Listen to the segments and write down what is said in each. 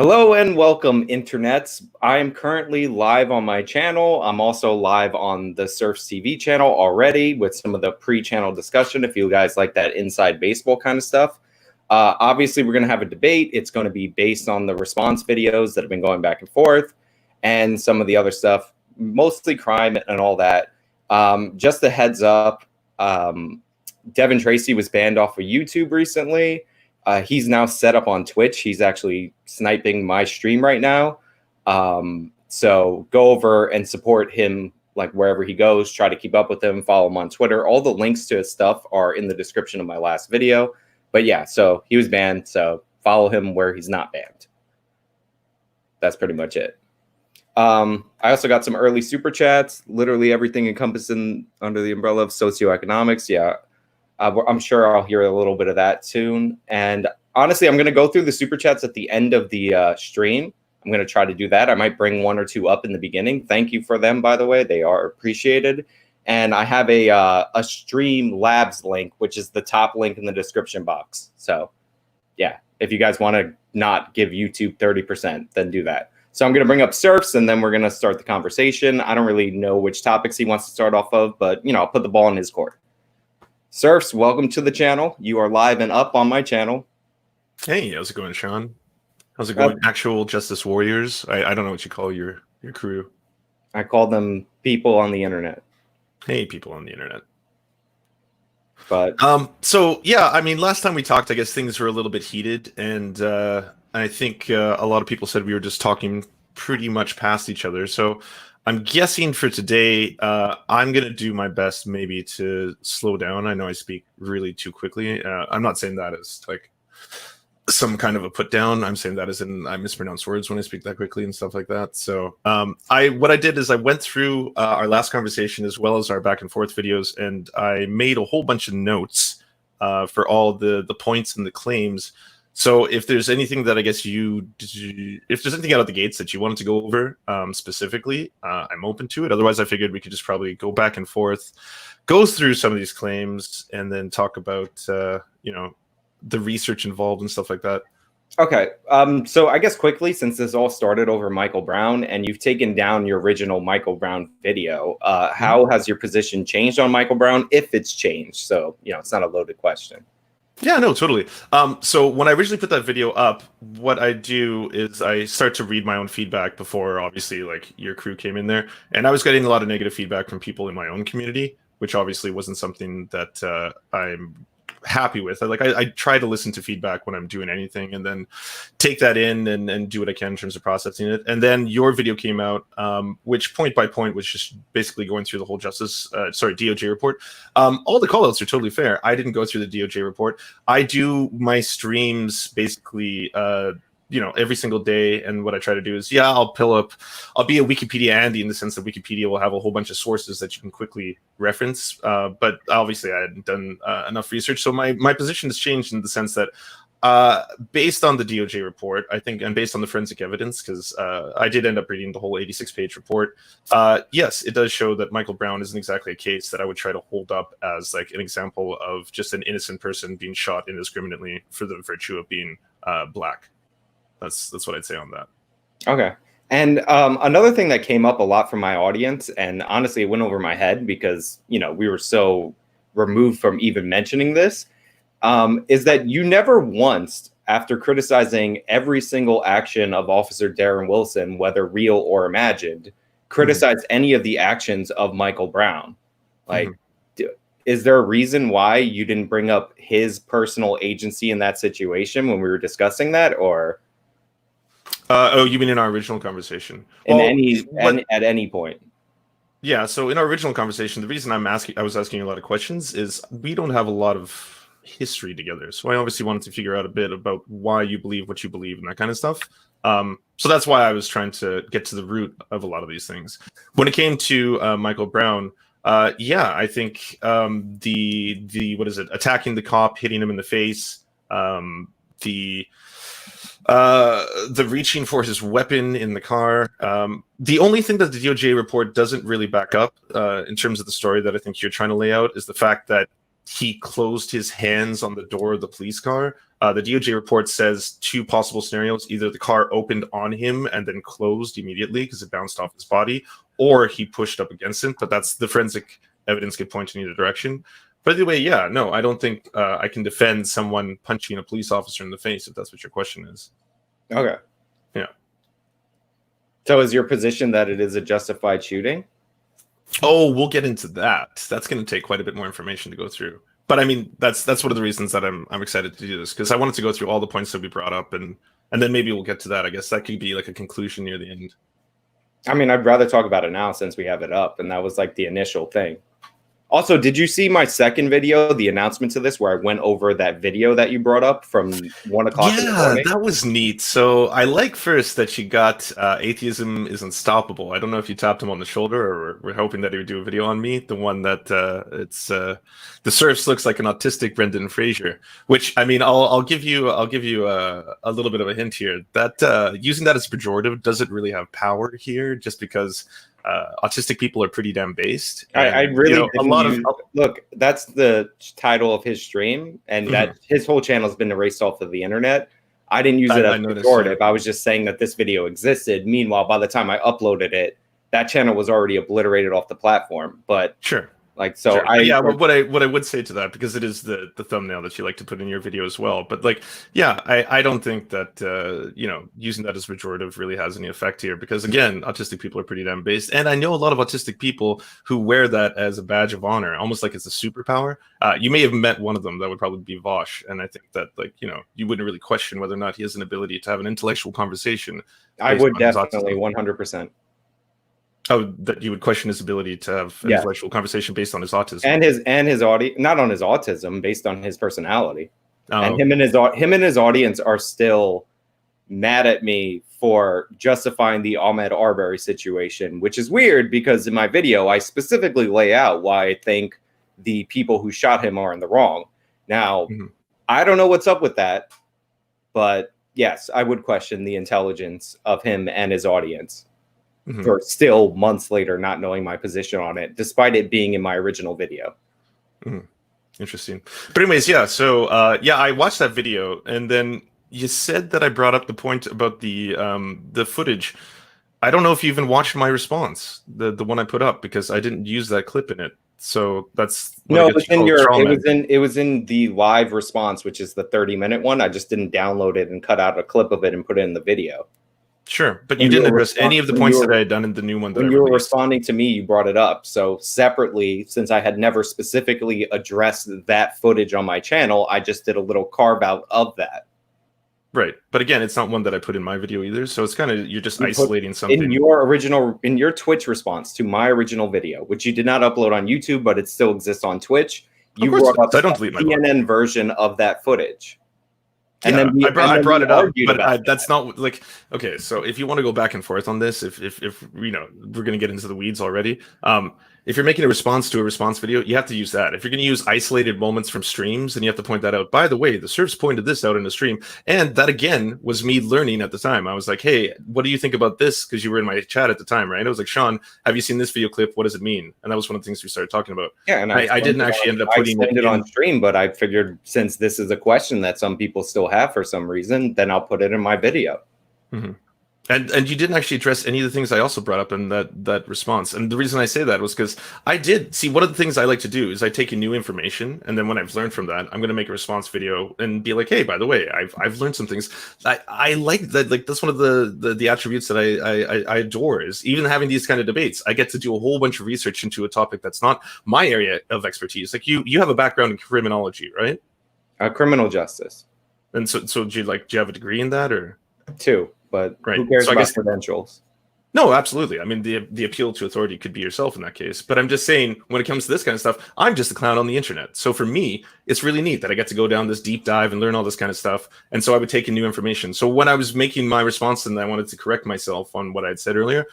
Hello and welcome, internets. I am currently live on my channel. I'm also live on the Serf's TV channel already with some of the pre-channel discussion if you guys like that inside baseball kind of stuff. Obviously, we're going to have a debate. It's going to be based on the response videos that have been going back and forth and some of the other stuff, mostly crime and all that. Just a heads up, Devin Tracy was banned off of YouTube recently. He's now set up on Twitch. He's actually sniping my stream right now. So go over and support him like wherever he goes. Try to keep up with him. Follow him on Twitter. All the links to his stuff are in the description of my last video. But yeah, so he was banned. So follow him where he's not banned. That's pretty much it. I also got some early super chats. Literally everything encompassing under the umbrella of socioeconomics. Yeah. I'm sure I'll hear a little bit of that soon. And honestly, I'm going to go through the super chats at the end of the stream. I'm going to try to do that. I might bring one or two up in the beginning. Thank you for them, by the way. They are appreciated. And I have a Stream Labs link, which is the top link in the description box. So yeah, if you guys want to not give YouTube 30%, then do that. So I'm going to bring up Serfs, and then we're going to start the conversation. I don't really know which topics he wants to start off of, but I'll put the ball in his court. Serfs, welcome to the channel. You are live and up on my channel. Hey, how's it going, Sean? How's it going, actual Justice Warriors? I don't know what you call your crew. I call them people on the internet. Hey, people on the internet. But so yeah, I mean, last time we talked, I guess things were a little bit heated, and I think a lot of people said we were just talking pretty much past each other. So I'm guessing for today, I'm going to do my best maybe to slow down. I know I speak really too quickly. I'm not saying that as like some kind of a put down. I'm saying that as in I mispronounce words when I speak that quickly and stuff like that. So what I did is I went through our last conversation as well as our back and forth videos, and I made a whole bunch of notes for all the points and the claims. So if there's anything that I guess if there's anything out of the gates that you wanted to go over specifically, I'm open to it. Otherwise, I figured we could just probably go back and forth, go through some of these claims, and then talk about, the research involved and stuff like that. Okay. So I guess quickly, since this all started over Michael Brown and you've taken down your original Michael Brown video, how has your position changed on Michael Brown, if it's changed? So, it's not a loaded question. Yeah, no, totally. So when I originally put that video up, what I do is I start to read my own feedback before, obviously, like your crew came in there. And I was getting a lot of negative feedback from people in my own community, which obviously wasn't something that I'm happy with. I try to listen to feedback when I'm doing anything and then take that in and do what I can in terms of processing it. And then your video came out, which point by point was just basically going through the whole DOJ report. All the callouts are totally fair. I didn't go through the DOJ report. I do my streams basically every single day, and what I try to do is, I'll be a Wikipedia Andy in the sense that Wikipedia will have a whole bunch of sources that you can quickly reference, but obviously I hadn't done enough research, so my position has changed in the sense that based on the DOJ report, I think, and based on the forensic evidence, because I did end up reading the whole 86-page report, yes, it does show that Michael Brown isn't exactly a case that I would try to hold up as like an example of just an innocent person being shot indiscriminately for the virtue of being black. That's what I'd say on that. Okay. And another thing that came up a lot from my audience, and honestly, it went over my head because, we were so removed from even mentioning this, is that you never once, after criticizing every single action of Officer Darren Wilson, whether real or imagined, criticized any of the actions of Michael Brown. Like, is there a reason why you didn't bring up his personal agency in that situation when we were discussing that, or? You mean in our original conversation? At any point. Yeah, so in our original conversation, the reason I was asking a lot of questions is we don't have a lot of history together. So I obviously wanted to figure out a bit about why you believe what you believe and that kind of stuff. So that's why I was trying to get to the root of a lot of these things. When it came to Michael Brown, I think the what is it? Attacking the cop, hitting him in the face, the reaching for his weapon in the car. The only thing that the DOJ report doesn't really back up in terms of the story that I think you're trying to lay out is the fact that he closed his hands on the door of the police car. The DOJ report says 2 possible scenarios: either the car opened on him and then closed immediately because it bounced off his body, or he pushed up against him. But that's the forensic evidence could point in either direction. But either way, yeah, no, I don't think I can defend someone punching a police officer in the face, if that's what your question is. Okay. Yeah. So is your position that it is a justified shooting? Oh, we'll get into that. That's going to take quite a bit more information to go through. But I mean, that's one of the reasons that I'm excited to do this, because I wanted to go through all the points that we brought up, and then maybe we'll get to that. I guess that could be like a conclusion near the end. I mean, I'd rather talk about it now since we have it up, and that was like the initial thing. Also, did you see my second video, the announcement to this, where I went over that video that you brought up from 1 o'clock in the morning? Yeah, that was neat. So I like first that you got Atheism is Unstoppable. I don't know if you tapped him on the shoulder or we're hoping that he would do a video on me. The one that it's the Serfs looks like an autistic Brendan Fraser, which, I mean, I'll give you a little bit of a hint here that using that as pejorative doesn't really have power here, just because autistic people are pretty damn based. And, I really a lot of look. That's the title of his stream, and that his whole channel has been erased off of the internet. I didn't use it as pejorative. I was just saying that this video existed. Meanwhile, by the time I uploaded it, that channel was already obliterated off the platform. But sure. Like, so sure. What I would say to that, because it is the thumbnail that you like to put in your video as well, but like, yeah, I don't think that using that as pejorative really has any effect here, because again, autistic people are pretty damn based, and I know a lot of autistic people who wear that as a badge of honor, almost like it's a superpower. You may have met one of them. That would probably be Vosh, and I think that, like, you wouldn't really question whether or not he has an ability to have an intellectual conversation. I would definitely 100%. Oh, that you would question his ability to have an intellectual conversation based on his autism and his audience, not on his autism, based on his personality. Oh. And him and his audience are still mad at me for justifying the Ahmaud Arbery situation, which is weird because in my video I specifically lay out why I think the people who shot him are in the wrong. Now, I don't know what's up with that, but yes, I would question the intelligence of him and his audience. For still months later not knowing my position on it, despite it being in my original video. Interesting. But anyways, yeah, so I watched that video, and then you said that I brought up the point about the footage. I don't know if you even watched my response, the one I put up, because I didn't use that clip in it. So that's it was in the live response, which is the 30-minute one. I just didn't download it and cut out a clip of it and put it in the video. Sure, but you didn't address any of the points that I had done in the new one. When you were responding to me, you brought it up. So separately, since I had never specifically addressed that footage on my channel, I just did a little carve out of that. Right, but again, it's not one that I put in my video either. So it's kind of, you're just isolating something. In your Twitch response to my original video, which you did not upload on YouTube, but it still exists on Twitch, you brought up I don't delete my CNN version of that footage. And then I brought it up, but that's not like, okay. So if you want to go back and forth on this, if we're going to get into the weeds already. If you're making a response to a response video, you have to use that. If you're going to use isolated moments from streams, then you have to point that out. By the way, the Serfs pointed this out in the stream, and that again was me learning at the time. I was like, hey, what do you think about this? Because you were in my chat at the time, right? I was like, Sean, have you seen this video clip? What does it mean? And that was one of the things we started talking about. Yeah, and I didn't actually end up putting it on stream, but I figured since this is a question that some people still have for some reason, then I'll put it in my video. And you didn't actually address any of the things I also brought up in that response. And the reason I say that was because I did see, one of the things I like to do is I take in new information, and then when I've learned from that, I'm going to make a response video and be like, hey, by the way, I've learned some things. I like that. Like, that's one of the attributes that I adore, is even having these kind of debates. I get to do a whole bunch of research into a topic that's not my area of expertise. Like you have a background in criminology, right? Criminal justice. And so do you have a degree in that, or? 2. But right. Who cares about credentials? No, absolutely. I mean, the appeal to authority could be yourself in that case. But I'm just saying, when it comes to this kind of stuff, I'm just a clown on the internet. So for me, it's really neat that I get to go down this deep dive and learn all this kind of stuff. And so I would take in new information. So when I was making my response and I wanted to correct myself on what I had said earlier,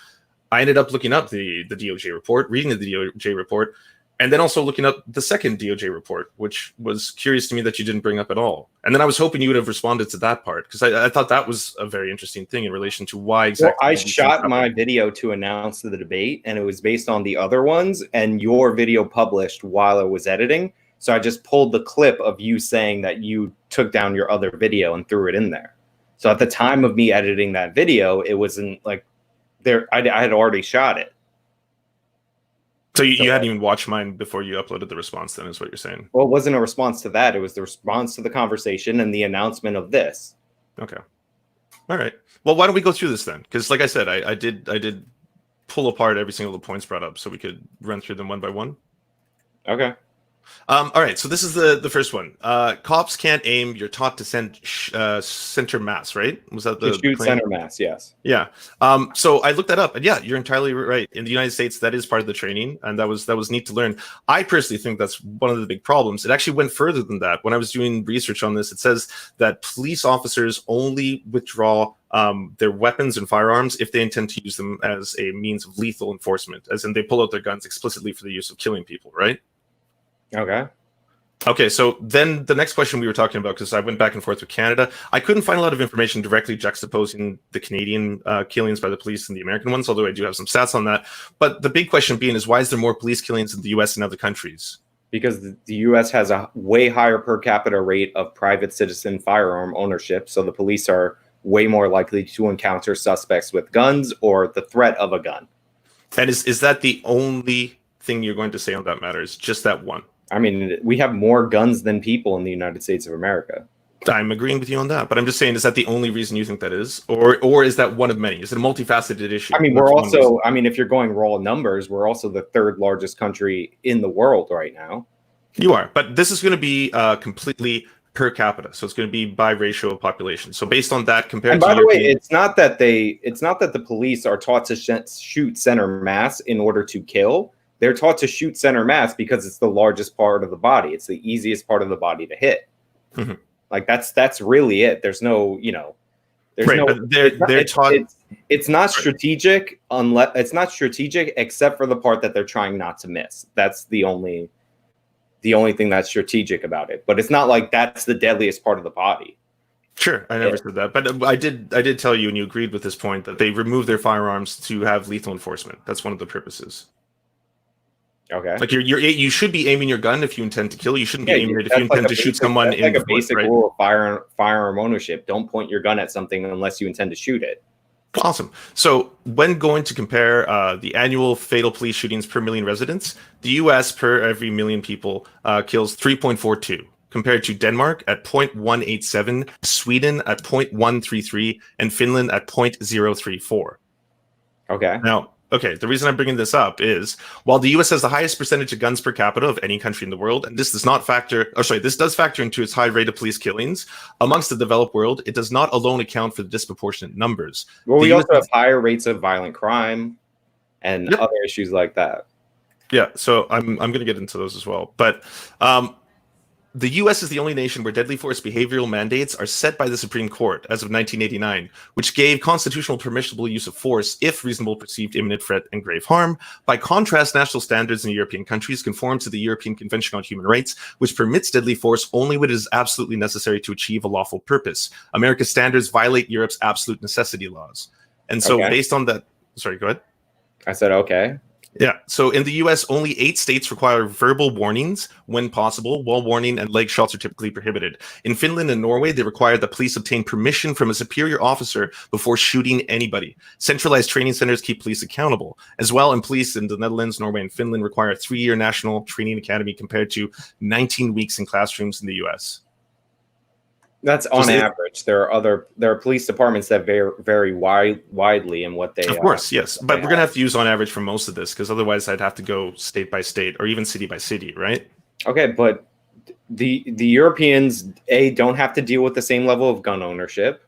I ended up looking up the DOJ report, reading the DOJ report, and then also looking up the second DOJ report, which was curious to me that you didn't bring up at all. And then I was hoping you would have responded to that part, because I thought that was a very interesting thing in relation to why exactly. Well, I shot my video to announce the debate, and it was based on the other ones, and your video published while I was editing. So I just pulled the clip of you saying that you took down your other video and threw it in there. So at the time of me editing that video, it wasn't like there. I had already shot it. So you hadn't even watched mine before you uploaded the response, then, is what you're saying? Well, it wasn't a response to that. It was the response to the conversation and the announcement of this. Okay. All right. Well, why don't we go through this then? Because, like I said, I did pull apart every single of the points brought up, so we could run through them one by one. Okay. All right. So this is the first one. Cops can't aim. You're taught to center mass, right? Was that the shoot claim? center mass? Yes. Yeah. So I looked that up, and yeah, you're entirely right. In the United States, that is part of the training, and that was neat to learn. I personally think that's one of the big problems. It actually went further than that. When I was doing research on this, it says that police officers only withdraw their weapons and firearms if they intend to use them as a means of lethal enforcement, as in they pull out their guns explicitly for the use of killing people, right? Okay, so then the next question we were talking about, because I went back and forth with Canada, I couldn't find a lot of information directly juxtaposing the Canadian killings by the police and the American ones, although I do have some stats on that. But the big question being is, why is there more police killings in the U.S. and other countries? Because the U.S. has a way higher per capita rate of private citizen firearm ownership, so the police are way more likely to encounter suspects with guns or the threat of a gun. And is that the only thing you're going to say on that matter? Is just that one? I mean, we have more guns than people in the United States of America. I'm agreeing with you on that, but I'm just saying, is that the only reason you think that is? Or is that one of many? Is it a multifaceted issue? I mean, we're also, I mean, if you're going raw numbers, we're also the third largest country in the world right now. You are, but this is going to be completely per capita, so it's going to be by ratio of population. So based on that, compared and to by the way, it's not that the police are taught to shoot center mass in order to kill. They're taught to shoot center mass because it's the largest part of the body. It's the easiest part of the body to hit. Mm-hmm. Like that's really it. There's no, there's right, no. But they're taught. It's not strategic unless it's not strategic except for the part that they're trying not to miss. That's the only thing that's strategic about it. But it's not like that's the deadliest part of the body. Sure, I never said that, but I did tell you, and you agreed with this point, that they remove their firearms to have lethal enforcement. That's one of the purposes. Okay. Like you should be aiming your gun if you intend to kill. You shouldn't be aiming it if you intend to shoot someone. That's like a basic rule of firearm ownership. Don't point your gun at something unless you intend to shoot it. Awesome. So when going to compare the annual fatal police shootings per million residents, the U.S. per every million people kills 3.42, compared to Denmark at 0.187, Sweden at 0.133, and Finland at 0.034. Okay. Now, the reason I'm bringing this up is, while the U.S. has the highest percentage of guns per capita of any country in the world, and this does factor into its high rate of police killings amongst the developed world, it does not alone account for the disproportionate numbers. Well, we also have higher rates of violent crime and other issues like that. Yeah, so I'm going to get into those as well, but the U.S. is the only nation where deadly force behavioral mandates are set by the Supreme Court as of 1989, which gave constitutional permissible use of force if reasonable perceived imminent threat and grave harm. By contrast, national standards in European countries conform to the European Convention on Human Rights, which permits deadly force only when it is absolutely necessary to achieve a lawful purpose. America's standards violate Europe's absolute necessity laws. And so based on that, sorry, go ahead. I said, okay. Yeah. So in the U.S., only 8 states require verbal warnings when possible. Wall warning and leg shots are typically prohibited. In Finland and Norway, they require that police obtain permission from a superior officer before shooting anybody. Centralized training centers keep police accountable. As well, and police in the Netherlands, Norway, and Finland require a 3-year national training academy compared to 19 weeks in classrooms in the U.S. That's on average. There are police departments that vary widely in what they. Of course, yes, but we're gonna have to use on average for most of this, because otherwise I'd have to go state by state or even city by city, right? Okay, but the Europeans don't have to deal with the same level of gun ownership,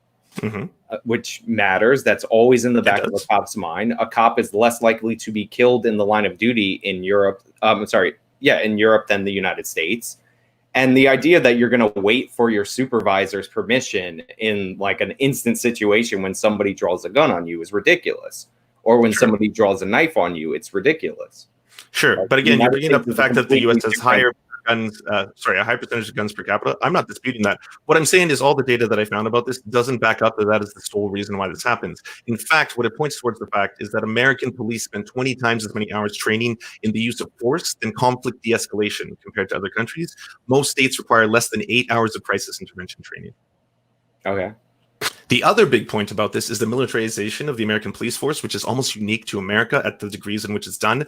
which matters. That's always in the back of a cop's mind. A cop is less likely to be killed in the line of duty in Europe. In Europe than the United States. And the idea that you're going to wait for your supervisor's permission in like an instant situation when somebody draws a gun on you is ridiculous. Or when somebody draws a knife on you, it's ridiculous. Sure. But again, you're bringing up the fact that the U.S. has higher per guns, a high percentage of guns per capita. I'm not disputing that. What I'm saying is all the data that I found about this doesn't back up that is the sole reason why this happens. In fact, what it points towards the fact is that American police spend 20 times as many hours training in the use of force than conflict de-escalation compared to other countries. Most states require less than 8 hours of crisis intervention training. Okay. The other big point about this is the militarization of the American police force, which is almost unique to America at the degrees in which it's done.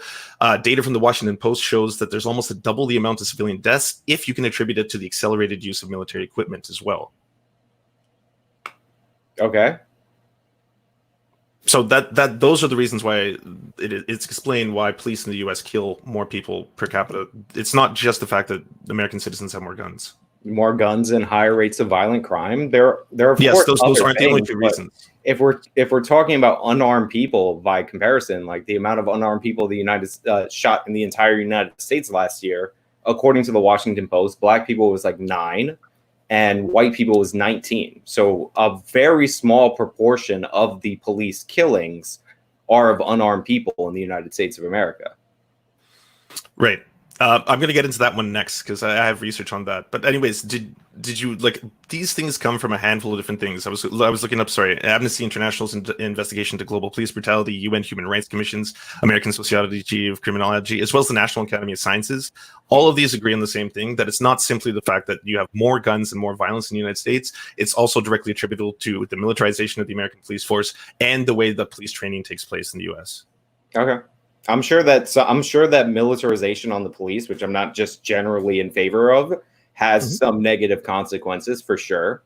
Data from the Washington Post shows that there's almost double the amount of civilian deaths if you can attribute it to the accelerated use of military equipment as well. Okay. So those are the reasons why it's explained why police in the U.S. kill more people per capita. It's not just the fact that American citizens have more guns. More guns and higher rates of violent crime. There are yes, those aren't the only two reasons. If we're talking about unarmed people by comparison, like the amount of unarmed people shot in the entire United States last year, according to the Washington Post, black people was like 9 and white people was 19. So a very small proportion of the police killings are of unarmed people in the United States of America. Right. I'm going to get into that one next because I have research on that. But anyways, did you like these things come from a handful of different things? I was looking up, Amnesty International's investigation to global police brutality, UN Human Rights Commission's American Sociology of Criminology, as well as the National Academy of Sciences. All of these agree on the same thing, that it's not simply the fact that you have more guns and more violence in the United States. It's also directly attributable to the militarization of the American police force and the way that police training takes place in the U.S. Okay. I'm sure that militarization on the police, which I'm not just generally in favor of, has some negative consequences for sure.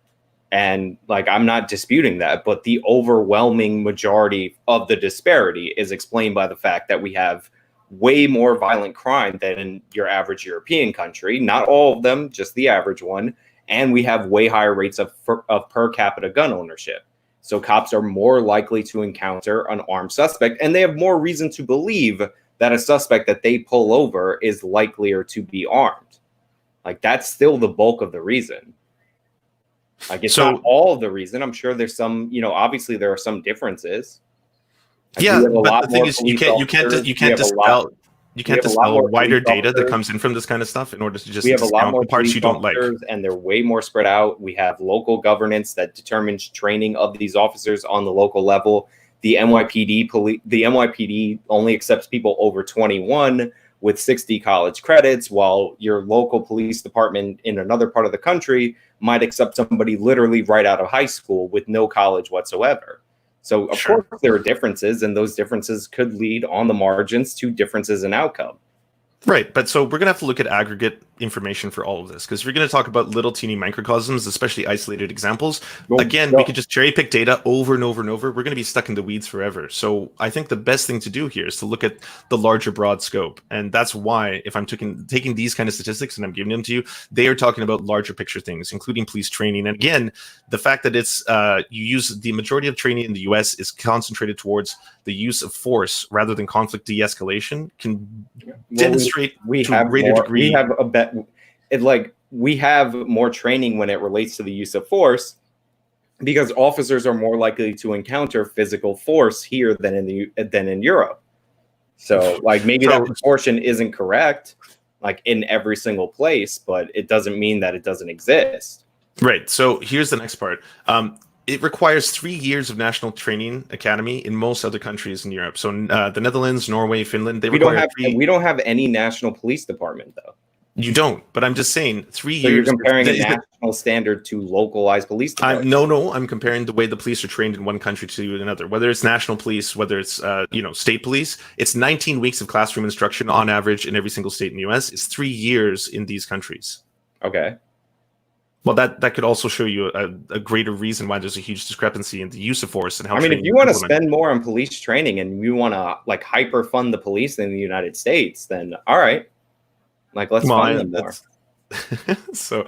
And like, I'm not disputing that, but the overwhelming majority of the disparity is explained by the fact that we have way more violent crime than in your average European country. Not all of them, just the average one. And we have way higher rates of per capita gun ownership. So cops are more likely to encounter an armed suspect, and they have more reason to believe that a suspect that they pull over is likelier to be armed. Like, that's still the bulk of the reason. Like, it's not all of the reason. I'm sure there's some, obviously there are some differences. Like, yeah, but the thing is, you can't dispel wider data that comes in from this kind of stuff in order to just discount the parts you don't like. And they're way more spread out. We have local governance that determines training of these officers on the local level. The NYPD only accepts people over 21 with 60 college credits, while your local police department in another part of the country might accept somebody literally right out of high school with no college whatsoever. So, of course, there are differences, and those differences could lead on the margins to differences in outcome. Right. But so we're going to have to look at aggregate information for all of this, because if you're going to talk about little teeny microcosms, especially isolated examples, we could just cherry pick data over and over and over. We're going to be stuck in the weeds forever. So I think the best thing to do here is to look at the larger, broad scope. And that's why if I'm taking these kind of statistics and I'm giving them to you, they are talking about larger picture things, including police training. And again, the fact that it's you use the majority of training in the US is concentrated towards the use of force rather than conflict de-escalation can demonstrate we have more training when it relates to the use of force, because officers are more likely to encounter physical force here than in Europe. So like, maybe that proportion isn't correct, like in every single place, but it doesn't mean that it doesn't exist. Right. So here's the next part. It requires 3 years of national training academy in most other countries in Europe. So the Netherlands, Norway, Finland, we don't have any national police department, though. You don't, but I'm just saying 3 years. So you're comparing a national standard to localized police department. No, I'm comparing the way the police are trained in one country to another. Whether it's national police, whether it's state police, it's 19 weeks of classroom instruction on average in every single state in the US. It's 3 years in these countries. Okay. Well, that could also show you a greater reason why there's a huge discrepancy in the use of force and how. I mean, if you want to spend more on police training and you want to like hyper fund the police in the United States, then all right, like let's fund them more. So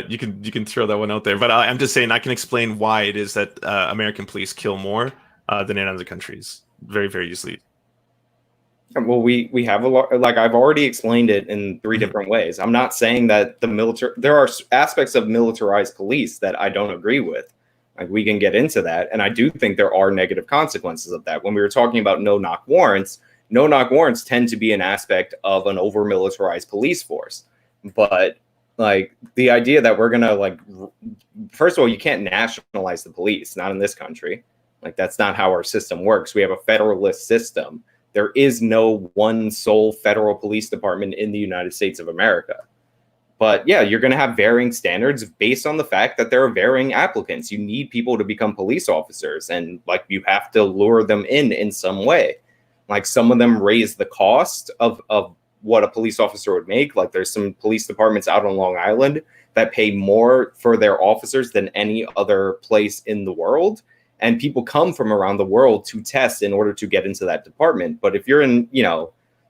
you can throw that one out there, but I'm just saying I can explain why it is that American police kill more than in other countries very, very easily. Well, we have a lot, like I've already explained it in 3 different ways. I'm not saying that there are aspects of militarized police that I don't agree with. Like, we can get into that. And I do think there are negative consequences of that. When we were talking about no-knock warrants tend to be an aspect of an over-militarized police force. But like the idea that we're gonna like, first of all, you can't nationalize the police, not in this country. Like that's not how our system works. We have a federalist system. There is no one sole federal police department in the United States of America. But yeah, you're going to have varying standards based on the fact that there are varying applicants. You need people to become police officers, and like you have to lure them in some way. Like some of them raise the cost of what a police officer would make. Like there's some police departments out on Long Island that pay more for their officers than any other place in the world. And people come from around the world to test in order to get into that department. But if you're in,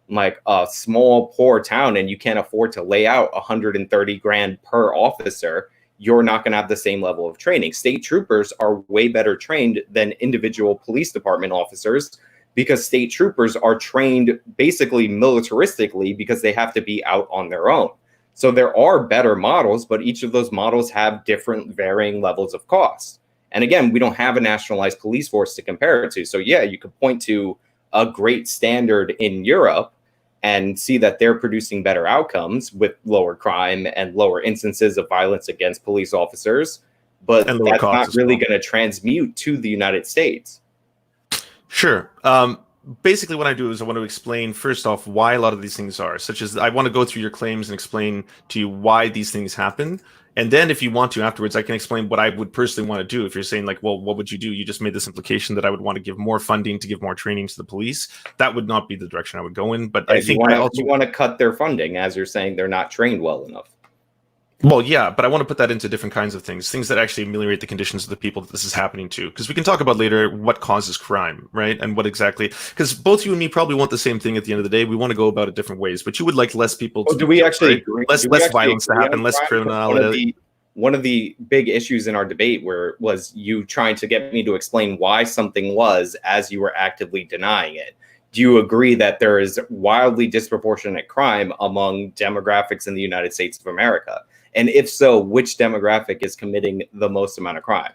like a small poor town and you can't afford to lay out 130 grand per officer, you're not going to have the same level of training. State troopers are way better trained than individual police department officers because state troopers are trained basically militaristically because they have to be out on their own. So there are better models, but each of those models have different varying levels of cost. And again, we don't have a nationalized police force to compare it to. So yeah, you could point to a great standard in Europe and see that they're producing better outcomes with lower crime and lower instances of violence against police officers. But that's not really going to transmute to the United States. Sure. Basically, what I do is I want to explain, first off, why a lot of these things are, such as I want to go through your claims and explain to you why these things happen. And then if you want to afterwards, I can explain what I would personally want to do. If you're saying like, well, what would you do? You just made this implication that I would want to give more funding to give more training to the police. That would not be the direction I would go in. But yeah, I think you want to cut their funding, as you're saying they're not trained well enough. Well, yeah, but I want to put that into different kinds of things that actually ameliorate the conditions of the people that this is happening to. Because we can talk about later what causes crime, right? And what exactly, because both you and me probably want the same thing at the end of the day. We want to go about it different ways, but you would like less people to do we actually agree? Less violence to happen, less criminality. One of the big issues in our debate was you trying to get me to explain why something was as you were actively denying it. Do you agree that there is wildly disproportionate crime among demographics in the United States of America? And if so, which demographic is committing the most amount of crime?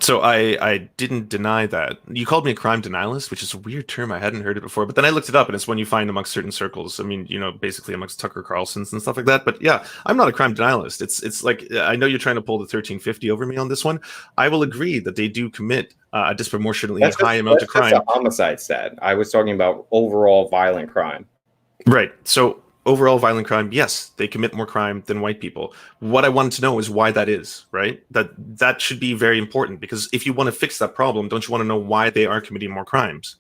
So I didn't deny that. You called me a crime denialist, which is a weird term. I hadn't heard it before. But then I looked it up, and it's one you find amongst certain circles. I mean, basically amongst Tucker Carlsons and stuff like that. But yeah, I'm not a crime denialist. It's like, I know you're trying to pull the 1350 over me on this one. I will agree that they do commit a disproportionately high amount of crime. That's a homicide stat. I was talking about overall violent crime. Right. So overall violent crime, yes, they commit more crime than white people. What I wanted to know is why that is, right? That should be very important, because if you want to fix that problem, don't you want to know why they are committing more crimes?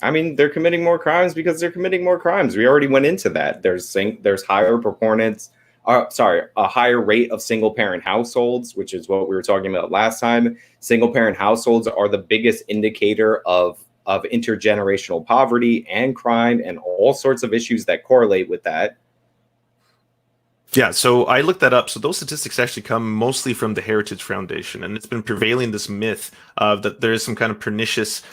I mean, they're committing more crimes because they're committing more crimes. We already went into that. There's higher proponents, a higher rate of single parent households, which is what we were talking about last time. Single parent households are the biggest indicator of intergenerational poverty and crime and all sorts of issues that correlate with that. Yeah, so I looked that up. So those statistics actually come mostly from the Heritage Foundation, and it's been prevailing this myth that there is some kind of pernicious,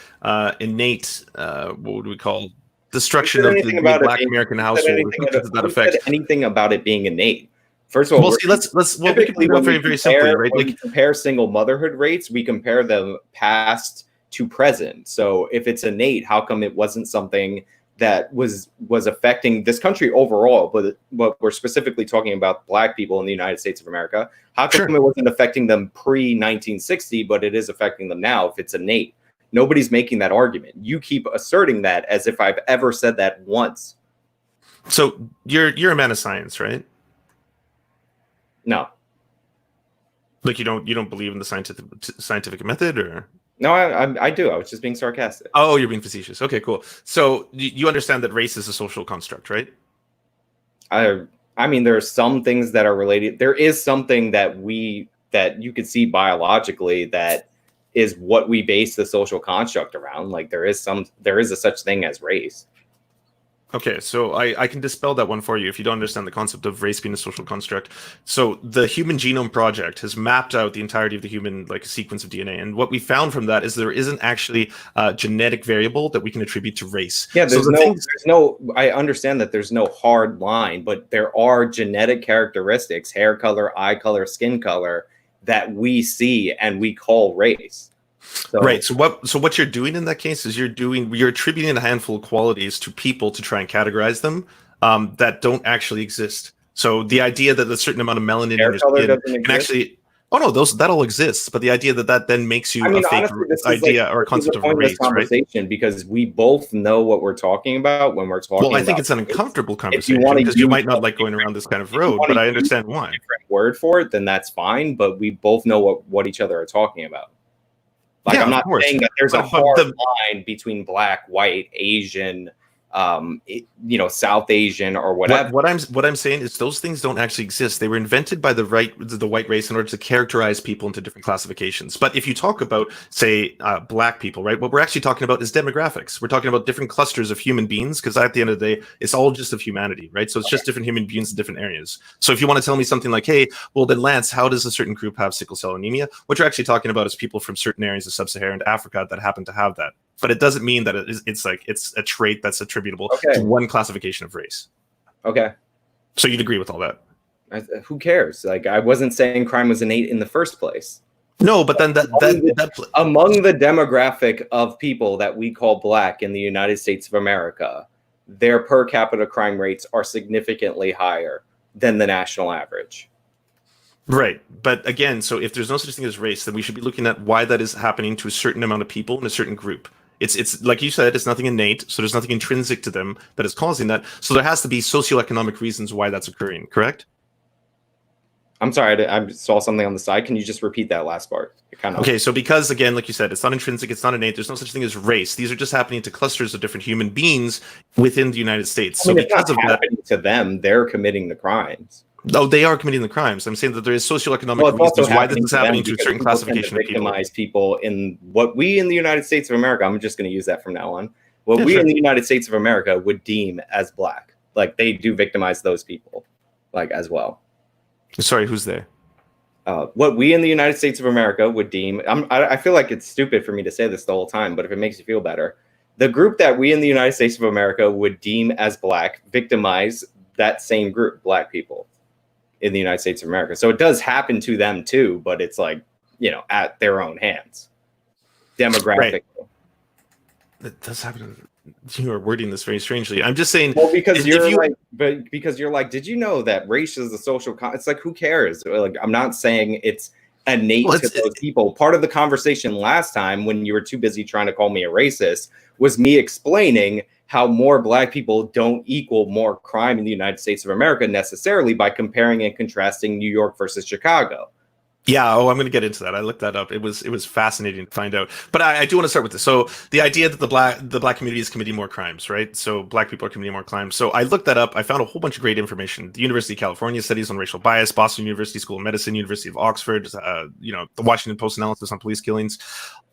innate, what would we call, destruction of the Black American household. Who said anything about it being innate? First of all, we can put it very, very simply, right? When we compare single motherhood rates, we compare them past to present. So if it's innate, how come it wasn't something that was affecting this country overall, but we're specifically talking about Black people in the United States of America? How come it wasn't affecting them pre-1960, but it is affecting them now if it's innate? Nobody's making that argument. You keep asserting that as if I've ever said that once. So you're a man of science, right? No. Like you don't believe in the scientific method, or? No, I do. I was just being sarcastic. Oh, you're being facetious. Okay, cool. So you understand that race is a social construct, right? I mean, there are some things that are related. There is something that you could see biologically that is what we base the social construct around. Like there is a such thing as race. Okay, so I can dispel that one for you if you don't understand the concept of race being a social construct. So the Human Genome Project has mapped out the entirety of the human sequence of DNA, and what we found from that is there isn't actually a genetic variable that we can attribute to race. Yeah, I understand that there's no hard line, but there are genetic characteristics, hair color, eye color, skin color, that we see and we call race. So, right. So what you're doing in that case is you're attributing a handful of qualities to people to try and categorize them, that don't actually exist. So the idea that a certain amount of melanin in your skin can actually, oh no, that all exists. But the idea that then makes you a fake honestly, this idea or a this is concept a of pointless race, right? conversation because we both know what we're talking about when we're talking. Well, I think about it's an race. uncomfortable If you conversation want to because you use might not like going around this kind of road, but I understand why. a different word for it, then that's fine. But we both know what each other are talking about. Like, yeah, I'm not saying that there's a hard line between black, white, Asian, South Asian or whatever. What I'm saying is those things don't actually exist. They were invented by the white race in order to characterize people into different classifications. But if you talk about, say, black people, right, what we're actually talking about is demographics. We're talking about different clusters of human beings because at the end of the day, it's all just of humanity, right? So it's just different human beings in different areas. So if you want to tell me something like, hey, well then Lance, how does a certain group have sickle cell anemia? What you're actually talking about is people from certain areas of sub-Saharan Africa that happen to have that. But it doesn't mean that it's a trait that's attributable to one classification of race. Okay. So you'd agree with all that? Who cares? Like, I wasn't saying crime was innate in the first place. No, but then among the demographic of people that we call black in the United States of America, their per capita crime rates are significantly higher than the national average. Right. But again, so if there's no such thing as race, then we should be looking at why that is happening to a certain amount of people in a certain group. It's like you said, it's nothing innate, so there's nothing intrinsic to them that is causing that. So there has to be socioeconomic reasons why that's occurring, correct? I'm sorry, I saw something on the side. Can you just repeat that last part? Okay, so because, again, like you said, it's not intrinsic, it's not innate, there's no such thing as race. These are just happening to clusters of different human beings within the United States. So because of that, to them, they're committing the crimes. Oh, they are committing the crimes. I'm saying that there is socioeconomic reasons why this is happening to a certain classification of people. Victimize people in what we in the United States of America, I'm just going to use that from now on, what we in the United States of America would deem as black. Like, they do victimize those people, like, as well. Sorry, who's there? What we in the United States of America would deem, I feel like it's stupid for me to say this the whole time, but if it makes you feel better, the group that we in the United States of America would deem as black victimize that same group, black people in the United States of America. So it does happen to them too, but it's like, at their own hands. Demographic. Right. It does happen. You are wording this very strangely. I'm just saying. Well, because you're like, did you know that race is a social? It's like, who cares? Like, I'm not saying it's innate to those people. Part of the conversation last time, when you were too busy trying to call me a racist, was me explaining how more black people don't equal more crime in the United States of America necessarily by comparing and contrasting New York versus Chicago. Yeah, I'm going to get into that. I looked that up. It was fascinating to find out. But I do want to start with this. So the idea that the black community is committing more crimes, right? So black people are committing more crimes. So I looked that up. I found a whole bunch of great information. The University of California studies on racial bias, Boston University School of Medicine, University of Oxford, the Washington Post analysis on police killings.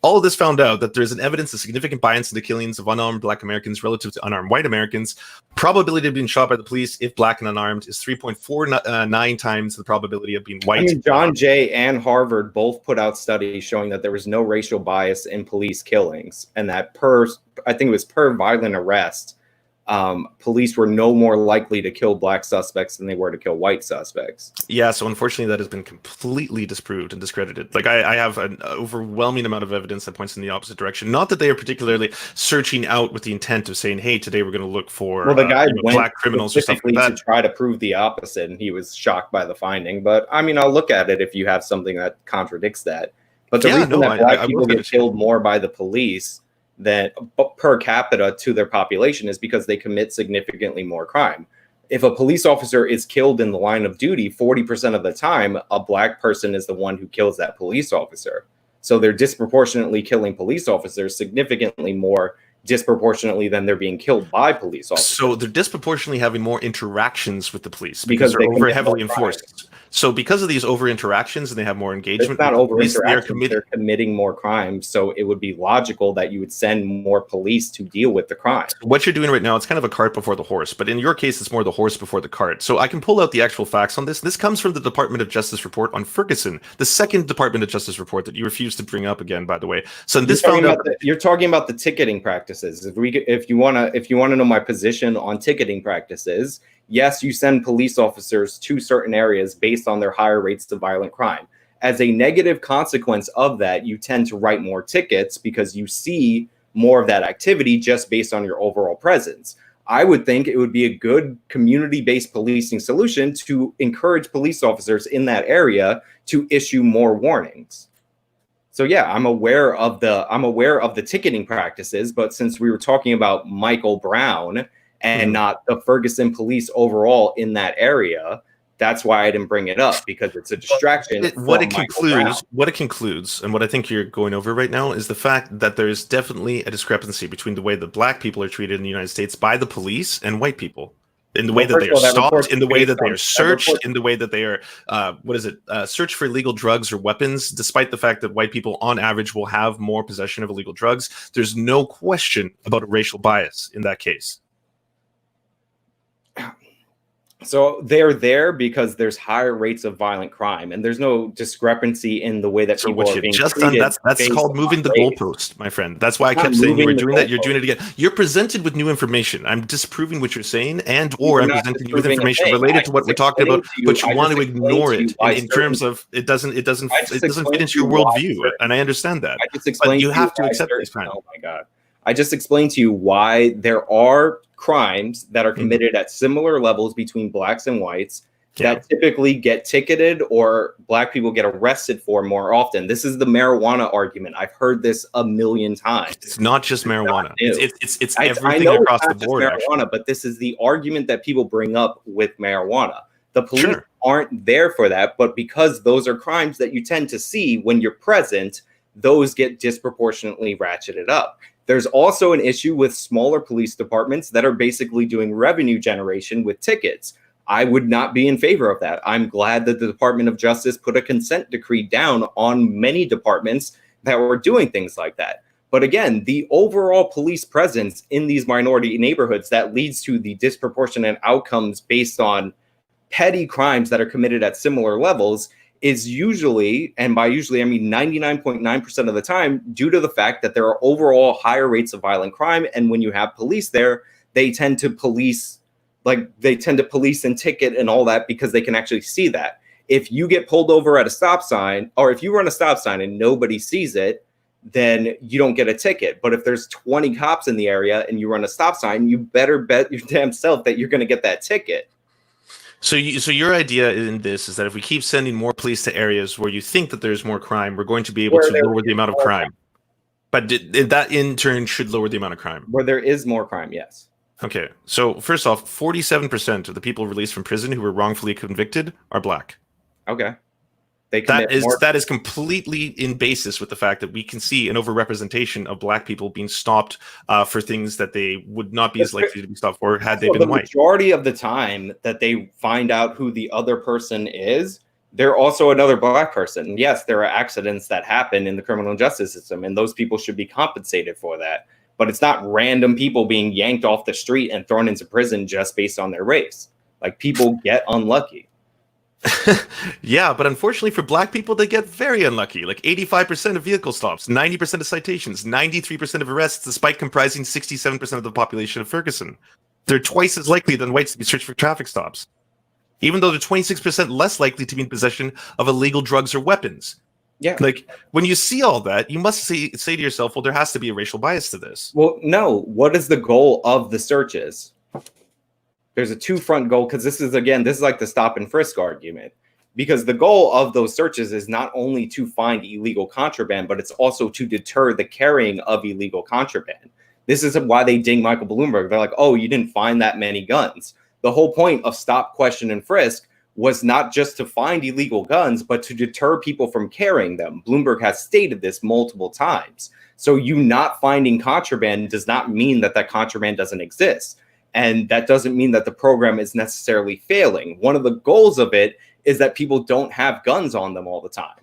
All of this found out that there's an evidence of significant bias in the killings of unarmed black Americans relative to unarmed white Americans. Probability of being shot by the police if black and unarmed is 3.49 times the probability of being white. I mean, John Jay and Harvard both put out studies showing that there was no racial bias in police killings, and that per violent arrest, police were no more likely to kill black suspects than they were to kill white suspects. Yeah, so unfortunately that has been completely disproved and discredited. Like, I have an overwhelming amount of evidence that points in the opposite direction. Not that they are particularly searching out with the intent of saying, hey, today we're going to look for the guy went black criminals or something like that. To try to prove the opposite, and he was shocked by the finding. But I mean, I'll look at it if you have something that contradicts that. But the reason that black people get killed more by the police than per capita to their population is because they commit significantly more crime. If a police officer is killed in the line of duty, 40% of the time, a black person is the one who kills that police officer. So they're disproportionately killing police officers significantly more disproportionately than they're being killed by police officers. So they're disproportionately having more interactions with the police because they're over heavily enforced. So because of these over interactions and they have more engagement, it's not over interactions, they're committing more crimes. So it would be logical that you would send more police to deal with the crime. What you're doing right now, it's kind of a cart before the horse, but in your case, it's more the horse before the cart. So I can pull out the actual facts on this. This comes from the Department of Justice report on Ferguson, the second Department of Justice report that you refused to bring up again, by the way. So you're talking about the ticketing practices. If you want to know my position on ticketing practices, yes, you send police officers to certain areas based on their higher rates of violent crime. As a negative consequence of that, you tend to write more tickets because you see more of that activity just based on your overall presence. I would think it would be a good community-based policing solution to encourage police officers in that area to issue more warnings. So yeah, I'm aware of the ticketing practices, but since we were talking about Michael Brown and not the Ferguson police overall in that area, that's why I didn't bring it up, because it's a distraction. What it concludes, and what I think you're going over right now, is the fact that there is definitely a discrepancy between the way that black people are treated in the United States by the police and white people. In the way that they are stopped, in the way that they are searched, in the way that they are, searched for illegal drugs or weapons, despite the fact that white people on average will have more possession of illegal drugs. There's no question about a racial bias in that case. So they're there because there's higher rates of violent crime, and there's no discrepancy in the way that people are being treated. That's called moving the goalpost, my friend. That's why I kept saying you were doing that. You're doing it again. You're presented with new information. I'm disproving what you're saying, or I'm presenting you with information related to what we're talking about, but you want to ignore it in terms of it doesn't fit into your worldview, and I understand that. But you have to accept this kind. Oh my God. I just explained to you why there are crimes that are committed at similar levels between blacks and whites that typically get ticketed or black people get arrested for more often. This is the marijuana argument. I've heard this a million times. It's not just marijuana. It's everything across the board. Marijuana, but this is the argument that people bring up with marijuana. The police aren't there for that, but because those are crimes that you tend to see when you're present, those get disproportionately ratcheted up. There's also an issue with smaller police departments that are basically doing revenue generation with tickets. I would not be in favor of that. I'm glad that the Department of Justice put a consent decree down on many departments that were doing things like that. But again, the overall police presence in these minority neighborhoods that leads to the disproportionate outcomes based on petty crimes that are committed at similar levels is usually, and by usually I mean 99.9% of the time, due to the fact that there are overall higher rates of violent crime. And when you have police there, they tend to police and ticket and all that because they can actually see that. If you get pulled over at a stop sign, or if you run a stop sign and nobody sees it, then you don't get a ticket. But if there's 20 cops in the area and you run a stop sign, you better bet your damn self that you're going to get that ticket. So your idea in this is that if we keep sending more police to areas where you think that there's more crime, we're going to be able to lower the amount of crime. But that in turn should lower the amount of crime. Where there is more crime, yes. Okay. So first off, 47% of the people released from prison who were wrongfully convicted are black. Okay. That is completely in basis with the fact that we can see an overrepresentation of black people being stopped for things that they would not be as likely to be stopped for had they been white. The majority of the time that they find out who the other person is, they're also another black person. Yes, there are accidents that happen in the criminal justice system, and those people should be compensated for that. But it's not random people being yanked off the street and thrown into prison just based on their race. Like, people get unlucky. Yeah, but unfortunately for black people, they get very unlucky. Like 85% of vehicle stops, 90% of citations, 93% of arrests, despite comprising 67% of the population of Ferguson. They're twice as likely than whites to be searched for traffic stops, even though they're 26% less likely to be in possession of illegal drugs or weapons. Yeah. Like, when you see all that, you must say to yourself, well, there has to be a racial bias to this. Well, no. What is the goal of the searches? There's a two-front goal, because this is like the stop and frisk argument. Because the goal of those searches is not only to find illegal contraband, but it's also to deter the carrying of illegal contraband. This is why they ding Michael Bloomberg. They're like, oh, you didn't find that many guns. The whole point of stop, question, and frisk was not just to find illegal guns, but to deter people from carrying them. Bloomberg has stated this multiple times. So you not finding contraband does not mean that that contraband doesn't exist. And that doesn't mean that the program is necessarily failing. One of the goals of it is that people don't have guns on them all the time.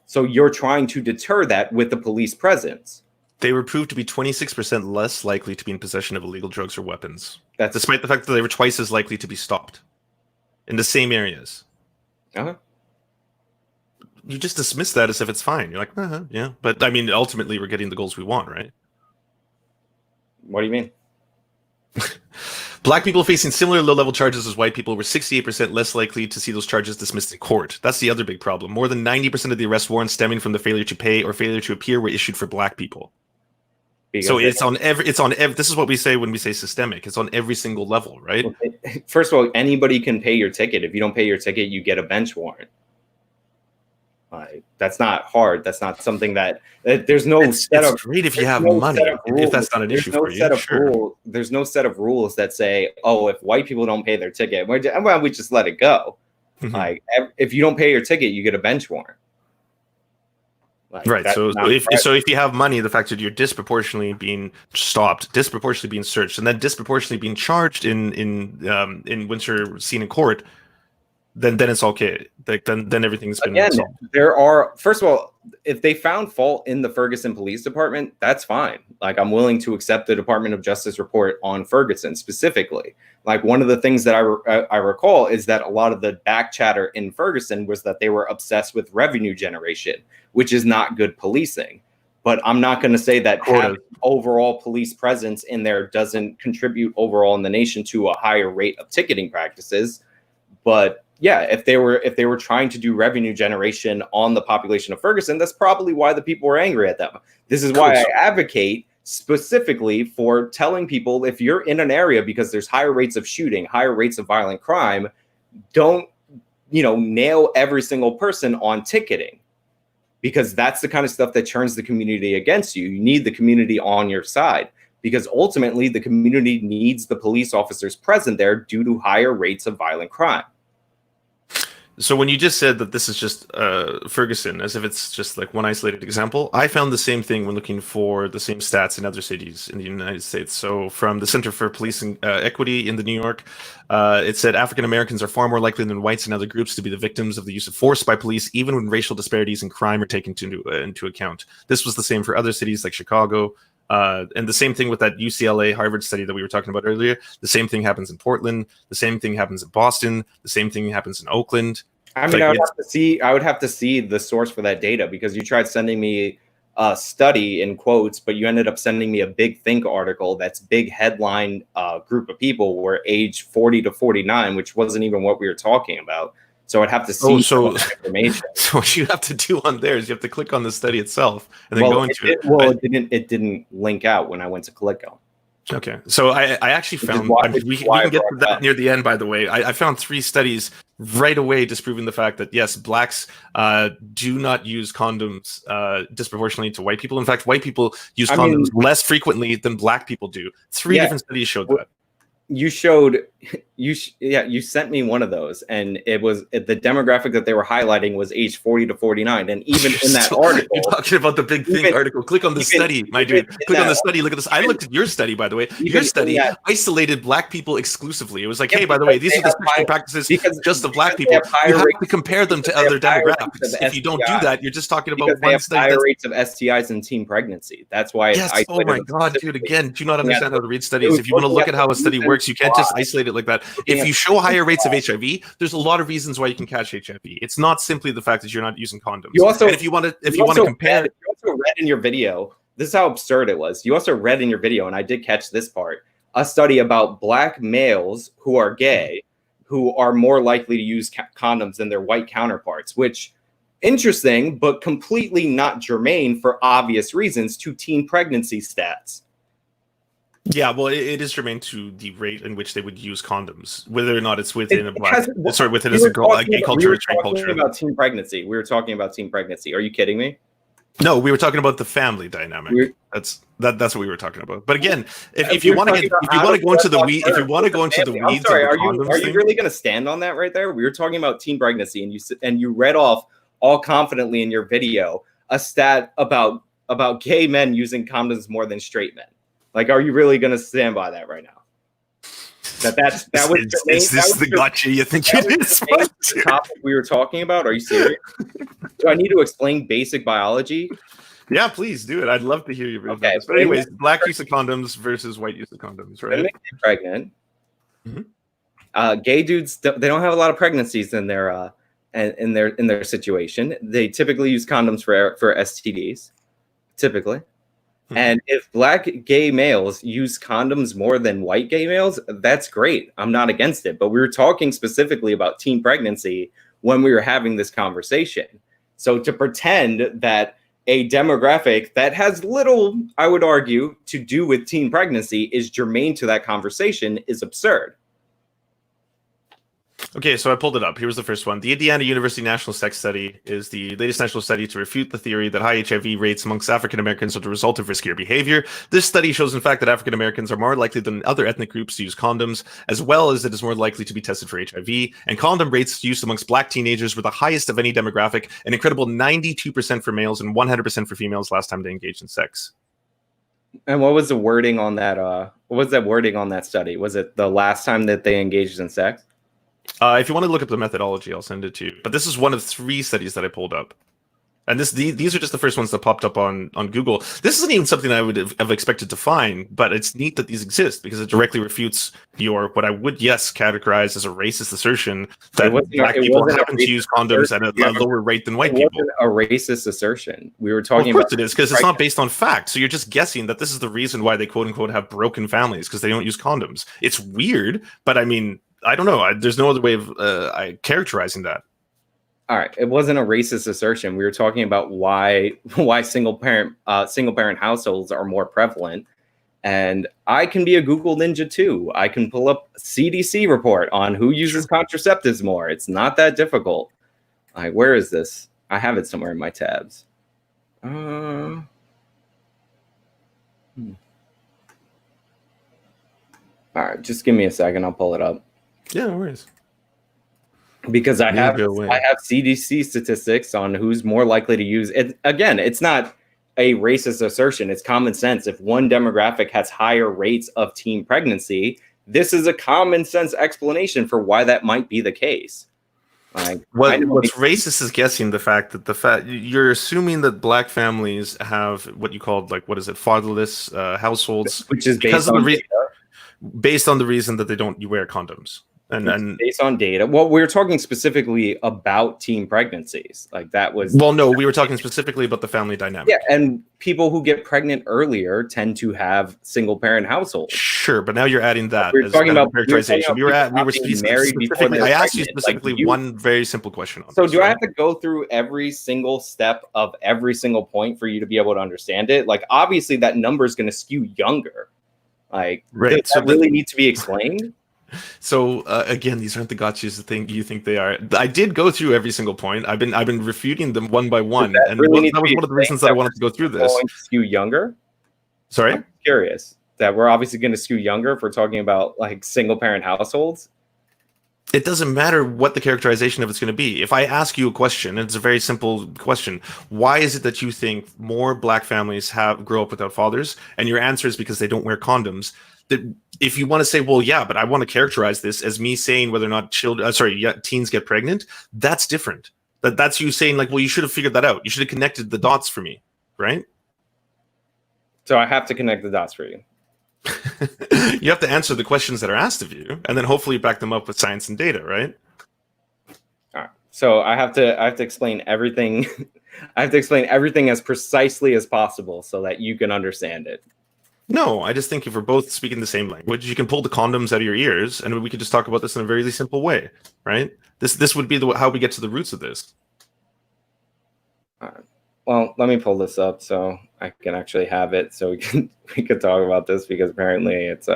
So you're trying to deter that with the police presence. They were proved to be 26% less likely to be in possession of illegal drugs or weapons, despite the fact that they were twice as likely to be stopped in the same areas. Uh-huh. You just dismiss that as if it's fine. You're like, yeah. But I mean, ultimately, we're getting the goals we want, right? What do you mean? Black people facing similar low-level charges as white people were 68% less likely to see those charges dismissed in court. That's the other big problem. More than 90% of the arrest warrants stemming from the failure to pay or failure to appear were issued for black people. Because So it's on every. This is what we say when we say systemic. It's on every single level, right? First of all, anybody can pay your ticket. If you don't pay your ticket, you get a bench warrant. That's not hard. That's not something that there's no set of. It's great if you have money. If that's not an issue for you, sure. There's no set of rules that say, oh, if white people don't pay their ticket, we just let it go. Mhm. Like, if you don't pay your ticket, you get a bench warrant. Like, right. So if you have money, the fact that you're disproportionately being stopped, disproportionately being searched, and then disproportionately being charged in once you're seen in court, then it's okay. Like then everything's been solved. There are, first of all, if they found fault in the Ferguson Police Department, that's fine. Like, I'm willing to accept the Department of Justice report on Ferguson specifically. Like, one of the things that I recall is that a lot of the back chatter in Ferguson was that they were obsessed with revenue generation, which is not good policing. But I'm not going to say that having overall police presence in there doesn't contribute overall in the nation to a higher rate of ticketing practices. But yeah, if they were trying to do revenue generation on the population of Ferguson, that's probably why the people were angry at them. This is why I advocate specifically for telling people, if you're in an area because there's higher rates of shooting, higher rates of violent crime, don't, nail every single person on ticketing, because that's the kind of stuff that turns the community against you. You need the community on your side, because ultimately the community needs the police officers present there due to higher rates of violent crime. So when you just said that this is just Ferguson, as if it's just like one isolated example, I found the same thing when looking for the same stats in other cities in the United States. So from the Center for Policing Equity in New York, it said African Americans are far more likely than whites and other groups to be the victims of the use of force by police, even when racial disparities in crime are taken into account. This was the same for other cities like Chicago. And the same thing with that UCLA Harvard study that we were talking about earlier. The same thing happens in Portland. The same thing happens in Boston. The same thing happens in Oakland. I mean, I would have to see the source for that data, because you tried sending me a study in quotes, but you ended up sending me a Big Think article that's big headline group of people were age 40 to 49, which wasn't even what we were talking about. So I'd have to see information. So what you have to do on there is you have to click on the study itself and then go into it. Well, it didn't link out when I went to click on. Okay, so I actually found, we can get to that near the end, by the way. I found 3 studies right away disproving the fact that, yes, blacks do not use condoms disproportionately to white people. In fact, white people use condoms less frequently than black people do. 3 different studies showed that. You sent me one of those, and it was the demographic that they were highlighting was age 40 to 49. And even in that article, you're talking about the Big Thing article. Click on the study, my dude. Click on the study. Look at this. I looked at your study, by the way. Your study isolated black people exclusively. It was like, hey, by the way, these are the sexual practices just of black people. You have to compare them to other demographics. If you don't do that, you're just talking about one study. Higher rates of STIs and teen pregnancy. That's why. Yes. Oh my God, dude. Again, do you not understand how to read studies? If you want to look at how a study works, you can't just isolate it like that. If you show higher rates of HIV, there's a lot of reasons why you can catch HIV. It's not simply the fact that you're not using condoms. You also, and if you want to compare, you also read in your video. This is how absurd it was. You also read in your video, and I did catch this part, a study about black males who are gay, who are more likely to use condoms than their white counterparts, which interesting, but completely not germane for obvious reasons to teen pregnancy stats. Yeah, well, it is germane to the rate in which they would use condoms, whether or not it's within a black, within a gay culture or straight culture. We were talking about teen pregnancy. We were talking about teen pregnancy. Are you kidding me? No, we were talking about the family dynamic. That's what we were talking about. But again, if you want to go into the weeds, I'm sorry, are you really going to stand on that right there? We were talking about teen pregnancy, and you read off all confidently in your video a stat about gay men using condoms more than straight men. Like, are you really going to stand by that right now? Is this the gotcha you think it is? The topic we were talking about? Are you serious? Do I need to explain basic biology? Yeah, please do it. I'd love to hear you. Okay, but anyways, black use of condoms versus white use of condoms, right? Women get pregnant. Mm-hmm. Gay dudes, they don't have a lot of pregnancies in their situation. They typically use condoms for STDs. Typically. And if black gay males use condoms more than white gay males, that's great. I'm not against it. But we were talking specifically about teen pregnancy when we were having this conversation. So to pretend that a demographic that has little, I would argue, to do with teen pregnancy is germane to that conversation is absurd. Okay, so I pulled it up. Here was the first one. The Indiana University National Sex Study is the latest national study to refute the theory that high HIV rates amongst African Americans are the result of riskier behavior. This study shows, in fact, that African Americans are more likely than other ethnic groups to use condoms, as well as it is more likely to be tested for HIV. And condom rates used amongst Black teenagers were the highest of any demographic, an incredible 92% for males and 100% for females last time they engaged in sex. And what was the wording on that? What was that wording on that study? Was it the last time that they engaged in sex? If you want to look up the methodology, I'll send it to you. But this is one of 3 studies that I pulled up. And these are just the first ones that popped up on Google. This isn't even something I would have expected to find, but it's neat that these exist because it directly refutes what I would, categorize as a racist assertion that Black people happen to use condoms at a lower rate than white people. It wasn't a racist assertion. We were talking about... Of course it is, because it's not based on fact. So you're just guessing that this is the reason why they quote-unquote have broken families, because they don't use condoms. It's weird, but I mean... I don't know. There's no other way of characterizing that. All right, it wasn't a racist assertion. We were talking about why single parent households are more prevalent, and I can be a Google ninja too. I can pull up CDC report on who uses contraceptives more. It's not that difficult. Like, where is this? I have it somewhere in my tabs. All right, just give me a second. I'll pull it up. Yeah, no worries. Because I have CDC statistics on who's more likely to use it. Again, it's not a racist assertion. It's common sense. If one demographic has higher rates of teen pregnancy, this is a common sense explanation for why that might be the case. Like, what's racist is guessing the fact that you're assuming that Black families have what you called, like, what is it, fatherless households, which is based on the reason that they don't wear condoms. And based on data. Well, we were talking specifically about teen pregnancies. Like, that was... Well, no, we were talking specifically about the family dynamic. Yeah, and people who get pregnant earlier tend to have single-parent households. Sure, but now you're adding that. We're talking about characterization. We were married before. I asked you specifically one very simple question. So do I have to go through every single step of every single point for you to be able to understand it? Like, obviously, that number is going to skew younger. Like, right. Does that really need to be explained? So again, these aren't the gotchas you think they are. I did go through every single point. I've been refuting them one by one, and that was one of the reasons that I wanted to go through this. Going to skew younger? Sorry, I'm curious that we're obviously going to skew younger if we're talking about like single parent households. It doesn't matter what the characterization of it's going to be. If I ask you a question, and it's a very simple question, why is it that you think more Black families grow up without fathers? And your answer is because they don't wear condoms. That if you want to say, well, yeah, but I want to characterize this as me saying whether or not teens get pregnant, that's different. That's you saying, like, well, you should have figured that out. You should have connected the dots for me, right? So I have to connect the dots for you. You have to answer the questions that are asked of you, and then hopefully back them up with science and data, right? All right. So I have to explain everything. I have to explain everything as precisely as possible so that you can understand it. No, I just think if we're both speaking the same language, you can pull the condoms out of your ears, and we could just talk about this in a very simple way, right? This would be how we get to the roots of this. All right. Well, let me pull this up so I can actually have it, so we can talk about this, because apparently it's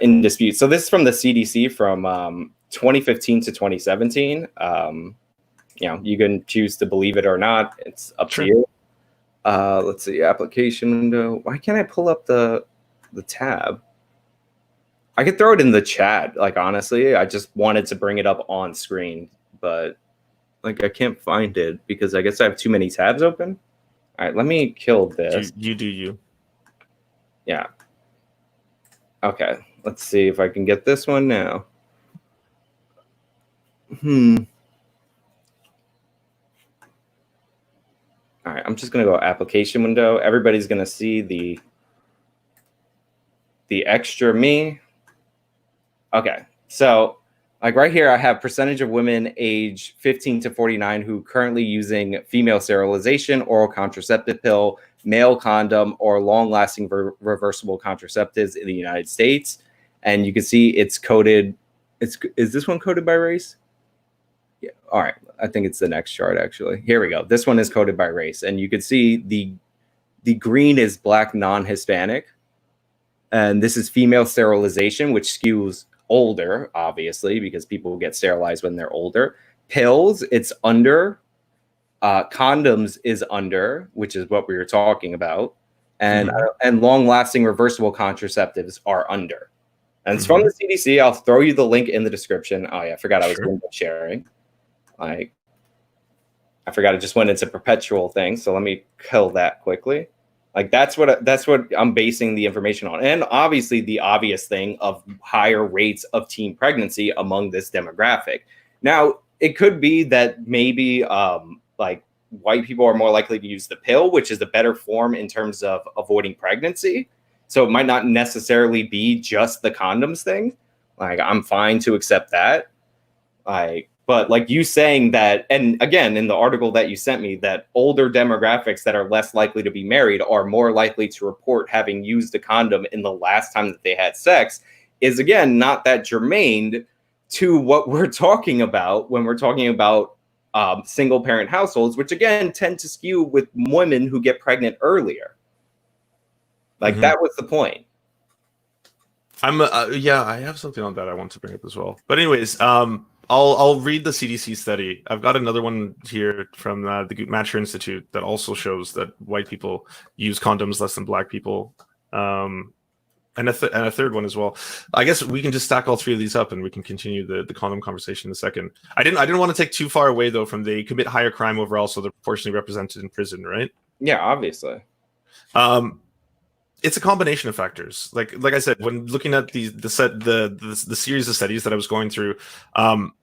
in dispute. So this is from the CDC from 2015 to 2017. You can choose to believe it or not. It's up to you. Let's see, application window. Why can't I pull up the tab? I could throw it in the chat. Like, honestly, I just wanted to bring it up on screen, but like I can't find it because I guess I have too many tabs open. All right, let me kill this. You do you. Yeah. Okay, let's see if I can get this one now. All right, I'm just going to go application window. Everybody's going to see the extra me. Okay, so like right here, I have percentage of women age 15 to 49 who currently using female sterilization, oral contraceptive pill, male condom, or long-lasting reversible contraceptives in the United States. And you can see it's coded. Is this one coded by race? Yeah. All right. I think it's the next chart, actually. Here we go. This one is coded by race. And you can see the green is Black non-Hispanic. And this is female sterilization, which skews older, obviously, because people get sterilized when they're older. Pills, it's under. Condoms is under, which is what we were talking about. And long-lasting reversible contraceptives are under. And it's from the CDC. I'll throw you the link in the description. Oh, yeah, I forgot I was window sharing. I forgot it just went into perpetual thing. So let me kill that quickly. Like that's what I'm basing the information on. And obviously the obvious thing of higher rates of teen pregnancy among this demographic. Now, it could be that maybe like white people are more likely to use the pill, which is the better form in terms of avoiding pregnancy. So it might not necessarily be just the condoms thing. Like, I'm fine to accept that. But like you saying that, and again, in the article that you sent me, that older demographics that are less likely to be married are more likely to report having used a condom in the last time that they had sex is, again, not that germane to what we're talking about when we're talking about single parent households, which again tend to skew with women who get pregnant earlier. Like that was the point. Yeah, I have something on that I want to bring up as well. But anyways, I'll read the CDC study. I've got another one here from the Guttmacher Institute that also shows that white people use condoms less than black people, and a third one as well. I guess we can just stack all three of these up, and we can continue the condom conversation in a second. I didn't want to take too far away though from they commit higher crime overall, so they're proportionally represented in prison, right? Yeah, obviously. It's a combination of factors. Like I said, when looking at the series of studies that I was going through,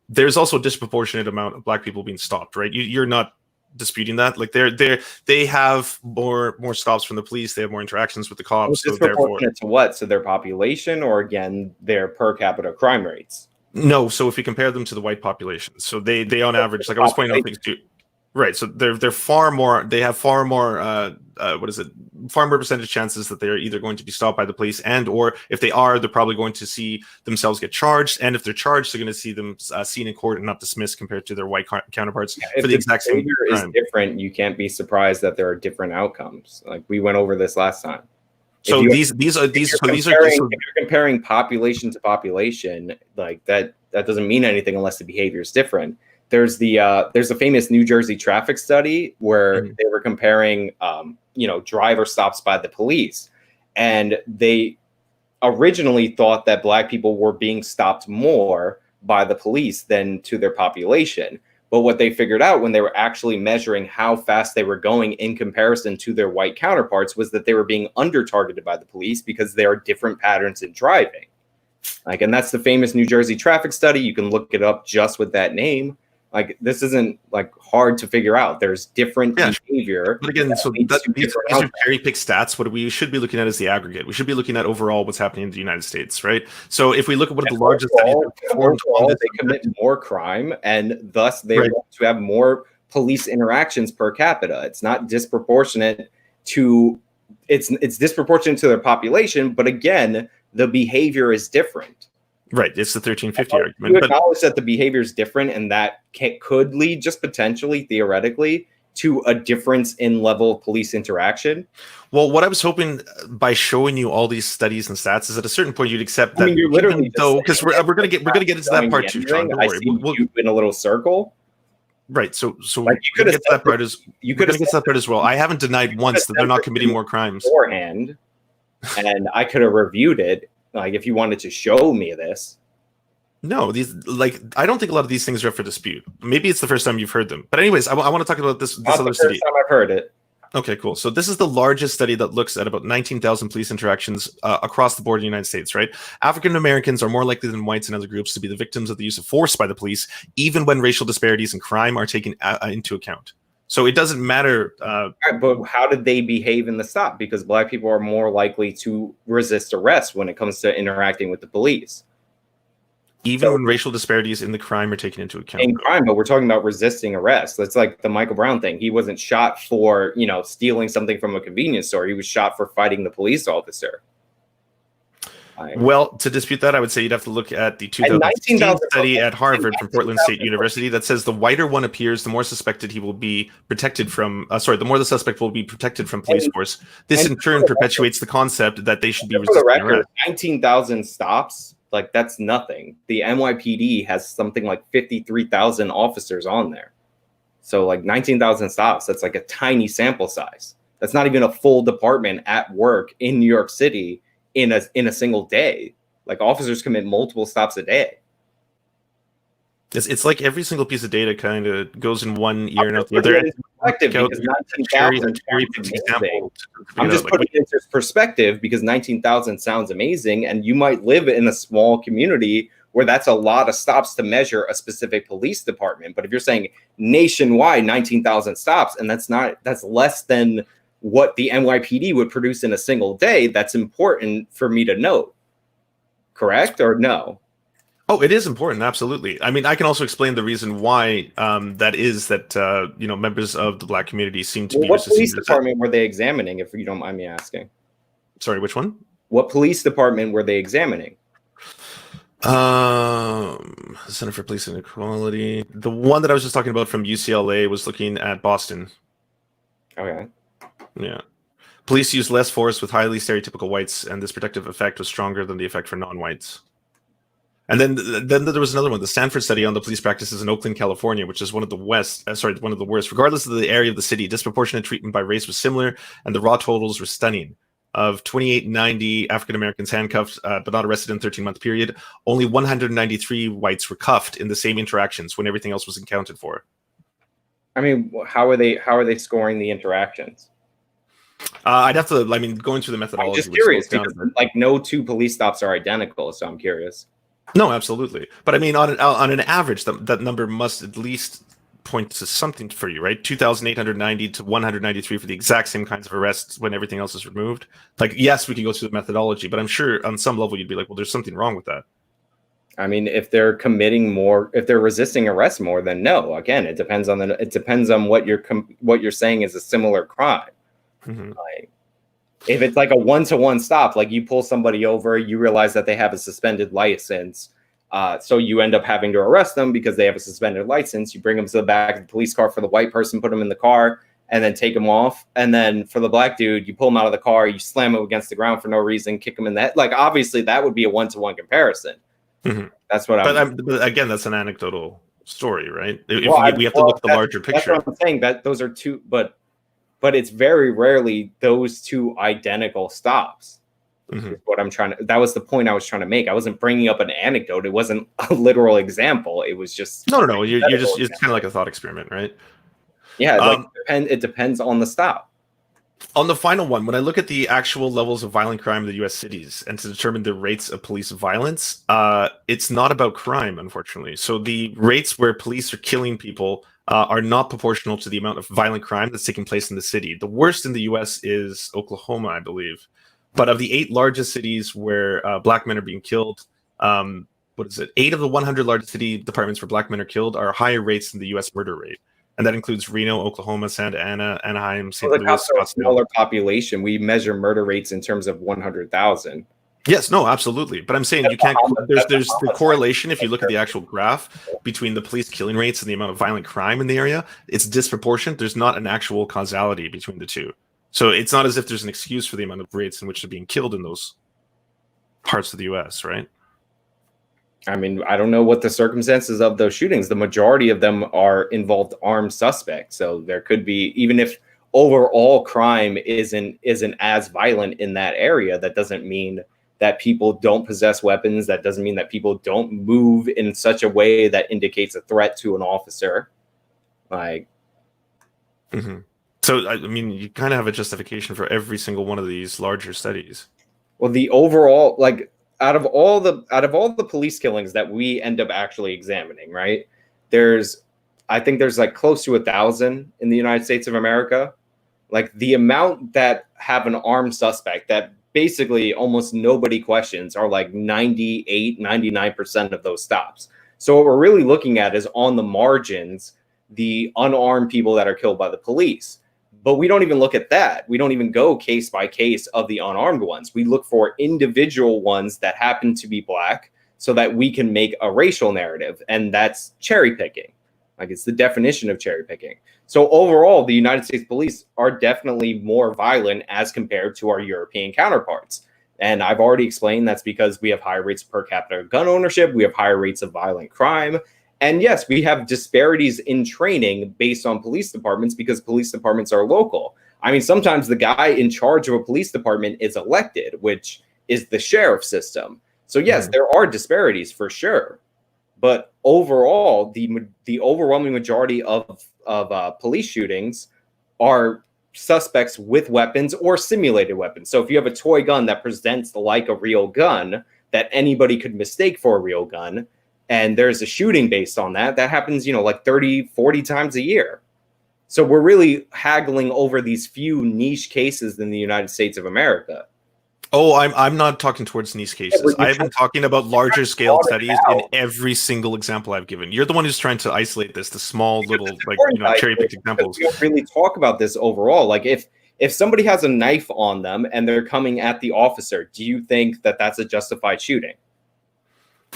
there's also a disproportionate amount of black people being stopped. Right? You're not disputing that. Like they have more stops from the police. They have more interactions with the cops. So disproportionate to what? So their population, or again their per capita crime rates? No. So if you compare them to the white population, so they on average, like I was pointing out things too. Right, so they're far more. They have far more. Far more percentage chances that they're either going to be stopped by the police, and or if they are, they're probably going to see themselves get charged. And if they're charged, they're going to see them seen in court and not dismissed compared to their white counterparts for the exact same crime. If the behavior is different, you can't be surprised that there are different outcomes. Like we went over this last time. So these are comparing population to population, like that doesn't mean anything unless the behavior is different. There's a famous New Jersey traffic study where they were comparing, driver stops by the police, and they originally thought that black people were being stopped more by the police than to their population. But what they figured out when they were actually measuring how fast they were going in comparison to their white counterparts was that they were being under-targeted by the police because there are different patterns in driving. And that's the famous New Jersey traffic study. You can look it up just with that name. Like, this isn't hard to figure out. There's different behavior. But again, so these are cherry-picked stats. What we should be looking at is the aggregate. We should be looking at overall what's happening in the United States, right? So if we look at what the largest studies performed, they commit more crime, and thus they want to have more police interactions per capita. It's not disproportionate to it's disproportionate to their population, but again, the behavior is different. Right, it's the 1350 argument. You acknowledge that the behavior is different, and that could lead, just potentially, theoretically, to a difference in level of police interaction. Well, what I was hoping by showing you all these studies and stats is at a certain point you'd accept that. I mean, you're literally because we're gonna get into that part too, John. Don't worry. We'll in a little circle. Right, so you could get that part as well. I haven't denied once that they're not committing more crimes beforehand, and I could have reviewed it. Like, if you wanted to show me this. No, I don't think a lot of these things are up for dispute. Maybe it's the first time you've heard them. But anyways, I want to talk about this other study. First time I've heard it. Okay, cool. So this is the largest study that looks at about 19,000 police interactions across the board in the United States, right? African Americans are more likely than whites and other groups to be the victims of the use of force by the police, even when racial disparities in crime are taken into account. So it doesn't matter. But how did they behave in the stop? Because black people are more likely to resist arrest when it comes to interacting with the police. Even when racial disparities in the crime are taken into account. In crime, but we're talking about resisting arrest. That's like the Michael Brown thing. He wasn't shot for, stealing something from a convenience store. He was shot for fighting the police officer. Well, to dispute that, I would say you'd have to look at the 2016 study at Harvard from Portland State University that says the whiter one appears, the more suspected he will be protected from. The more the suspect will be protected from police force. This in turn perpetuates the concept that they should be resisting arrest. 19,000 stops, like that's nothing. The NYPD has something like 53,000 officers on there. So like 19,000 stops, that's like a tiny sample size. That's not even a full department at work in New York City in a single day. Like officers commit multiple stops a day. It's like every single piece of data kind of goes in one ear and out the other. I'm just putting it into perspective because 19,000 sounds amazing, and you might live in a small community where that's a lot of stops to measure a specific police department. But if you're saying nationwide 19,000 stops, and that's less than what the NYPD would produce in a single day, that's important for me to note. Correct or no? Oh, it is important. Absolutely. I mean, I can also explain the reason why members of the Black community seem to be. What police department were they examining, if you don't mind me asking? Sorry, which one? What police department were they examining? Center for Police and Equality. The one that I was just talking about from UCLA was looking at Boston. Okay. Yeah. Police used less force with highly stereotypical whites, and this protective effect was stronger than the effect for non-whites. And then there was another one, the Stanford study on the police practices in Oakland, California, which is one of the worst. Regardless of the area of the city, disproportionate treatment by race was similar, and the raw totals were stunning. Of 2890 African Americans handcuffed but not arrested in a 13-month period, only 193 whites were cuffed in the same interactions when everything else was accounted for. I mean, how are they scoring the interactions? I'd have to. I mean, going through the methodology. I'm just curious because like no two police stops are identical, so I'm curious. No, absolutely. But I mean, on an average, that number must at least point to something for you, right? 2,890 to 193 for the exact same kinds of arrests when everything else is removed. Like, yes, we can go through the methodology, but I'm sure on some level you'd be like, well, there's something wrong with that. I mean, if they're committing more, if they're resisting arrest more, then no. Again, it depends on what you're saying is a similar crime. Mm-hmm. Like, if it's like a one-to-one stop, like you pull somebody over, you realize that they have a suspended license, so you end up having to arrest them because they have a suspended license. You bring them to the back of the police car for the white person, put them in the car, and then take them off. And then for the black dude, you pull him out of the car, you slam him against the ground for no reason, kick him in the head. Like, obviously, that would be a one-to-one comparison. Mm-hmm. That's what but again, that's an anecdotal story, right? We have to look at the larger picture. That's what I'm saying. That those are two, but it's very rarely those two identical stops. Mm-hmm. What I'm trying to. That was the point I was trying to make. I wasn't bringing up an anecdote. It wasn't a literal example. It was just no. You're just it's kind of like a thought experiment, right? Yeah, it depends on the stop. On the final one, when I look at the actual levels of violent crime in the U.S. cities and to determine the rates of police violence, it's not about crime, unfortunately. So the rates where police are killing people are not proportional to the amount of violent crime that's taking place in the city. The worst in the U.S. is Oklahoma, I believe. But of the 8 largest cities where black men are being killed, 8 of the 100 largest city departments where black men are killed are higher rates than the U.S. murder rate. And that includes Reno, Oklahoma, Santa Ana, Anaheim, St. Louis, Scottsdale. A smaller population. We measure murder rates in terms of 100,000. Yes, no, absolutely. But I'm saying you can't. There's the correlation. If you look at the actual graph between the police killing rates and the amount of violent crime in the area, it's disproportionate. There's not an actual causality between the two. So it's not as if there's an excuse for the amount of rates in which they're being killed in those parts of the U.S., right? I mean, I don't know what the circumstances of those shootings. The majority of them involved armed suspects. So there could be, even if overall crime isn't as violent in that area, that doesn't mean that people don't possess weapons. That doesn't mean that people don't move in such a way that indicates a threat to an officer. Like, mm-hmm. So, I mean, you kind of have a justification for every single one of these larger studies. Well, the overall, like, out of all the police killings that we end up actually examining, right? I think there's like close to 1,000 in the United States of America. Like the amount that have an armed suspect that basically almost nobody questions are like 98, 99% of those stops. So what we're really looking at is on the margins, the unarmed people that are killed by the police. But we don't even look at that. We don't even go case by case of the unarmed ones. We look for individual ones that happen to be black so that we can make a racial narrative. And that's cherry picking. Like, it's the definition of cherry picking. So overall, the United States police are definitely more violent as compared to our European counterparts. And I've already explained that's because we have higher rates of per capita gun ownership. We have higher rates of violent crime. And yes, we have disparities in training based on police departments because police departments are local. I mean, sometimes the guy in charge of a police department is elected, which is the sheriff system. So yes, there are disparities for sure. But overall, the overwhelming majority of police shootings are suspects with weapons or simulated weapons. So if you have a toy gun that presents like a real gun that anybody could mistake for a real gun, and there's a shooting based on that, that happens, like 30, 40 times a year. So we're really haggling over these few niche cases in the United States of America. Oh, I'm not talking towards niche cases. I've been talking about larger scale studies in every single example I've given. You're the one who's trying to isolate this to small little, cherry picked examples. We don't really talk about this overall. Like if somebody has a knife on them and they're coming at the officer, do you think that that's a justified shooting?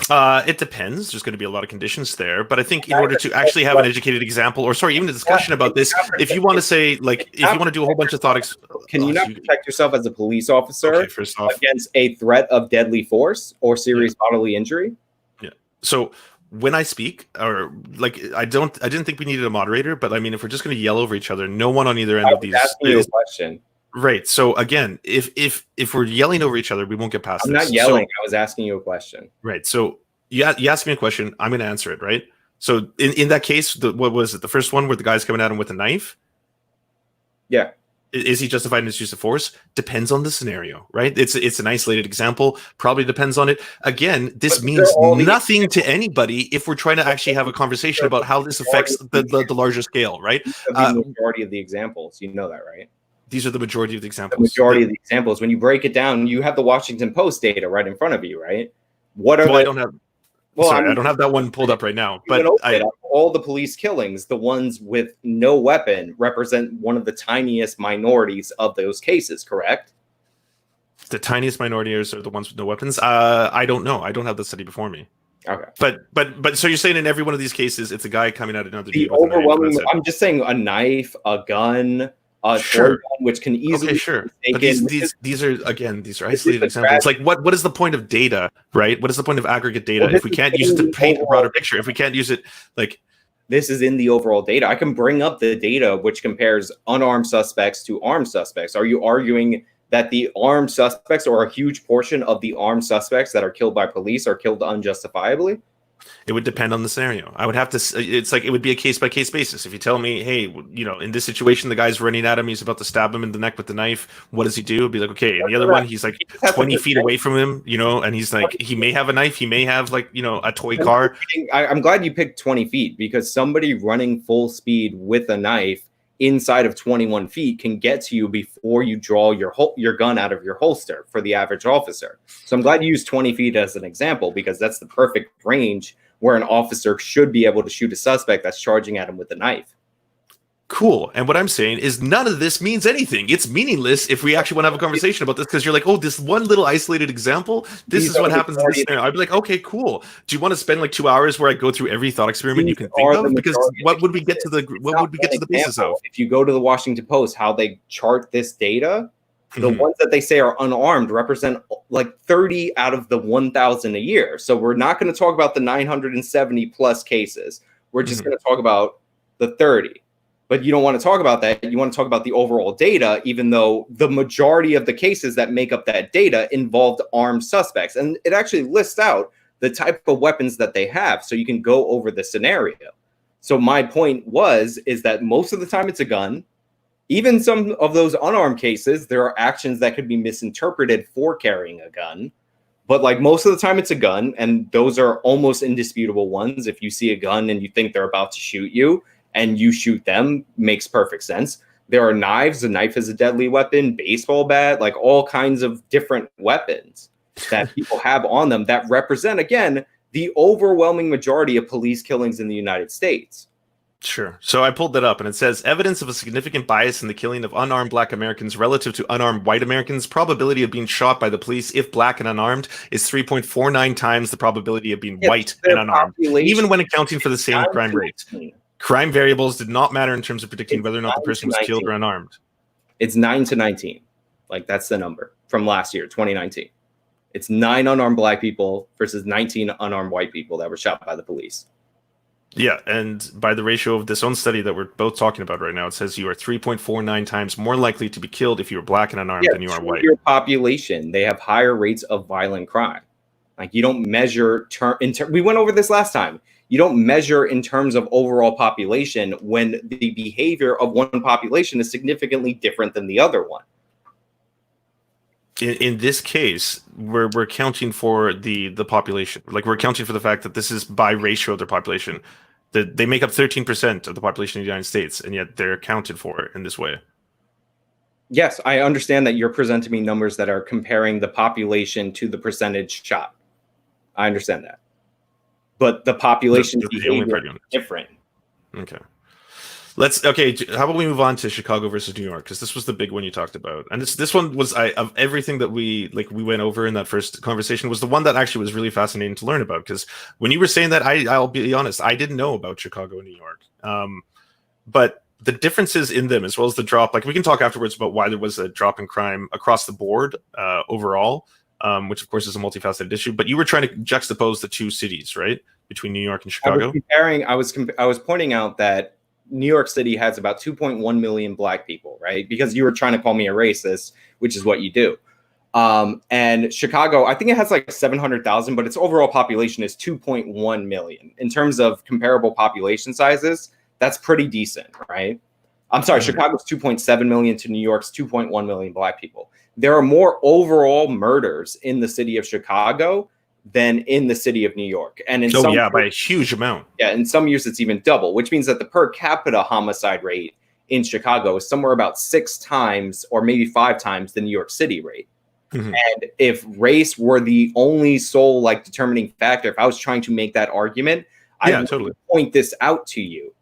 It depends. There's going to be a lot of conditions there, but I think in order to actually have an educated example, or sorry, even a discussion about this, if you want to say, like, if you want to do a whole bunch of thoughts, can you not protect yourself as a police officer first off, against a threat of deadly force or serious bodily injury? Yeah. So when I speak, or like, I didn't think we needed a moderator, but I mean, if we're just going to yell over each other, no one on either end of these. Asking you a question. Right. So again, if we're yelling over each other, we won't get past this. I'm not yelling. I was asking you a question. Right. So you asked me a question. I'm going to answer it. Right. So in that case, what was it? The first one where the guy's coming at him with a knife? Yeah. Is he justified in his use of force? Depends on the scenario, right? It's an isolated example. Probably depends on it. Again, this means nothing to anybody if we're trying to actually have a conversation about how this affects the larger scale, right? The majority of the examples, you know that, right? These are the majority of the examples. The majority of the examples. When you break it down, you have the Washington Post data right in front of you, right? What are I don't have. Well, sorry, I don't have that one pulled up right now. But all the police killings, the ones with no weapon, represent one of the tiniest minorities of those cases. Correct? The tiniest minorities are the ones with no weapons. I don't know. I don't have the study before me. Okay. But so you're saying in every one of these cases, it's a guy coming at another dude. The overwhelming. I'm just saying a knife, a gun. Sure. Gun, which can easily sure. But these are isolated examples. Like what is the point of data, right? What is the point of aggregate data if we can't use it to paint a broader picture? If we can't use it, like, this is in the overall data. I can bring up the data which compares unarmed suspects to armed suspects. Are you arguing that the armed suspects, or a huge portion of the armed suspects that are killed by police, are killed unjustifiably? It would depend on the scenario. I would have to. It's like it would be a case by case basis. If you tell me, hey, in this situation, the guy's running at him, he's about to stab him in the neck with the knife. What does he do? It'd be like, okay. And the other one, he's like 20 feet away from him, and he's like, he may have a knife, he may have a toy car. I'm glad you picked 20 feet because somebody running full speed with a knife inside of 21 feet can get to you before you draw your gun out of your holster for the average officer. So I'm glad you used 20 feet as an example because that's the perfect range where an officer should be able to shoot a suspect that's charging at him with a knife. Cool. And what I'm saying is none of this means anything. It's meaningless if we actually want to have a conversation about this because you're like, oh, this one little isolated example, this is what happens in this scenario. I'd be like, okay, cool. Do you want to spend like 2 hours where I go through every thought experiment you can think of? Because what would we get to the basis of? If you go to the Washington Post, how they chart this data, the ones that they say are unarmed represent like 30 out of the 1,000 a year. So we're not going to talk about the 970 plus cases. We're just going to talk about the 30. But you don't want to talk about that. You want to talk about the overall data, even though the majority of the cases that make up that data involved armed suspects. And it actually lists out the type of weapons that they have. So you can go over the scenario. So my point is that most of the time it's a gun. Even some of those unarmed cases, there are actions that could be misinterpreted for carrying a gun. But like most of the time it's a gun. And those are almost indisputable ones. If you see a gun and you think they're about to shoot you, and you shoot them, makes perfect sense. There are knives. A knife is a deadly weapon, baseball bat, like all kinds of different weapons that people have on them that represent, again, the overwhelming majority of police killings in the United States. Sure. So I pulled that up and it says evidence of a significant bias in the killing of unarmed black Americans relative to unarmed white Americans. Probability of being shot by the police if black and unarmed is 3.49 times the probability of being Yes, white and their unarmed, population even when accounting for the same 9 crime to rates. 19. Crime variables did not matter in terms of predicting It's whether or not the 9 to person was killed 19. or unarmed. It's 9 to 19. Like, that's the number from last year, 2019. It's 9 unarmed black people versus 19 unarmed white people that were shot by the police. Yeah, and by the ratio of this own study that we're both talking about right now, it says you are 3.49 times more likely to be killed if you are black and unarmed than you are white. Your population, they have higher rates of violent crime. Like, you don't measure we went over this last time. You don't measure in terms of overall population when the behavior of one population is significantly different than the other one. In this case, we're counting for the population. Like, we're counting for the fact that this is by ratio of their population. That they make up 13% of the population of the United States, and yet they're accounted for in this way. Yes, I understand that you're presenting me numbers that are comparing the population to the percentage shot. I understand that. But the population behavior is different. Okay. How about we move on to Chicago versus New York, because this was the big one you talked about, and this one was of everything that we went over in that first conversation was the one that actually was really fascinating to learn about, because when you were saying that, I'll be honest, I didn't know about Chicago and New York, but the differences in them, as well as the drop, like we can talk afterwards about why there was a drop in crime across the board overall, which of course is a multifaceted issue, but you were trying to juxtapose the two cities, right, between New York and Chicago. I was pointing out that New York City has about 2.1 million black people, right? Because you were trying to call me a racist, which is what you do. And Chicago, I think it has like 700,000, but its overall population is 2.1 million. In terms of comparable population sizes, that's pretty decent, right? I'm sorry, Chicago's 2.7 million to New York's 2.1 million black people. There are more overall murders in the city of Chicago than in the city of New York. And in some years, by a huge amount. Yeah, in some years it's even double, which means that the per capita homicide rate in Chicago is somewhere about 6 times or maybe 5 times the New York City rate. Mm-hmm. And if race were the only sole determining factor, if I was trying to make that argument, I would totally point this out to you.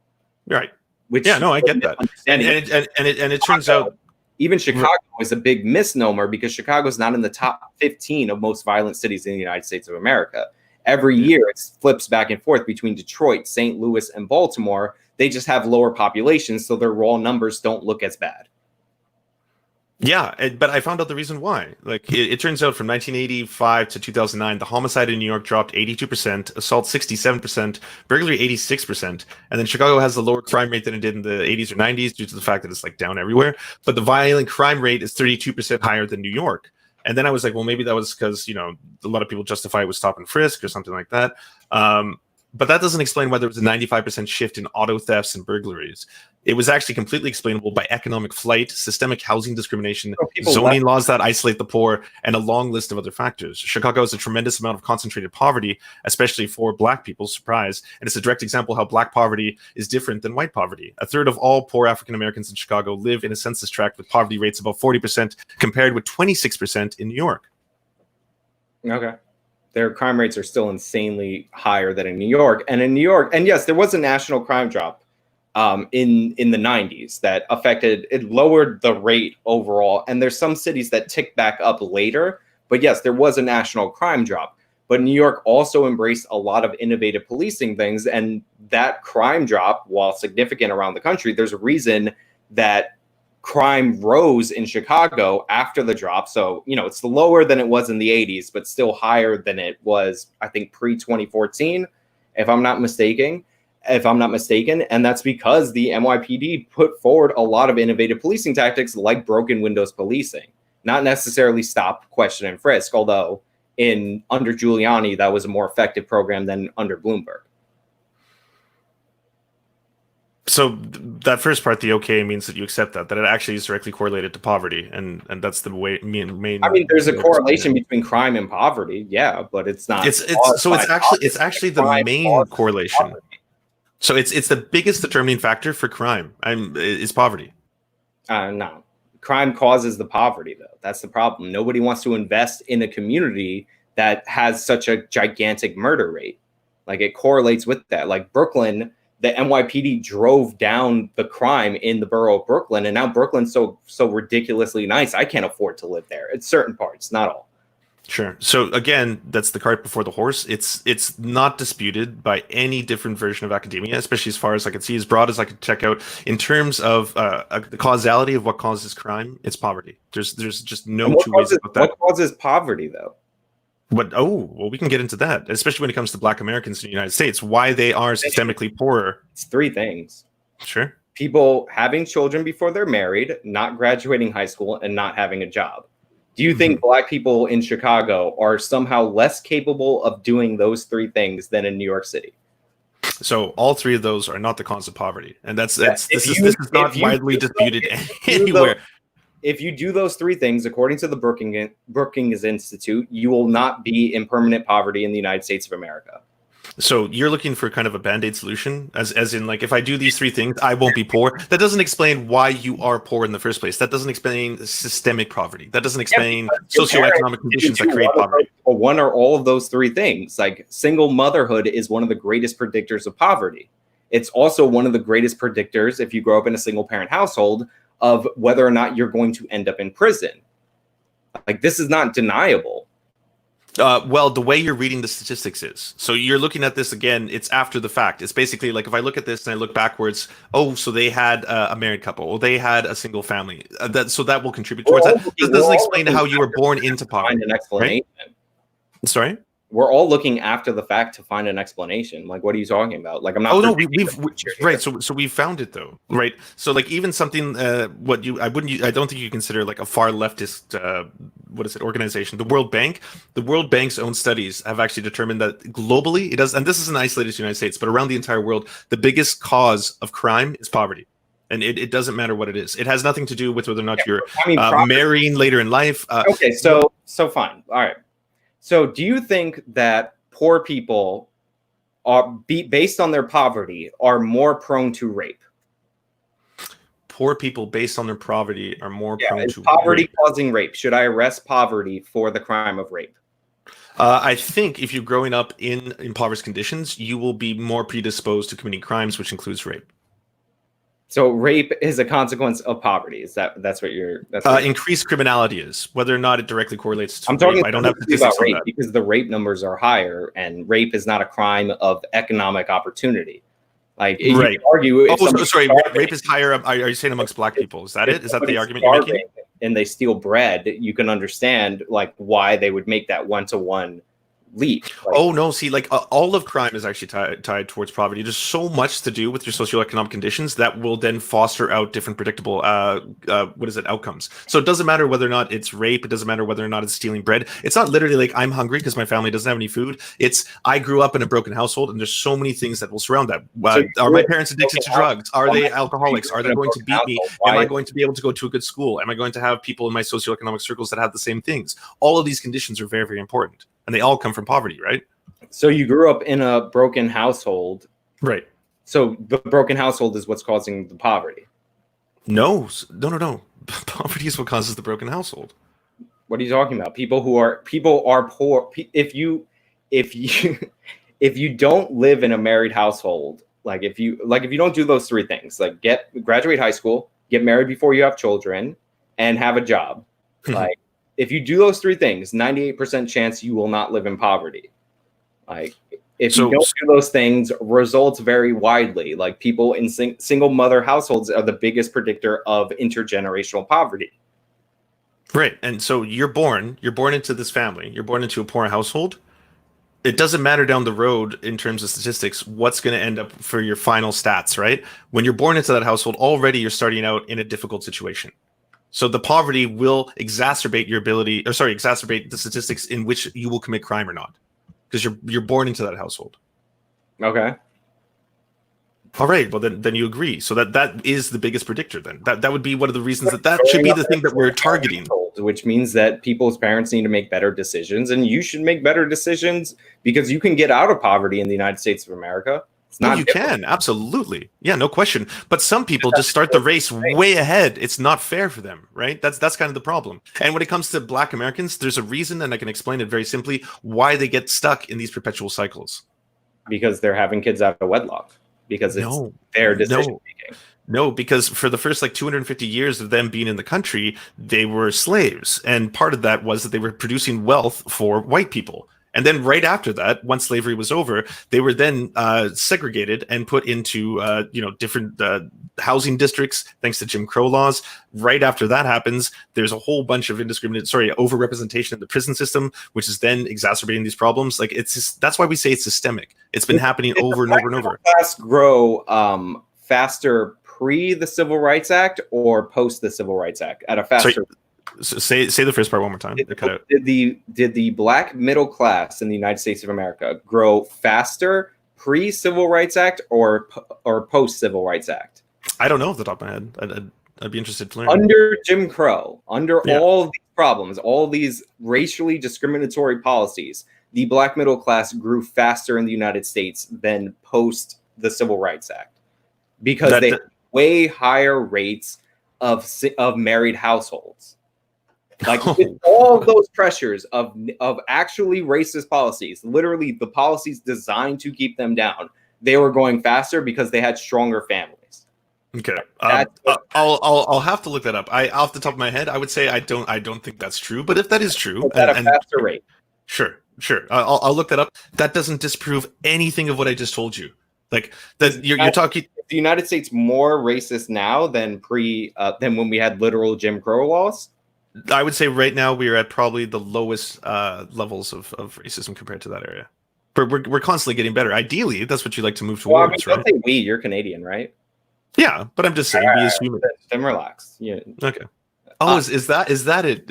Right. I get that. And it turns out even Chicago is a big misnomer, because Chicago is not in the top 15 of most violent cities in the United States of America. Every year it flips back and forth between Detroit, St. Louis, and Baltimore. They just have lower populations, so their raw numbers don't look as bad. Yeah, but I found out the reason why. It turns out from 1985 to 2009, the homicide in New York dropped 82%, assault 67%, burglary 86%, and then Chicago has a lower crime rate than it did in the 80s or 90s due to the fact that it's down everywhere. But the violent crime rate is 32% higher than New York. And then I was like, well, maybe that was because a lot of people justify it with stop and frisk or something like that. But that doesn't explain why there was a 95% shift in auto thefts and burglaries. It was actually completely explainable by economic flight, systemic housing discrimination, zoning laws that isolate the poor, and a long list of other factors. Chicago has a tremendous amount of concentrated poverty, especially for black people, surprise. And it's a direct example how black poverty is different than white poverty. A third of all poor African Americans in Chicago live in a census tract with poverty rates above 40%, compared with 26% in New York. Okay. Their crime rates are still insanely higher than in New York. And in New York, and yes, there was a national crime drop in the 90s that lowered the rate overall. And there's some cities that tick back up later. But yes, there was a national crime drop. But New York also embraced a lot of innovative policing things. And that crime drop, while significant around the country, there's a reason that crime rose in Chicago after the drop. So, it's lower than it was in the 80s, but still higher than it was, I think, pre-2014, if I'm not mistaken. And that's because the NYPD put forward a lot of innovative policing tactics like broken windows policing, not necessarily stop, question, and frisk, although under Giuliani, that was a more effective program than under Bloomberg. So that first part, the okay, means that you accept that it actually is directly correlated to poverty, and that's the main. I mean, there's a correlation between crime and poverty, yeah, but it's not. It's actually the main correlation. Poverty. So it's the biggest determining factor for crime. Is poverty. No, crime causes the poverty, though. That's the problem. Nobody wants to invest in a community that has such a gigantic murder rate. It correlates with that. Brooklyn the NYPD drove down the crime in the borough of Brooklyn, and now Brooklyn's so ridiculously nice. I can't afford to live there. It's certain parts, not all. Sure. So again, that's the cart before the horse. It's not disputed by any different version of academia, especially as far as I can see, as broad as I could check out. In terms of the causality of what causes crime, it's poverty. There's just no two ways about that. What causes poverty, though? But well, we can get into that, especially when it comes to Black Americans in the United States. Why they are systemically poorer. It's three things. Sure. People having children before they're married, not graduating high school, and not having a job. Do you think Black people in Chicago are somehow less capable of doing those three things than in New York City? So all three of those are not the cause of poverty, and this is not widely disputed anywhere. If you do those three things, according to the Brookings Institute, you will not be in permanent poverty in the United States of America. So you're looking for kind of a band-aid solution, as in, like, if I do these three things, I won't be poor. That doesn't explain why you are poor in the first place. That doesn't explain systemic poverty. That doesn't explain socioeconomic conditions that create poverty. One or all of those three things. Like, single motherhood is one of the greatest predictors of poverty. It's also one of the greatest predictors, if you grow up in a single-parent household, of whether or not you're going to end up in prison. Like, this is not deniable. Well, the way you're reading the statistics is, so you're looking at this again, it's after the fact. It's basically like, if I look at this and I look backwards, oh, so they had a married couple, or they had a single family. So that will contribute towards that. This doesn't explain how you were born into poverty. Find an explanation. Right? Sorry? We're all looking after the fact to find an explanation. Like, what are you talking about? Like, I'm not. Oh no, we've right. So we found it though, right? So like, even something I don't think you consider like a far leftist organization, the World Bank. The World Bank's own studies have actually determined that globally it does, and this isn't isolated to the United States, but around the entire world, the biggest cause of crime is poverty. And it doesn't matter what it is. It has nothing to do with whether or not you're marrying later in life. Okay, so fine. All right. So do you think that poor people based on their poverty, are more prone to rape? Poor people based on their poverty are more prone to poverty rape. Causing rape. Should I arrest poverty for the crime of rape? I think if you're growing up in impoverished conditions, you will be more predisposed to committing crimes, which includes rape. So rape is a consequence of poverty. That's what you're. Increased criminality is. Whether or not it directly correlates to I'm talking rape, I don't have statistics about rape on that. because the rape numbers are higher, and rape is not a crime of economic opportunity. Like, you can argue. Sorry. Rape is higher. Are you saying amongst Black people? Is that it? Is that the argument you're making? And they steal bread. You can understand like why they would make that one-to-one leap. Oh no, see, like all of crime is actually tied towards poverty. There's so much to do with your socioeconomic conditions that will then foster out different predictable outcomes. So it doesn't matter whether or not it's rape, it doesn't matter whether or not it's stealing bread. It's not literally like I'm hungry because my family doesn't have any food. It's I grew up in a broken household, and there's so many things that will surround that. Are my parents addicted to drugs? Are they alcoholics? Are they going to beat me? Am I going to be able to go to a good school? Am I going to have people in my socioeconomic circles that have the same things? All of these conditions are very, very important. And they all come from poverty, right? So you grew up in a broken household. Right. So the broken household is what's causing the poverty. No. Poverty is what causes the broken household. What are you talking about? People are poor. If you don't live in a married household, if you don't do those three things, like graduate high school, get married before you have children, and have a job, if you do those three things, 98% chance you will not live in poverty. If you don't do those things, results vary widely. Like people in single mother households are the biggest predictor of intergenerational poverty. Right. And so you're born into this family, you're born into a poor household. It doesn't matter down the road in terms of statistics, what's going to end up for your final stats, right? When you're born into that household, already you're starting out in a difficult situation. So the poverty will exacerbate exacerbate the statistics in which you will commit crime or not, because you're born into that household. Okay. All right. Well, then you agree. So that is the biggest predictor. Then that would be one of the reasons that should be the thing that we're targeting. Which means that people's parents need to make better decisions, and you should make better decisions because you can get out of poverty in the United States of America. You can, absolutely. Yeah, no question. But some people just start the race way ahead. It's not fair for them, right? That's kind of the problem. And when it comes to Black Americans, there's a reason, and I can explain it very simply, why they get stuck in these perpetual cycles. Because they're having kids out of wedlock. because it's No, their decision no. making. No, because for the first like 250 years of them being in the country, they were slaves. And part of that was that they were producing wealth for white people. And then right after that, once slavery was over, they were then segregated and put into different housing districts thanks to Jim Crow laws. Right after that happens, there's a whole bunch of overrepresentation in the prison system, which is then exacerbating these problems. Like that's why we say it's systemic. It's been happening over and over and over. Class grow faster pre the Civil Rights Act or post the Civil Rights Act at a faster. So say the first part one more time. Did the black middle class in the United States of America grow faster pre Civil Rights Act or post Civil Rights Act? I don't know off the top of my head. I'd be interested to learn. Under Jim Crow, all of these problems, all these racially discriminatory policies, the black middle class grew faster in the United States than post the Civil Rights Act because they had way higher rates of married households. Like with all those pressures of actually racist policies, literally the policies designed to keep them down, they were going faster because they had stronger families. Okay, I'll have to look that up. Off the top of my head, I would say I don't think that's true. But if that is true, at a faster rate, sure, I'll look that up. That doesn't disprove anything of what I just told you. Like that you're talking. The United States more racist now than than when we had literal Jim Crow laws. I would say right now we are at probably the lowest levels of racism compared to that area. We're constantly getting better. Ideally, that's what you like to move towards, right? Don't say we. You're Canadian, right? Yeah, but I'm just saying we as humans. Then relax. Yeah. Okay. Oh, is that it?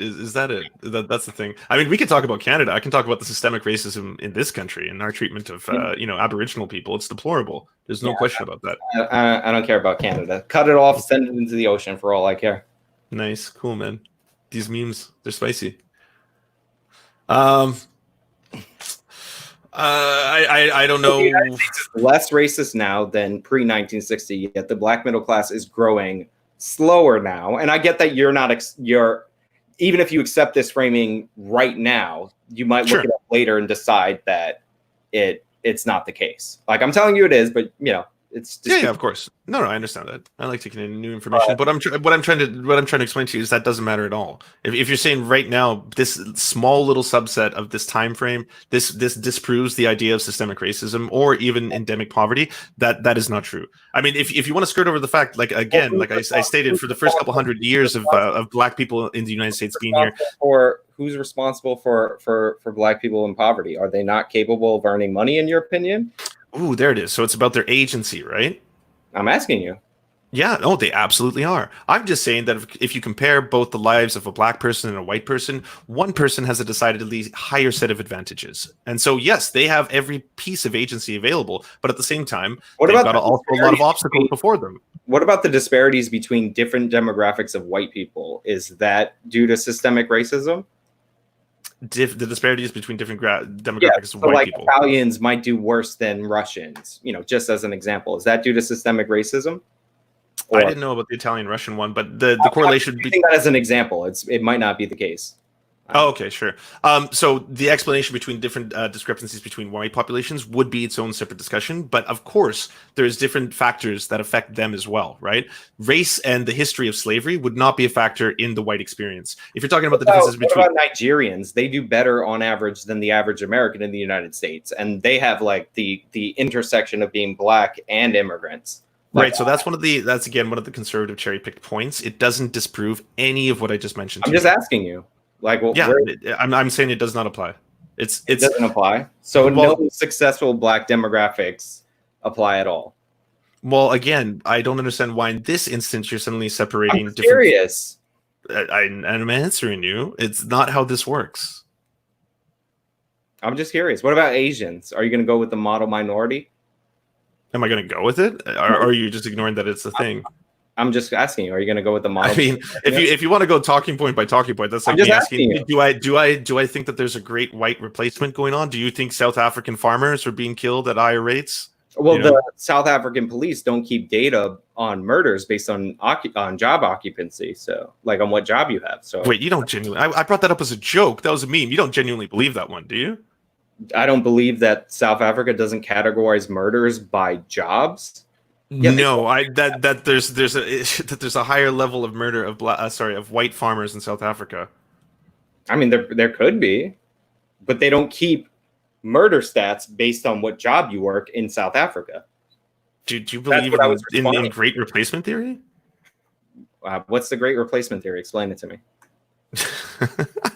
That's the thing. I mean, we could talk about Canada. I can talk about the systemic racism in this country and our treatment of Aboriginal people. It's deplorable. There's no question about that. I don't care about Canada. Cut it off. Send it into the ocean for all I care. Nice, cool, man. These memes, they're spicy. I don't know. The United States is less racist now than pre-1960, yet the black middle class is growing slower now. And I get that you're even if you accept this framing right now, you might look it up later and decide that it's not the case. Like I'm telling you it is, but it's just yeah, of course. No, I understand that. I like taking in new information, but what I'm trying to explain to you is that doesn't matter at all. If you're saying right now this small little subset of this time frame, this disproves the idea of systemic racism or even endemic poverty, that is not true. I mean, if you want to skirt over the fact, like again, like I stated, for the first couple hundred years of black people in the United States being here, or who's responsible for black people in poverty? Are they not capable of earning money, in your opinion? Ooh, there it is. So it's about their agency, right? I'm asking you. Yeah, no, they absolutely are. I'm just saying that if you compare both the lives of a black person and a white person, one person has a decidedly higher set of advantages. And so, yes, they have every piece of agency available, but at the same time, they've got also a lot of obstacles before them. What about the disparities between different demographics of white people? Is that due to systemic racism? The disparities between different demographics of white people. Italians might do worse than Russians, just as an example. Is that due to systemic racism? I didn't know about the Italian-Russian one, but the correlation. I'm using that as an example. It might not be the case. Oh, okay, sure. So the explanation between different discrepancies between white populations would be its own separate discussion. But of course, there's different factors that affect them as well, right? Race and the history of slavery would not be a factor in the white experience. If you're talking about the differences between... What about Nigerians? They do better on average than the average American in the United States. And they have like the intersection of being black and immigrants. Right, so that's one of the conservative cherry-picked points. It doesn't disprove any of what I just mentioned. I'm just asking you. Like, well, yeah, I'm saying it does not apply. It doesn't apply. So no successful black demographics apply at all. Well, again, I don't understand why in this instance you're suddenly separating. I'm curious. I'm answering you. It's not how this works. I'm just curious. What about Asians? Are you going to go with the model minority? Am I going to go with it? Or are you just ignoring that it's a thing? I'm just asking you. Are you going to go with the model? I mean, if you want to go talking point by talking point, that's like me asking you. Do I think that there's a great white replacement going on? Do you think South African farmers are being killed at higher rates? Well, the South African police don't keep data on murders based on job occupancy. So, like on what job you have. So wait, you don't genuinely? I brought that up as a joke. That was a meme. You don't genuinely believe that one, do you? I don't believe that South Africa doesn't categorize murders by jobs. Yeah, No, I that there's a that there's a higher level of murder of of white farmers in South Africa. I mean, there could be, but they don't keep murder stats based on what job you work in South Africa. Do you That's believe what I was in responding. great replacement theory? What's the great replacement theory? Explain it to me.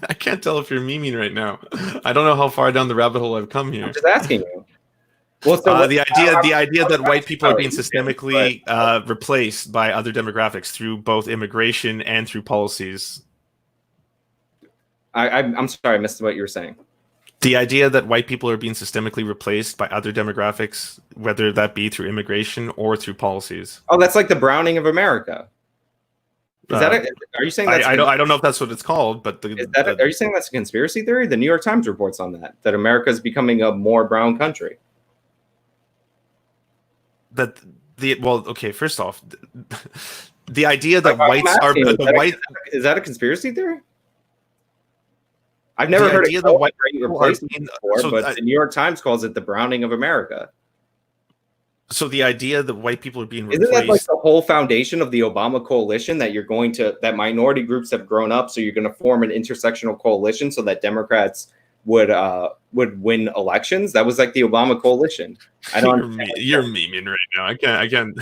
I can't tell if you're memeing right now. I don't know how far down the rabbit hole I've come here. I'm just asking you. Well, so The idea that white people are being but systemically replaced by other demographics through both immigration and through policies. I'm sorry, I missed what you were saying. The idea that white people are being systemically replaced by other demographics, whether that be through immigration or through policies. Oh, that's like the browning of America. Is that are you saying that's I don't know if that's what it's called, but are you saying that's a conspiracy theory? The New York Times reports on that America is becoming a more brown country. Okay, first off, the idea that whites are is that a conspiracy theory? I've never heard of white replacement before, but the New York Times calls it the browning of America. So the idea that white people are being replaced... Isn't that like the whole foundation of the Obama coalition, that you're going to, that minority groups have grown up, so you're going to form an intersectional coalition so that Democrats would win elections? That was like the Obama coalition. I don't. You're memeing right now. I can't.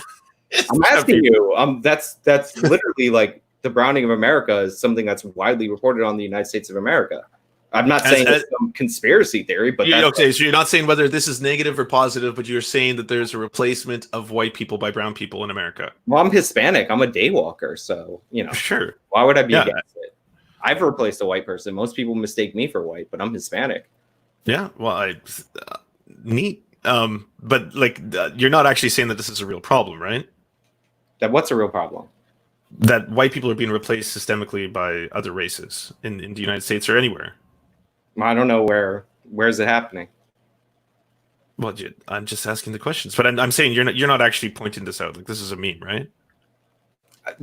I'm asking you. That's literally like the browning of America is something that's widely reported on the United States of America. I'm not saying it's some conspiracy theory, but okay. So you're not saying whether this is negative or positive, but you're saying that there's a replacement of white people by brown people in America. Well, I'm Hispanic. I'm a daywalker, so Sure. Why would I be against it? I've replaced a white person. Most people mistake me for white, but I'm Hispanic. Yeah. Well, neat. But like, you're not actually saying that this is a real problem, right? That what's a real problem? That white people are being replaced systemically by other races in the United States or anywhere. I don't know where's it happening. Well, I'm just asking the questions, but I'm saying you're not actually pointing this out. Like, this is a meme, right?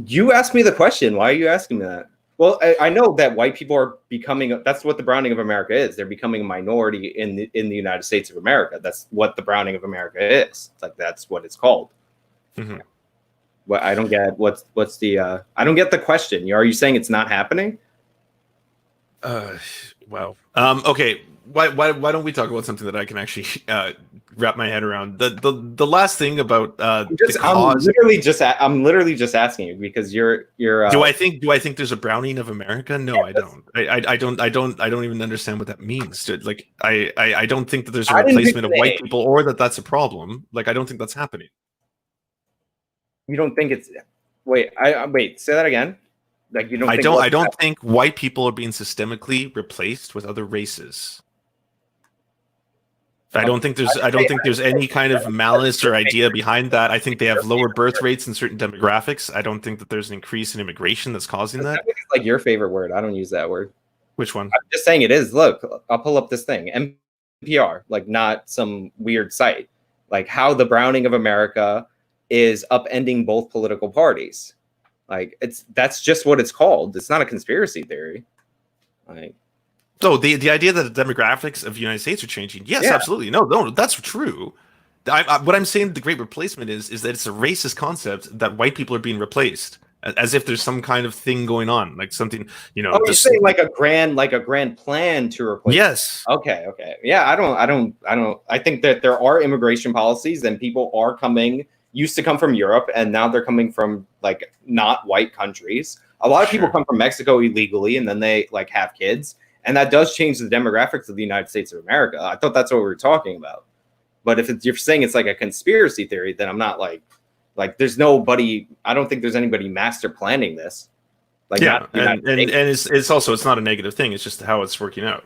You asked me the question. Why are you asking me that? Well, I know that white people are becoming. That's what the browning of America is. They're becoming a minority in the United States of America. That's what the browning of America is. It's like that's what it's called. Mm-hmm. What I don't get. What's the? I don't get the question. Are you saying it's not happening? Wow. Okay. Why don't we talk about something that I can actually wrap my head around? The last thing about the cause. I'm literally just asking you because you're. Do I think there's a browning of America? No, I don't. I don't even understand what that means. Like I don't think that there's a replacement of white people or that's a problem. Like I don't think that's happening. You don't think it's wait, say that again. Like you don't I don't think white people are being systemically replaced with other races. I don't think there's any kind of malice or idea behind that. I think they have lower birth rates in certain demographics. I don't think that there's an increase in immigration that's causing that. It's like your favorite word. I don't use that word. Which one? I'm just saying it is. Look, I'll pull up this thing. NPR, like not some weird site. Like how the browning of America is upending both political parties. Like that's just what it's called. It's not a conspiracy theory. Like, so the idea that the demographics of the United States are changing, yes, absolutely, no, that's true. What I'm saying, the Great Replacement is that it's a racist concept that white people are being replaced, as if there's some kind of thing going on, like something, Oh, you're saying like a grand plan to replace. Yes. Okay. Yeah, I think that there are immigration policies and people are used to come from Europe, and now they're coming from like not white countries. A lot of people come from Mexico illegally, and then they like have kids, and that does change the demographics of the United States of America. I thought that's what we were talking about. But if you're saying it's like a conspiracy theory, then I'm not like there's nobody. I don't think there's anybody master planning this. Like and it's also it's not a negative thing. It's just how it's working out.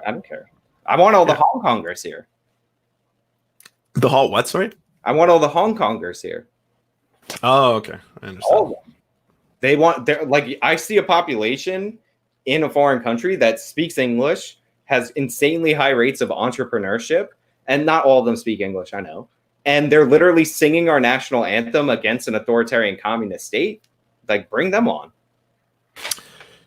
I don't care. I want all the Hong Kongers here. The Hong what? Sorry. I want all the Hong Kongers here. Oh, okay. I understand. All of them. They want, like, I see a population in a foreign country that speaks English, has insanely high rates of entrepreneurship, and not all of them speak English, I know. And they're literally singing our national anthem against an authoritarian communist state. Like, bring them on.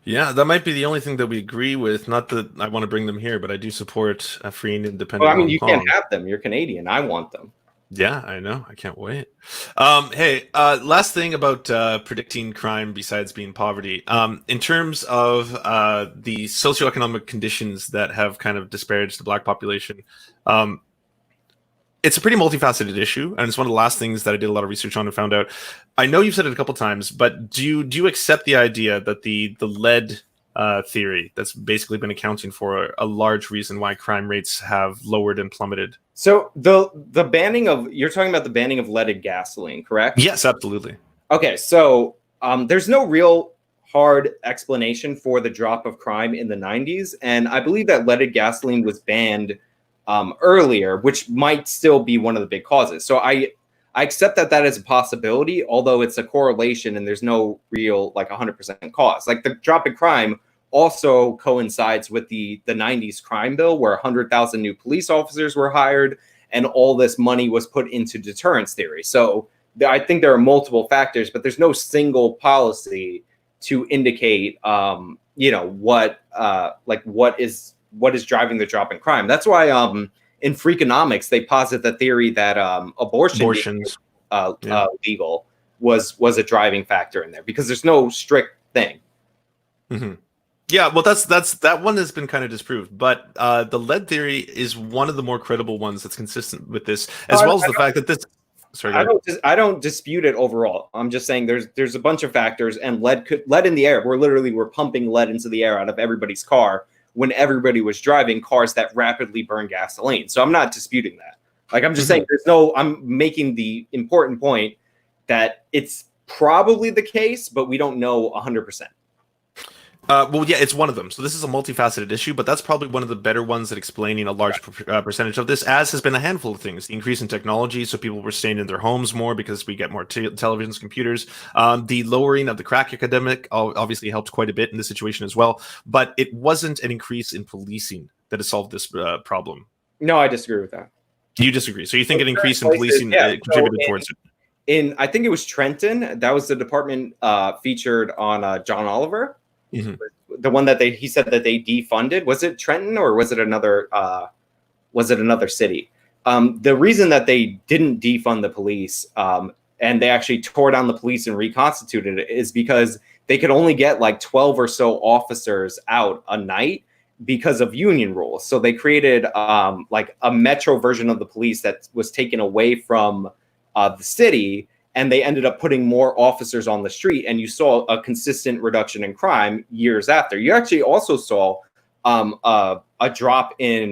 Yeah, that might be the only thing that we agree with. Not that I want to bring them here, but I do support a free and independent. Well, I mean, you can't have them. You're Canadian. I want them. Yeah, I know. I can't wait. Hey, last thing about predicting crime besides being poverty. In terms of the socioeconomic conditions that have kind of disparaged the black population, um, it's a pretty multifaceted issue, and it's one of the last things that I did a lot of research on and found out. I know you've said it a couple times, but do you accept the idea that the lead theory that's basically been accounting for a large reason why crime rates have lowered and plummeted? So the banning of you're talking about the banning of leaded gasoline, correct? Yes, absolutely. Okay, so there's no real hard explanation for the drop of crime in the 90s, and I believe that leaded gasoline was banned earlier, which might still be one of the big causes. So I accept that that is a possibility, although it's a correlation and there's no real like 100% cause. Like the drop in crime also coincides with the 90s crime bill where 100,000 new police officers were hired and all this money was put into deterrence theory. So I think there are multiple factors, but there's no single policy to indicate, what is driving the drop in crime. That's why in Freakonomics they posit the theory that Abortions, legal was a driving factor in there because there's no strict thing. Mm-hmm. Yeah, well, that one has been kind of disproved, but the lead theory is one of the more credible ones that's consistent with this, as well as the fact that this. Sorry, I don't dispute it overall. I'm just saying there's a bunch of factors, and lead in the air. We're pumping lead into the air out of everybody's car when everybody was driving cars that rapidly burn gasoline. So I'm not disputing that. Like I'm just saying I'm making the important point that it's probably the case, but we don't know 100%. Well, yeah, it's one of them. So this is a multifaceted issue, but that's probably one of the better ones at explaining a large percentage of this, as has been a handful of things. The increase in technology, so people were staying in their homes more because we get more televisions, computers. The lowering of the crack epidemic obviously helped quite a bit in this situation as well, but it wasn't an increase in policing that has solved this problem. No, I disagree with that. You disagree. So you think an increase in policing contributed towards it? I think it was Trenton. That was the department featured on John Oliver. Mm-hmm. The one that he said that they defunded. Was it Trenton or was it another city? The reason that they didn't defund the police and they actually tore down the police and reconstituted it is because they could only get like 12 or so officers out a night because of union rules. So they created like a metro version of the police that was taken away from the city. And they ended up putting more officers on the street, and you saw a consistent reduction in crime years after. You actually also saw a drop in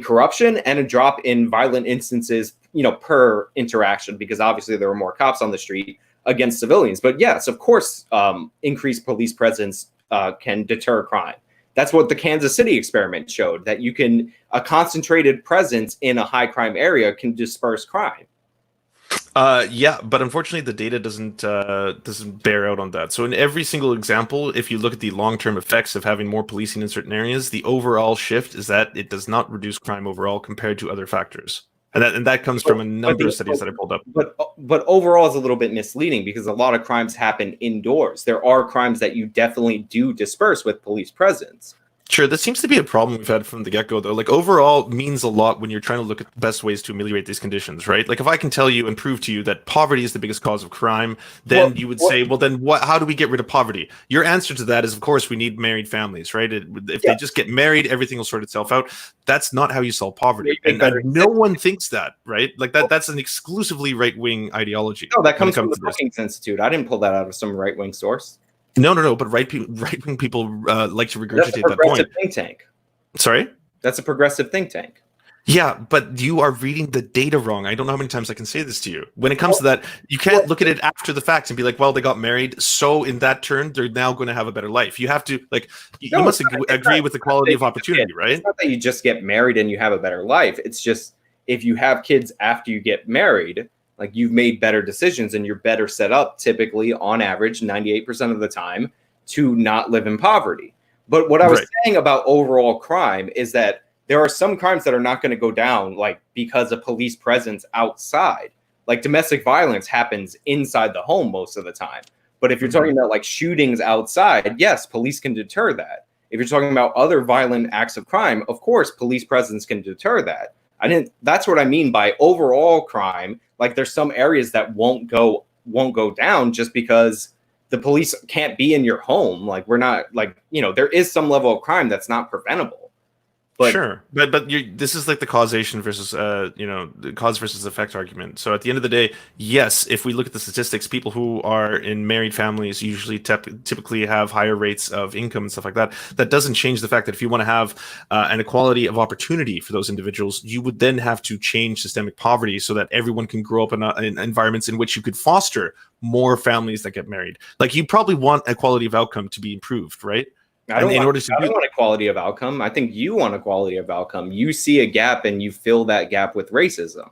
corruption and a drop in violent instances, per interaction, because obviously there were more cops on the street against civilians. But yes, of course, increased police presence can deter crime. That's what the Kansas City experiment showed, that a concentrated presence in a high crime area can disperse crime. Yeah, but unfortunately the data doesn't bear out on that. So in every single example, if you look at the long-term effects of having more policing in certain areas, the overall shift is that it does not reduce crime overall compared to other factors. And that comes from a number of studies that I pulled up. But overall is a little bit misleading because a lot of crimes happen indoors. There are crimes that you definitely do disperse with police presence. Sure, that seems to be a problem we've had from the get-go, though. Like, overall means a lot when you're trying to look at the best ways to ameliorate these conditions, right? Like, if I can tell you and prove to you that poverty is the biggest cause of crime, then you would say, well, then how do we get rid of poverty? Your answer to that is, of course, we need married families, right? If they just get married, everything will sort itself out. That's not how you solve poverty. And no one thinks that, right? Like, that's an exclusively right-wing ideology. No, that comes from the Brookings Institute. I didn't pull that out of some right-wing source. No. But right-wing people like to regurgitate that point. Think tank. Sorry? That's a progressive think tank. Yeah, but you are reading the data wrong. I don't know how many times I can say this to you. When it comes to that, you can't look at it after the fact and be like, well, they got married, so in that turn, they're now going to have a better life. You have to, you must agree with the quality of opportunity, right? It's not that you just get married and you have a better life. It's just if you have kids after you get married, like you've made better decisions and you're better set up typically on average 98% of the time to not live in poverty. But what I was saying about overall crime is that there are some crimes that are not going to go down like because of police presence outside. Like domestic violence happens inside the home most of the time. But if you're talking about like shootings outside, yes, police can deter that. If you're talking about other violent acts of crime, of course, police presence can deter that. That's what I mean by overall crime. Like there's some areas that won't go down just because the police can't be in your home. Like we're not like, there is some level of crime that's not preventable. But sure, but this is like the causation versus the cause versus effect argument. So at the end of the day, yes, if we look at the statistics, people who are in married families usually typically have higher rates of income and stuff like that. That doesn't change the fact that if you want to have an equality of opportunity for those individuals, you would then have to change systemic poverty so that everyone can grow up in environments in which you could foster more families that get married. Like you probably want equality of outcome to be improved, right? I don't want equality of outcome. I think you want equality of outcome. You see a gap and you fill that gap with racism.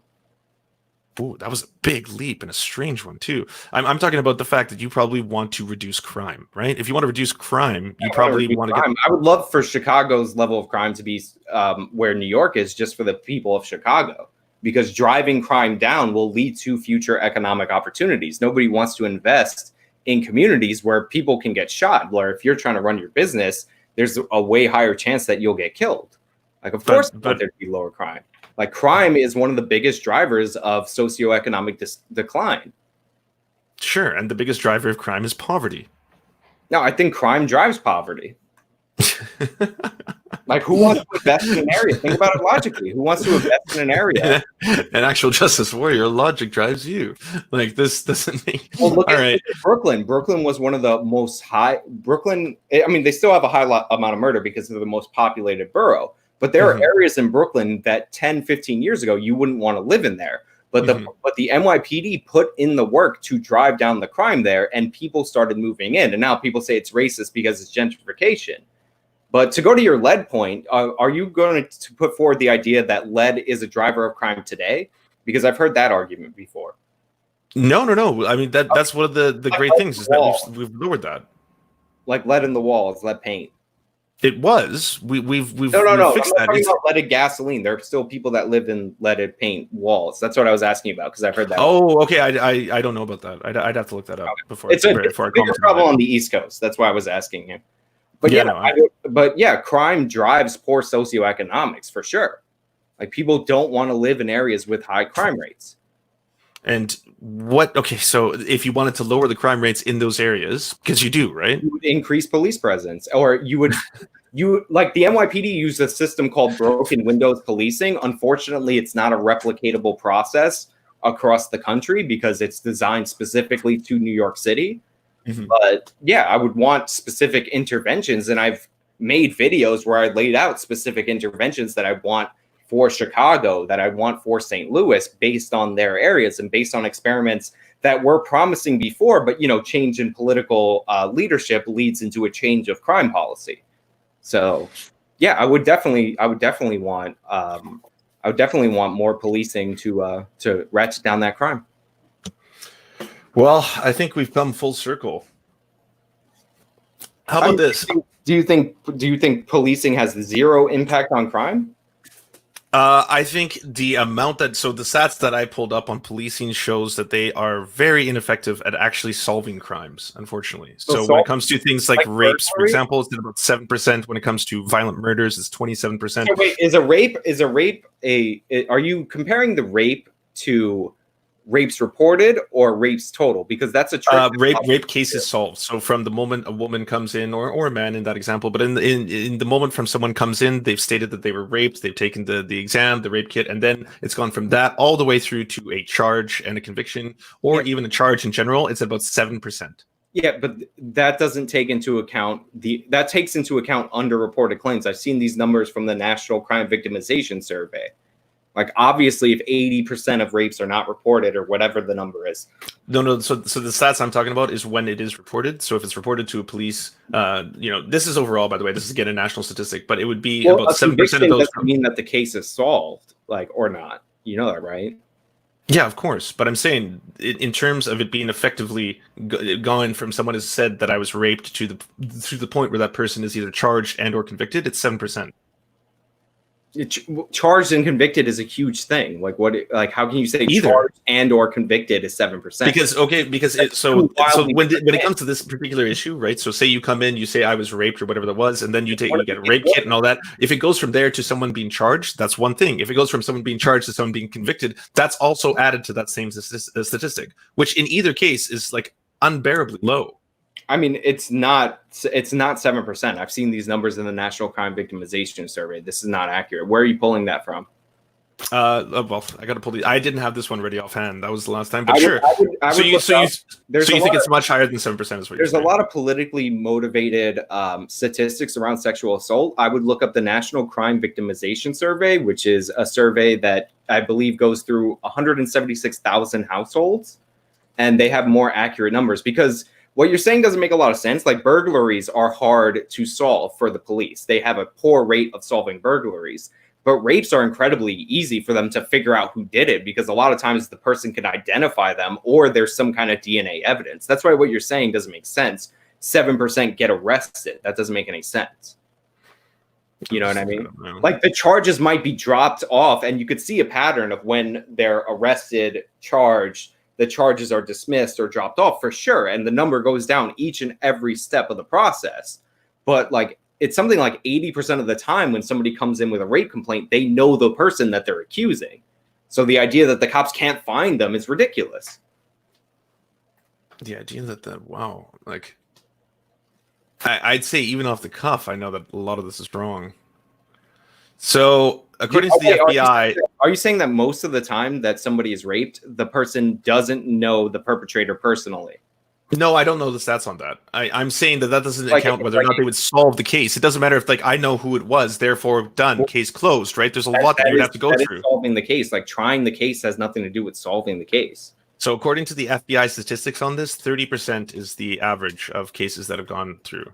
Ooh, that was a big leap and a strange one too. I'm talking about the fact that you probably want to reduce crime, right? If you want to reduce crime, you probably want to get. I would love for Chicago's level of crime to be where New York is, just for the people of Chicago, because driving crime down will lead to future economic opportunities. Nobody wants to invest in communities where people can get shot, where if you're trying to run your business, there's a way higher chance that you'll get killed. Like, of course, there'd be lower crime. Like, crime is one of the biggest drivers of socioeconomic decline. Sure, and the biggest driver of crime is poverty. No, I think crime drives poverty. Like, who wants to invest in an area? Think about it logically. Who wants to invest in an area? An actual justice warrior, logic drives you. Like, this doesn't make. Well, look at Brooklyn. Brooklyn was one of the most high. I mean, they still have a high amount of murder because they're the most populated borough. But there are areas in Brooklyn that 10, 15 years ago, you wouldn't want to live in there. But the NYPD put in the work to drive down the crime there, and people started moving in. And now people say it's racist because it's gentrification. But to go to your lead point, are you going to put forward the idea that lead is a driver of crime today? Because I've heard that argument before. No. I mean, that's one of the great things is that we've lowered that. Like lead in the walls, lead paint. It was. We've fixed that. I'm not talking about leaded gasoline. There are still people that live in leaded paint walls. That's what I was asking about because I've heard that. Oh, okay. I don't know about that. I'd have to look that up before. It's a bigger problem on the East Coast. That's why I was asking you. But crime drives poor socioeconomics for sure. Like people don't want to live in areas with high crime rates. And so if you wanted to lower the crime rates in those areas, because you do, right? You would increase police presence, or you would, like the NYPD used a system called broken windows policing. Unfortunately, it's not a replicatable process across the country because it's designed specifically to New York City. But yeah, I would want specific interventions, and I've made videos where I laid out specific interventions that I want for Chicago, that I want for St. Louis, based on their areas and based on experiments that were promising before. But change in political leadership leads into a change of crime policy. So yeah, I would definitely want more policing to ratchet down that crime. Well, I think we've come full circle. How about this? Do you think policing has zero impact on crime? I think the amount the stats that I pulled up on policing shows that they are very ineffective at actually solving crimes, unfortunately. So when it comes to things like rapes, for example, it's at about 7%. When it comes to violent murders, it's 27%. So wait, are you comparing the rape to rapes reported or rapes total? Because that's a rape cases solved. So from the moment a woman comes in, or a man in that example, but in the moment from someone comes in, they've stated that they were raped, they've taken the exam, the rape kit, and then it's gone from that all the way through to a charge and a conviction, or even a charge in general. It's about 7%. Yeah, but that doesn't take into account that takes into account underreported claims. I've seen these numbers from the National Crime Victimization Survey. Like, obviously, if 80% of rapes are not reported, or whatever the number is. No. So the stats I'm talking about is when it is reported. So if it's reported to a police, this is overall, by the way, this is again a national statistic, but it would be about 7% of those. Doesn't mean that the case is solved, or not. You know that, right? Yeah, of course. But I'm saying, in terms of it being effectively gone from someone has said that I was raped to the point where that person is either charged and or convicted, it's 7%. Charged and convicted is a huge thing. Like how can you say Either charged and or convicted is 7%? Because so when it comes to this particular issue, right? So say you come in, you say I was raped or whatever that was, and then you get a rape kit and all that. If it goes from there to someone being charged, that's one thing. If it goes from someone being charged to someone being convicted, that's also added to that same statistic, which in either case is like unbearably low. I mean, it's not 7%. I've seen these numbers in the National Crime Victimization Survey. This is not accurate. Where are you pulling that from? Well, I got to pull I didn't have this one ready offhand. That was the last time, but sure. So you think it's much higher than 7%? Is what you're saying? There's a lot of politically motivated statistics around sexual assault. I would look up the National Crime Victimization Survey, which is a survey that I believe goes through 176,000 households, and they have more accurate numbers because what you're saying doesn't make a lot of sense. Like burglaries are hard to solve for the police. They have a poor rate of solving burglaries, but rapes are incredibly easy for them to figure out who did it because a lot of times the person can identify them or there's some kind of DNA evidence. That's why what you're saying doesn't make sense. 7% get arrested. That doesn't make any sense. You know what I mean? Like the charges might be dropped off and you could see a pattern of when they're arrested, charged, the charges are dismissed or dropped off for sure. And the number goes down each and every step of the process. But like, it's something like 80% of the time when somebody comes in with a rape complaint, they know the person that they're accusing. So the idea that the cops can't find them is ridiculous. The idea that wow, like I'd say even off the cuff, I know that a lot of this is wrong. So according to the FBI, are you saying that most of the time that somebody is raped, the person doesn't know the perpetrator personally? No, I don't know the stats on that. I'm saying that doesn't account whether or not they would solve the case. It doesn't matter if I know who it was, therefore done, case closed, right? There's a lot that you would have to go through. Solving the case, like trying the case has nothing to do with solving the case. So according to the FBI statistics on this, 30% is the average of cases that have gone through.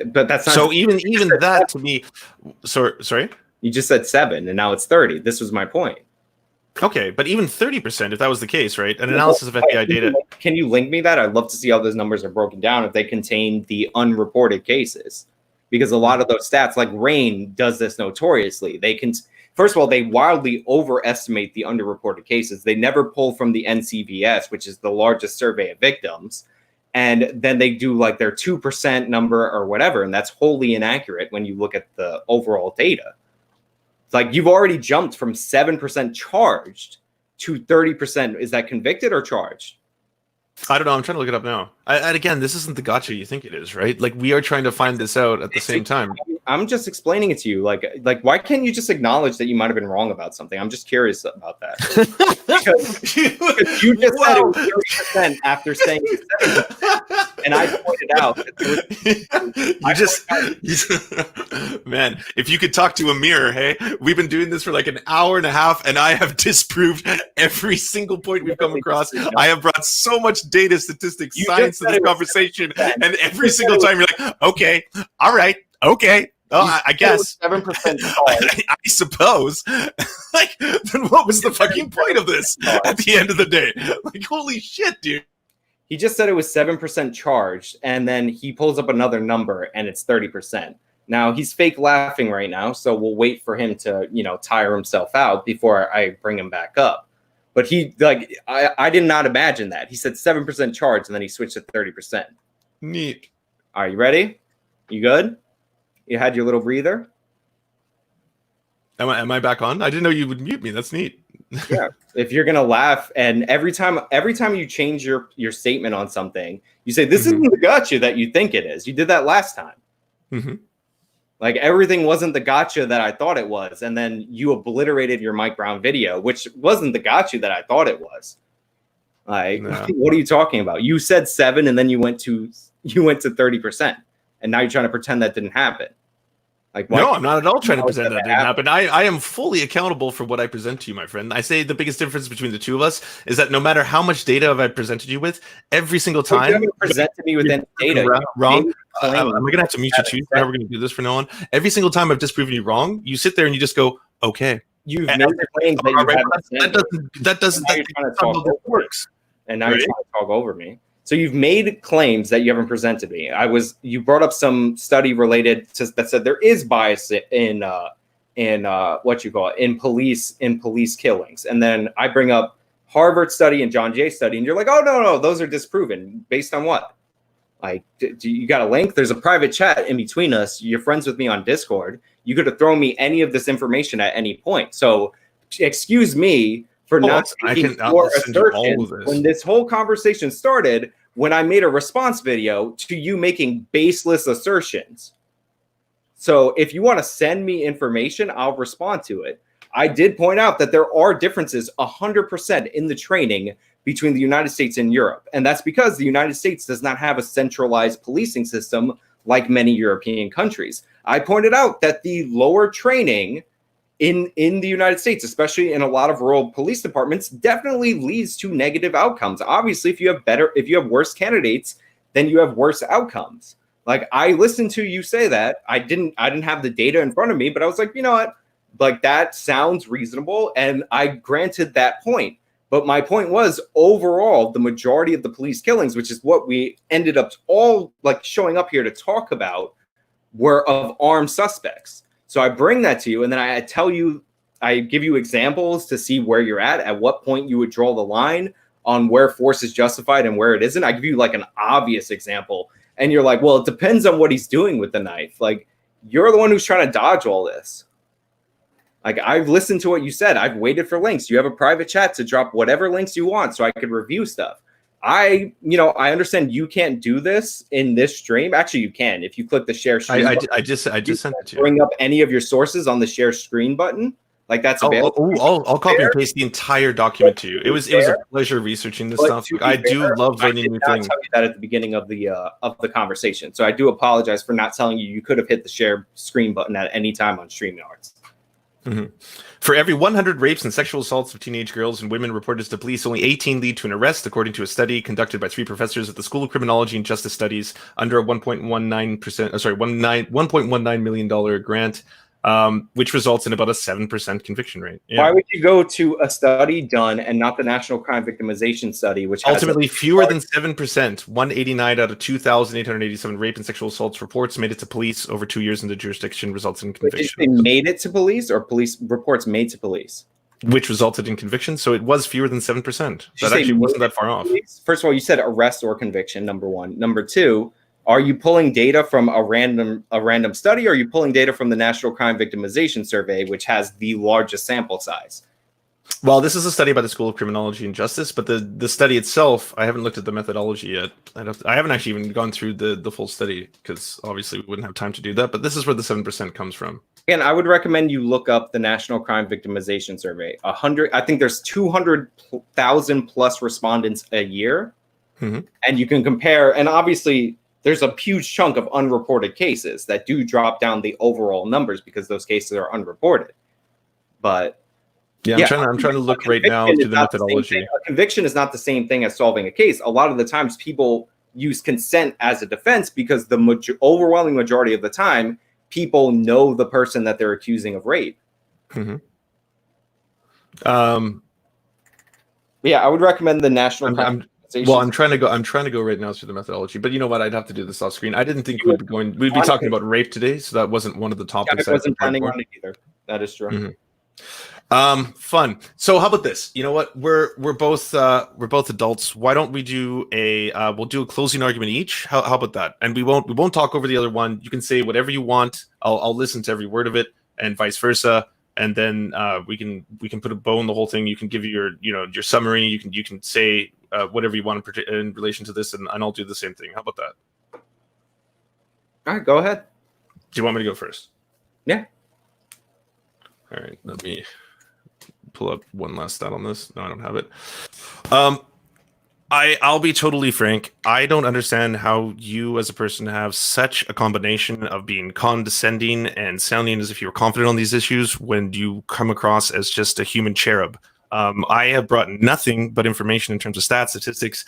But that's not so even that to me. Sorry, you just said 7 and now it's 30. This was my point. Okay, but even 30%, if that was the case, right? An analysis of FBI data. Can you link me that? I'd love to see how those numbers are broken down if they contain the unreported cases, because a lot of those stats, like RAIN, does this notoriously. They can, first of all, they wildly overestimate the underreported cases. They never pull from the NCVS, which is the largest survey of victims. And then they do like their 2% number or whatever. And that's wholly inaccurate when you look at the overall data. It's like you've already jumped from 7% charged to 30%. Is that convicted or charged? I don't know. I'm trying to look it up now. And again, this isn't the gotcha you think it is, right? Like we are trying to find this out at the same time. I'm just explaining it to you. Like, why can't you just acknowledge that you might have been wrong about something? I'm just curious about that. because you just said it was 30% after saying it was 7%, and I pointed out that man, if you could talk to a mirror, hey, we've been doing this for like an hour and a half, and I have disproved every single point we've come across. I have brought so much data, statistics, science to this conversation, and every single time you're like, okay, all right, okay. Oh, I guess 7%. I suppose. Like, then what was the fucking point of this at the end of the day? Like, holy shit, dude. He just said it was 7% charged, and then he pulls up another number, and it's 30%. Now he's fake laughing right now, so we'll wait for him to, tire himself out before I bring him back up. But I did not imagine that. He said 7% charged, and then he switched to 30%. Neat. Are you ready? You good? You had your little breather? Am I back on? I didn't know you would mute me. That's neat. Yeah. If you're gonna laugh, and every time you change your statement on something, you say this isn't the gotcha that you think it is. You did that last time. Mm-hmm. Like everything wasn't the gotcha that I thought it was, and then you obliterated your Mike Brown video, which wasn't the gotcha that I thought it was. Like, no. What are you talking about? You said 7, and then you went to 30%, and now you're trying to pretend that didn't happen. Like, no, I'm not at all trying to pretend that didn't happen. I am fully accountable for what I present to you, my friend. I say the biggest difference between the two of us is that no matter how much data have I presented you with, every single time you haven't presented me with any data wrong. Am I gonna have to mute you too? How are we gonna do this from now on? Every single time I've disproven you wrong, you sit there and you just go, okay. You've made claims that you haven't. That doesn't. That works. And now you're trying to talk over me. So you've made claims that you haven't presented me. You brought up some study related to that said there is bias in police killings, and then I bring up Harvard study and John Jay study, and you're like, oh no, those are disproven. Based on what? Like, do you got a link? There's a private chat in between us. You're friends with me on Discord. You could have thrown me any of this information at any point. So excuse me for not taking your assertion when this whole conversation started, when I made a response video to you making baseless assertions. So if you want to send me information, I'll respond to it. I did point out that there are differences 100% in the training between the United States and Europe. And that's because the United States does not have a centralized policing system like many European countries. I pointed out that the lower training in the United States, especially in a lot of rural police departments, definitely leads to negative outcomes. Obviously, if you have worse candidates, then you have worse outcomes. Like, I listened to you say that. I didn't have the data in front of me, but I was like, you know what? Like, that sounds reasonable, and I granted that point. But my point was, overall, the majority of the police killings, which is what we ended up all like showing up here to talk about, were of armed suspects. So I bring that to you, and then I tell you, I give you examples to see where you're at what point you would draw the line on where force is justified and where it isn't. I give you like an obvious example, and you're like, well, it depends on what he's doing with the knife. Like, you're the one who's trying to dodge all this. Like, I've listened to what you said. I've waited for links. You have a private chat to drop whatever links you want so I could review stuff. I understand you can't do this in this stream. Actually, you can. If you click the share screen button, I just sent it to you. Bring up any of your sources on the share screen button. Like, that's available. I'll copy and paste the entire document to you. It was a pleasure researching this stuff. I do love learning new things. I tell you that at the beginning of the conversation. So I do apologize for not telling you. You could have hit the share screen button at any time on StreamYards. Mm-hmm. For every 100 rapes and sexual assaults of teenage girls and women reported to police, only 18 lead to an arrest, according to a study conducted by 3 professors at the School of Criminology and Justice Studies under a $1.19 million grant, which results in about a 7% conviction rate. Yeah. Why would you go to a study done and not the National Crime Victimization Study, which ultimately fewer than 7%, 189 out of 2,887 rape and sexual assaults reports made it to police over 2 years in the jurisdiction, results in conviction. They made it to police, or police reports made to police? Which resulted in conviction, so it was fewer than 7%. That actually wasn't that far off. First of all, you said arrest or conviction, number one. Number two, are you pulling data from a random study, or are you pulling data from the National Crime Victimization Survey, which has the largest sample size? Well, this is a study by the School of Criminology and Justice, but the study itself, I haven't looked at the methodology yet. I haven't actually even gone through the full study, because obviously we wouldn't have time to do that, but this is where the 7% comes from. Again, I would recommend you look up the National Crime Victimization Survey. I think there's 200,000 plus respondents a year, and you can compare, and obviously there's a huge chunk of unreported cases that do drop down the overall numbers because those cases are unreported. But yeah, I'm trying to look right now to the methodology. A conviction is not the same thing as solving a case. A lot of the times people use consent as a defense because the overwhelming majority of the time, people know the person that they're accusing of rape. Mm-hmm. Yeah, I would recommend the National I'm trying to go right now through the methodology, but you know what? I'd have to do this off screen. I didn't think we'd be talking about rape today, so that wasn't one of the topics. I wasn't planning on it either. That is true. Mm-hmm. Fun. So how about this? You know what? We're both adults. Why don't we do we'll do a closing argument each? How about that? And we won't talk over the other one. You can say whatever you want. I'll listen to every word of it, and vice versa. And then we can put a bow in the whole thing. You can give your summary. You can say whatever you want in relation to this, and I'll do the same thing. How about that? All right, go ahead. Do you want me to go first? Yeah. All right, let me pull up one last stat on this. No, I don't have it. I'll be totally frank. I don't understand how you as a person have such a combination of being condescending and sounding as if you were confident on these issues when you come across as just a human cherub. I have brought nothing but information in terms of stats, statistics,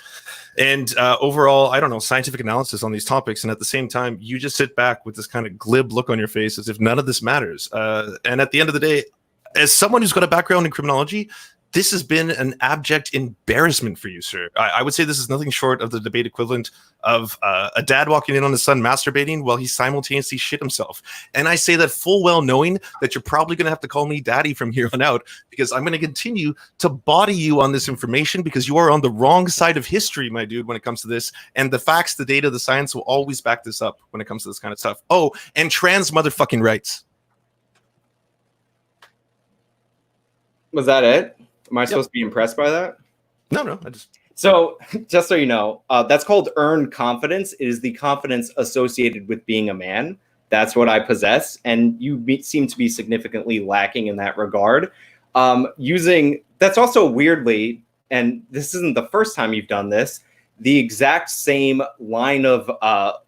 and overall, I don't know, scientific analysis on these topics. And at the same time, you just sit back with this kind of glib look on your face as if none of this matters. And at the end of the day, as someone who's got a background in criminology, this has been an abject embarrassment for you, sir. I would say this is nothing short of the debate equivalent of a dad walking in on his son masturbating while he simultaneously shit himself. And I say that full well knowing that you're probably going to have to call me daddy from here on out, because I'm going to continue to body you on this information, because you are on the wrong side of history, my dude, when it comes to this. And the facts, the data, the science will always back this up when it comes to this kind of stuff. Oh, and trans motherfucking rights. Was that it? Am I supposed to be impressed by that? No. So, just so you know, that's called earned confidence. It is the confidence associated with being a man. That's what I possess, and you seem to be significantly lacking in that regard. That's also weirdly, and this isn't the first time you've done this, the exact same line of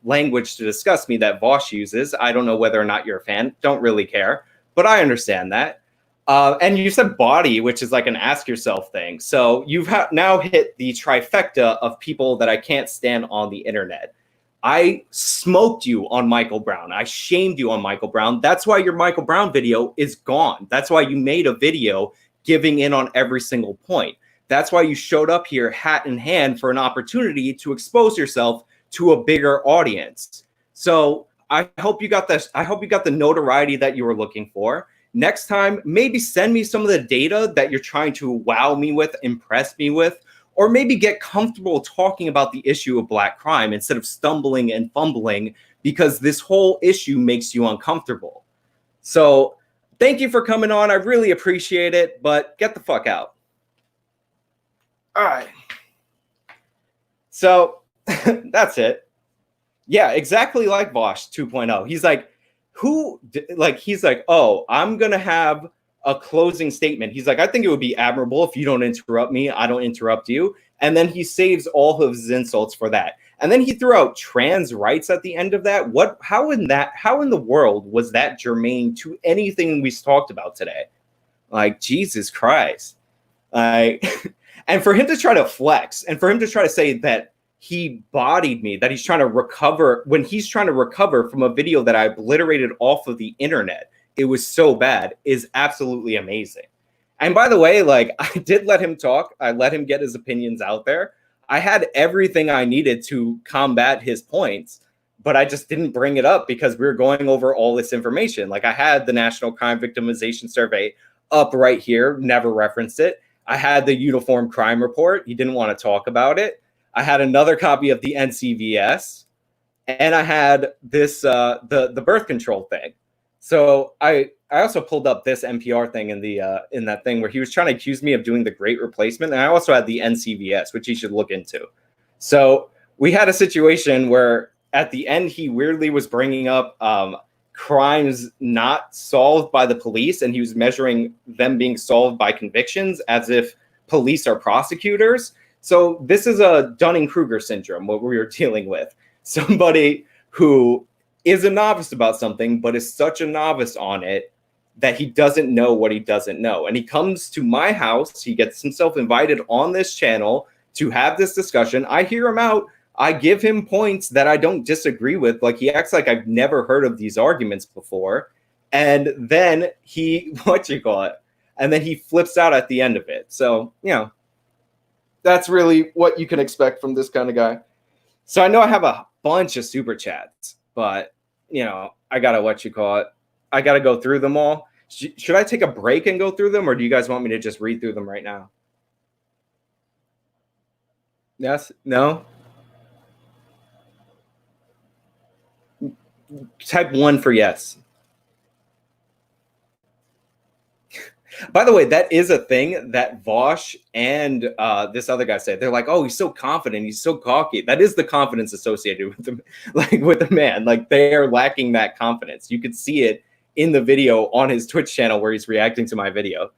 language to discuss me that Vosh uses. I don't know whether or not you're a fan. Don't really care, but I understand that. And you said body, which is like an ask yourself thing. So you've now hit the trifecta of people that I can't stand on the internet. I smoked you on Michael Brown. I shamed you on Michael Brown. That's why your Michael Brown video is gone. That's why you made a video giving in on every single point. That's why you showed up here hat in hand for an opportunity to expose yourself to a bigger audience. So I hope you got this. I hope you got the notoriety that you were looking for. Next time, maybe send me some of the data that you're trying to wow me with, impress me with, or maybe get comfortable talking about the issue of Black crime instead of stumbling and fumbling, because this whole issue makes you uncomfortable. So thank you for coming on. I really appreciate it, but get the fuck out. All right. So that's it. Yeah, exactly like Vosh 2.0. He's like, he's like, oh, I'm going to have a closing statement. He's like, I think it would be admirable if you don't interrupt me. I don't interrupt you. And then he saves all of his insults for that. And then he threw out trans rights at the end of that. How in the world was that germane to anything we talked about today? Like, Jesus Christ. And for him to try to flex, and for him to try to say that he bodied me, that he's trying to recover, when he's trying to recover from a video that I obliterated off of the internet, it was so bad, is absolutely amazing. And by the way, like, I did let him talk. I let him get his opinions out there. I had everything I needed to combat his points, but I just didn't bring it up because we were going over all this information. Like, I had the National Crime Victimization Survey up right here, never referenced it. I had the Uniform Crime Report. He didn't want to talk about it. I had another copy of the NCVS, and I had this the birth control thing. So I also pulled up this NPR thing in that thing where he was trying to accuse me of doing the Great Replacement, and I also had the NCVS, which he should look into. So we had a situation where at the end he weirdly was bringing up crimes not solved by the police, and he was measuring them being solved by convictions as if police are prosecutors. So this is a Dunning-Kruger syndrome, what we were dealing with. Somebody who is a novice about something, but is such a novice on it that he doesn't know what he doesn't know. And he comes to my house. He gets himself invited on this channel to have this discussion. I hear him out. I give him points that I don't disagree with. Like, he acts like I've never heard of these arguments before. And then and then he flips out at the end of it. So, that's really what you can expect from this kind of guy. So I know I have a bunch of super chats, but I gotta I gotta go through them all. Should I take a break and go through them, or do you guys want me to just read through them right now? Yes? No? Type 1 for yes. By the way, that is a thing that Vosh and this other guy said. They're like, oh, he's so confident. He's so cocky. That is the confidence associated with them, like with the man. Like, they are lacking that confidence. You could see it in the video on his Twitch channel where he's reacting to my video.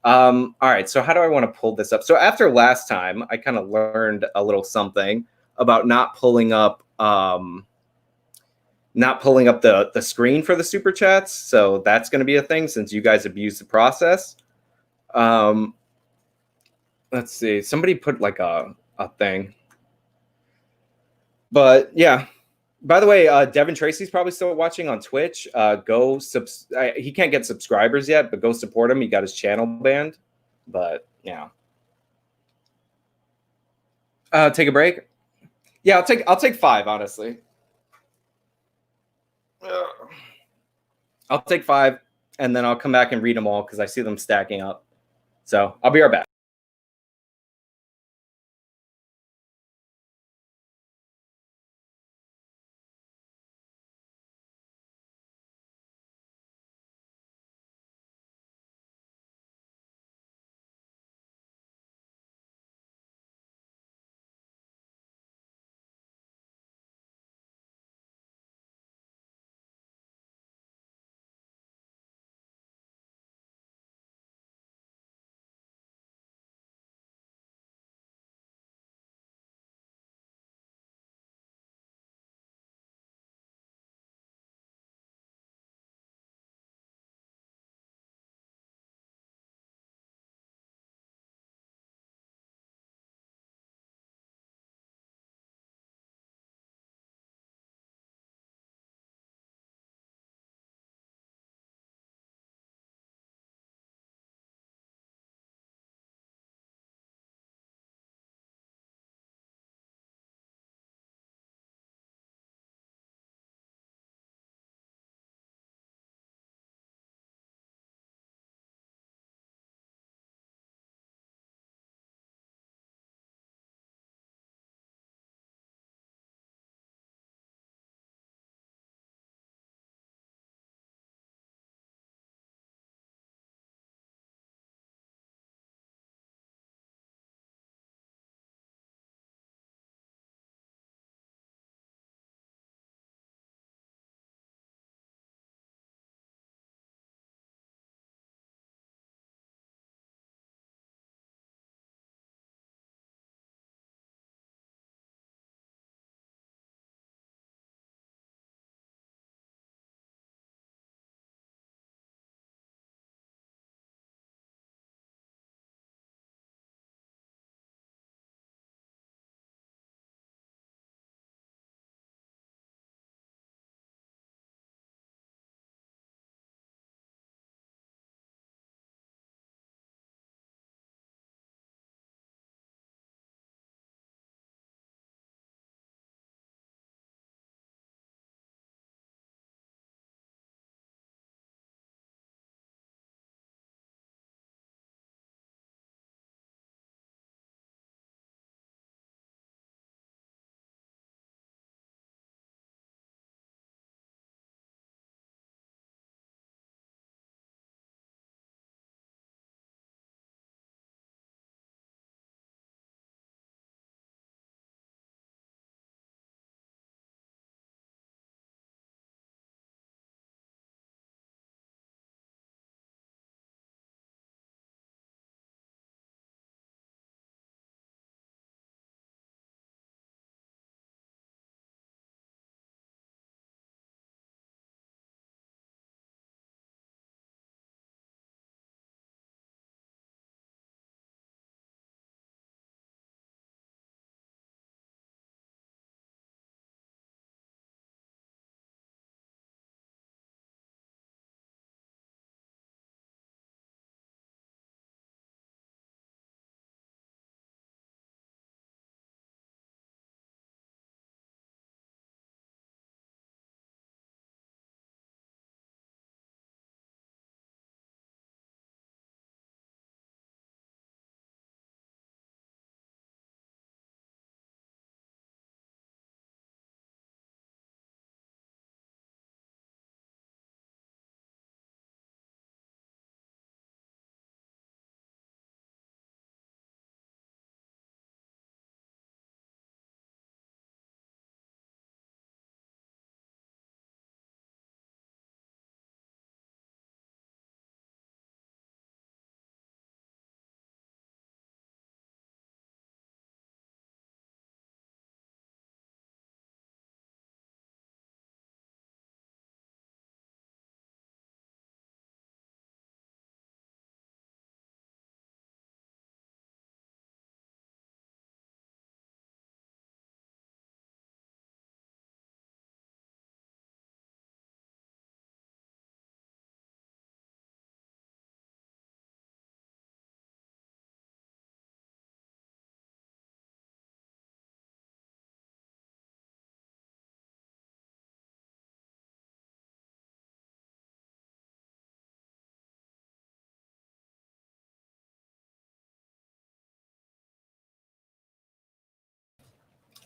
All right. So how do I want to pull this up? So after last time, I kind of learned a little something about not pulling up the screen for the super chats. So that's going to be a thing since you guys abuse the process. Let's see. Somebody put like a thing. But yeah. By the way, Devin Tracy's probably still watching on Twitch. He can't get subscribers yet, but go support him. He got his channel banned. But Yeah. Take a break. Yeah, I'll take 5, honestly. I'll take 5, and then I'll come back and read them all because I see them stacking up. So I'll be right back.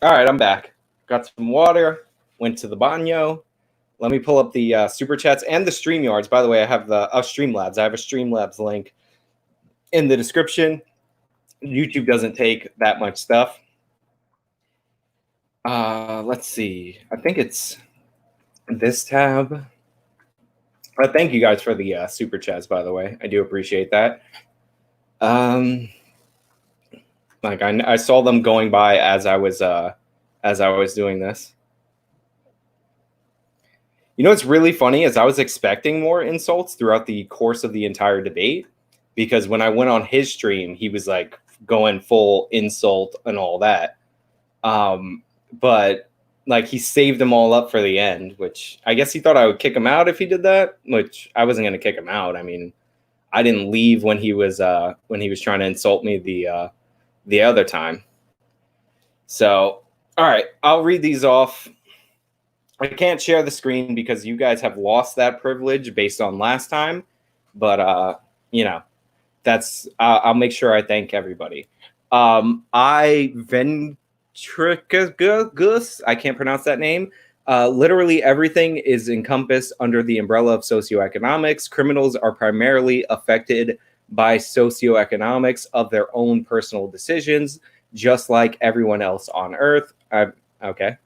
All right, I'm back. Got some water, went to the baño. Let me pull up the super chats and the StreamYards. By the way, I have the Streamlabs. I have a Streamlabs link in the description. YouTube doesn't take that much stuff. Let's see. I think it's this tab. Thank you guys for the super chats, by the way. I do appreciate that. Like I saw them going by as I was doing this. You know what's really funny is I was expecting more insults throughout the course of the entire debate, because when I went on his stream, he was like going full insult and all that. But like he saved them all up for the end, which I guess he thought I would kick him out if he did that, which I wasn't going to kick him out. I mean, I didn't leave when he was trying to insult me the other time. So, all right, I'll read these off. I can't share the screen because you guys have lost that privilege based on last time, but you know, that's I'll make sure I thank everybody. Ventricagus, I can't pronounce that name. Literally everything is encompassed under the umbrella of socioeconomics. Criminals are primarily affected by socioeconomics of their own personal decisions, just like everyone else on Earth. Okay.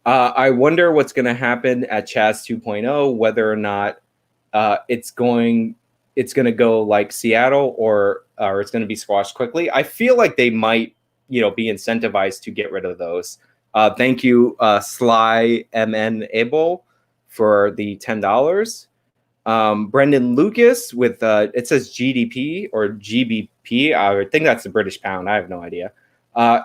I wonder what's going to happen at Chaz 2.0, whether or not it's going to go like Seattle or it's going to be squashed quickly. I feel like they might, be incentivized to get rid of those. Thank you, Sly MN Abel, for the $10. Brendan Lucas with it says GDP or GBP. I think that's the British pound. I have no idea.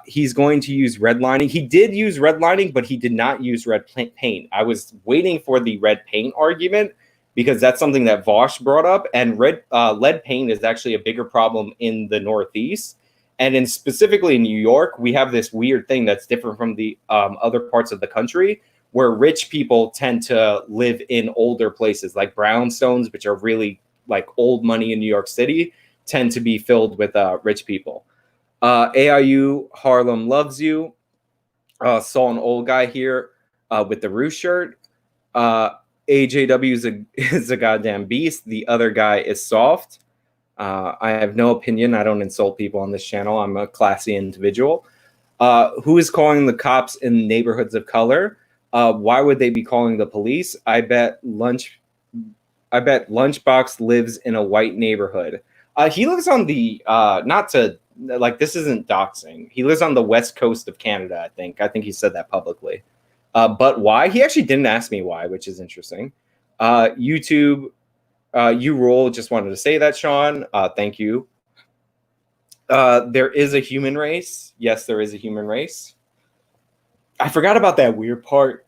He's going to use redlining. He did use redlining, but he did not use red paint. I was waiting for the red paint argument because that's something that Vosh brought up. And lead paint is actually a bigger problem in the Northeast. And specifically in New York, we have this weird thing that's different from the other parts of the country, where rich people tend to live in older places, like brownstones, which are really like old money in New York City, tend to be filled with rich people. AIU Harlem loves you. Saw an old guy here with the Roosh shirt. AJW is a goddamn beast. The other guy is soft. I have no opinion. I don't insult people on this channel. I'm a classy individual. Who is calling the cops in neighborhoods of color? Why would they be calling the police? I bet Lunchbox lives in a white neighborhood. He lives on the not to like, this isn't doxing. He lives on the west coast of Canada, I think. I think he said that publicly. But why? He actually didn't ask me why, which is interesting. YouTube, you rule. Just wanted to say that, Sean. Thank you. There is a human race. Yes, there is a human race. I forgot about that weird part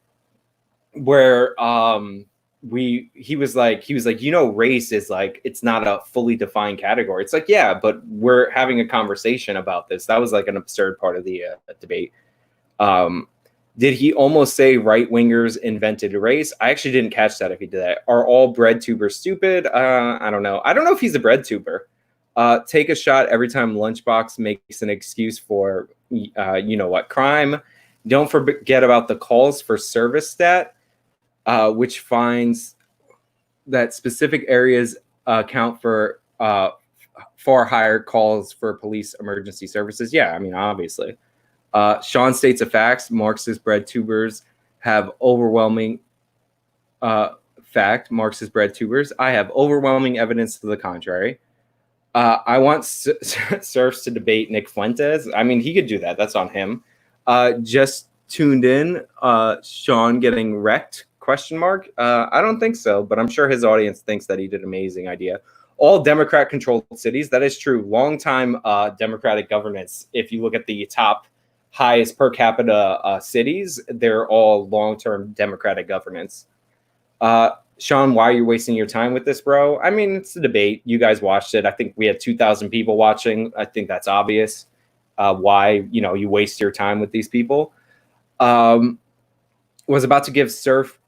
where he was like, race is like, it's not a fully defined category. It's like, yeah, but we're having a conversation about this. That was like an absurd part of the debate. Did he almost say right wingers invented race? I actually didn't catch that if he did that. Are all bread tubers stupid? I don't know. I don't know if he's a bread tuber. Take a shot every time Lunchbox makes an excuse for, crime. Don't forget about the calls for service stat, which finds that specific areas account for far higher calls for police emergency services. Yeah, I mean, obviously. Sean states a fact. Marxist bread tubers have overwhelming fact. Marxist bread tubers. I have overwhelming evidence to the contrary. I want serfs to debate Nick Fuentes. I mean, he could do that. That's on him. Just tuned in. Sean getting wrecked? ? I don't think so, but I'm sure his audience thinks that he did an amazing idea. All Democrat-controlled cities. That is true. Long-time Democratic governance. If you look at the top highest per capita cities, they're all long-term Democratic governance. Sean, why are you wasting your time with this, bro? I mean, it's a debate. You guys watched it. I think we had 2,000 people watching. I think that's obvious why, you waste your time with these people. Was about to give Surf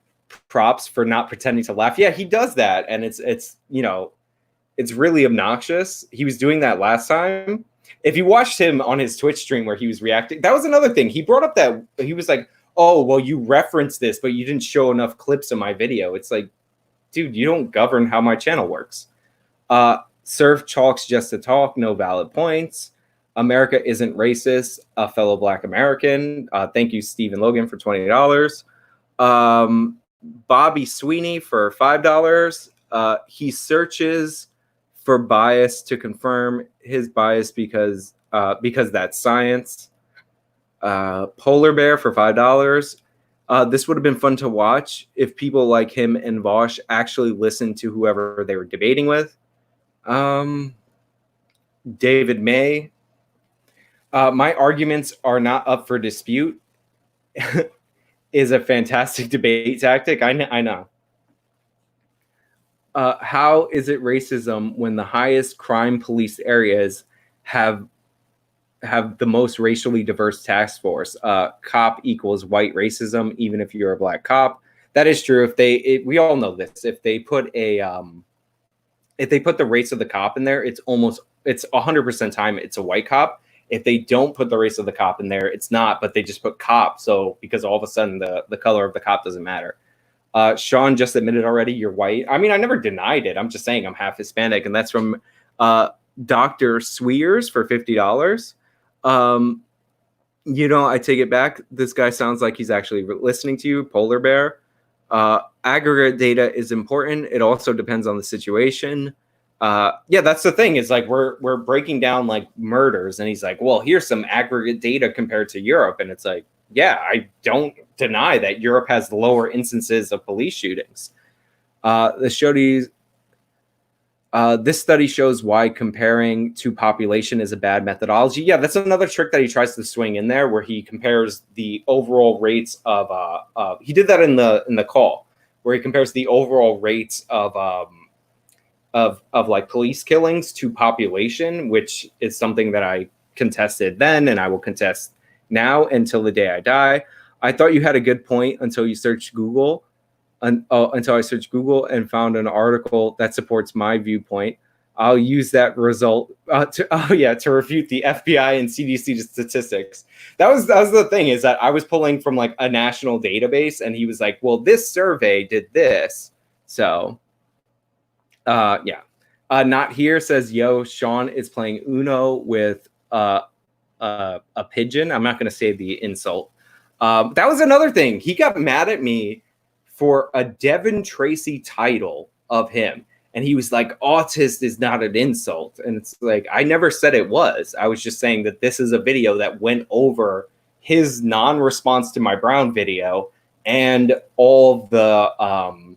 props for not pretending to laugh. Yeah, he does that. And it's really obnoxious. He was doing that last time. if you watched him on his Twitch stream where he was reacting, that was another thing. He brought up that he was like, oh, well, you referenced this, but you didn't show enough clips of my video. It's like, dude, you don't govern how my channel works. Serf chalks just to talk, no valid points. America isn't racist, a fellow Black American. Thank you, Stephen Logan, for $20. Bobby Sweeney for $5. He searches for bias to confirm his bias because that's science. Polar Bear for $5. This would have been fun to watch if people like him and Vosh actually listened to whoever they were debating with. David May. My arguments are not up for dispute is a fantastic debate tactic. I know. How is it racism when the highest crime police areas have the most racially diverse task force? Cop equals white racism, even if you're a Black cop. That is true. We all know this. If they put the race of the cop in there, it's 100% time it's a white cop. If they don't put the race of the cop in there, it's not, but they just put cop. So because all of a sudden the color of the cop doesn't matter. Sean just admitted already you're white. I mean, I never denied it. I'm just saying I'm half Hispanic, and that's from Dr. Sweers for $50. I take it back. This guy sounds like he's actually listening to you, Polar Bear. Aggregate data is important. It also depends on the situation. That's the thing, is like we're breaking down like murders, and he's like, well, here's some aggregate data compared to Europe, and it's like, yeah, I don't deny that Europe has lower instances of police shootings. This study shows why comparing to population is a bad methodology. Yeah, that's another trick that he tries to swing in there, where he compares the overall rates of he did that in the call, where he compares the overall rates of like police killings to population, which is something that I contested then and I will contest now until the day I die. I thought you had a good point until you searched Google. Until I searched Google and found an article that supports my viewpoint. I'll use that result to refute the FBI and CDC statistics. That was the thing, is that I was pulling from like a national database, and he was like, well, this survey did this. So Not Here says, yo, Sean is playing Uno with a pigeon. I'm not going to say the insult. That was another thing. He got mad at me for a Devin Tracy title of him. And he was like, autist is not an insult. And it's like, I never said it was. I was just saying that this is a video that went over his non-response to my Brown video and all the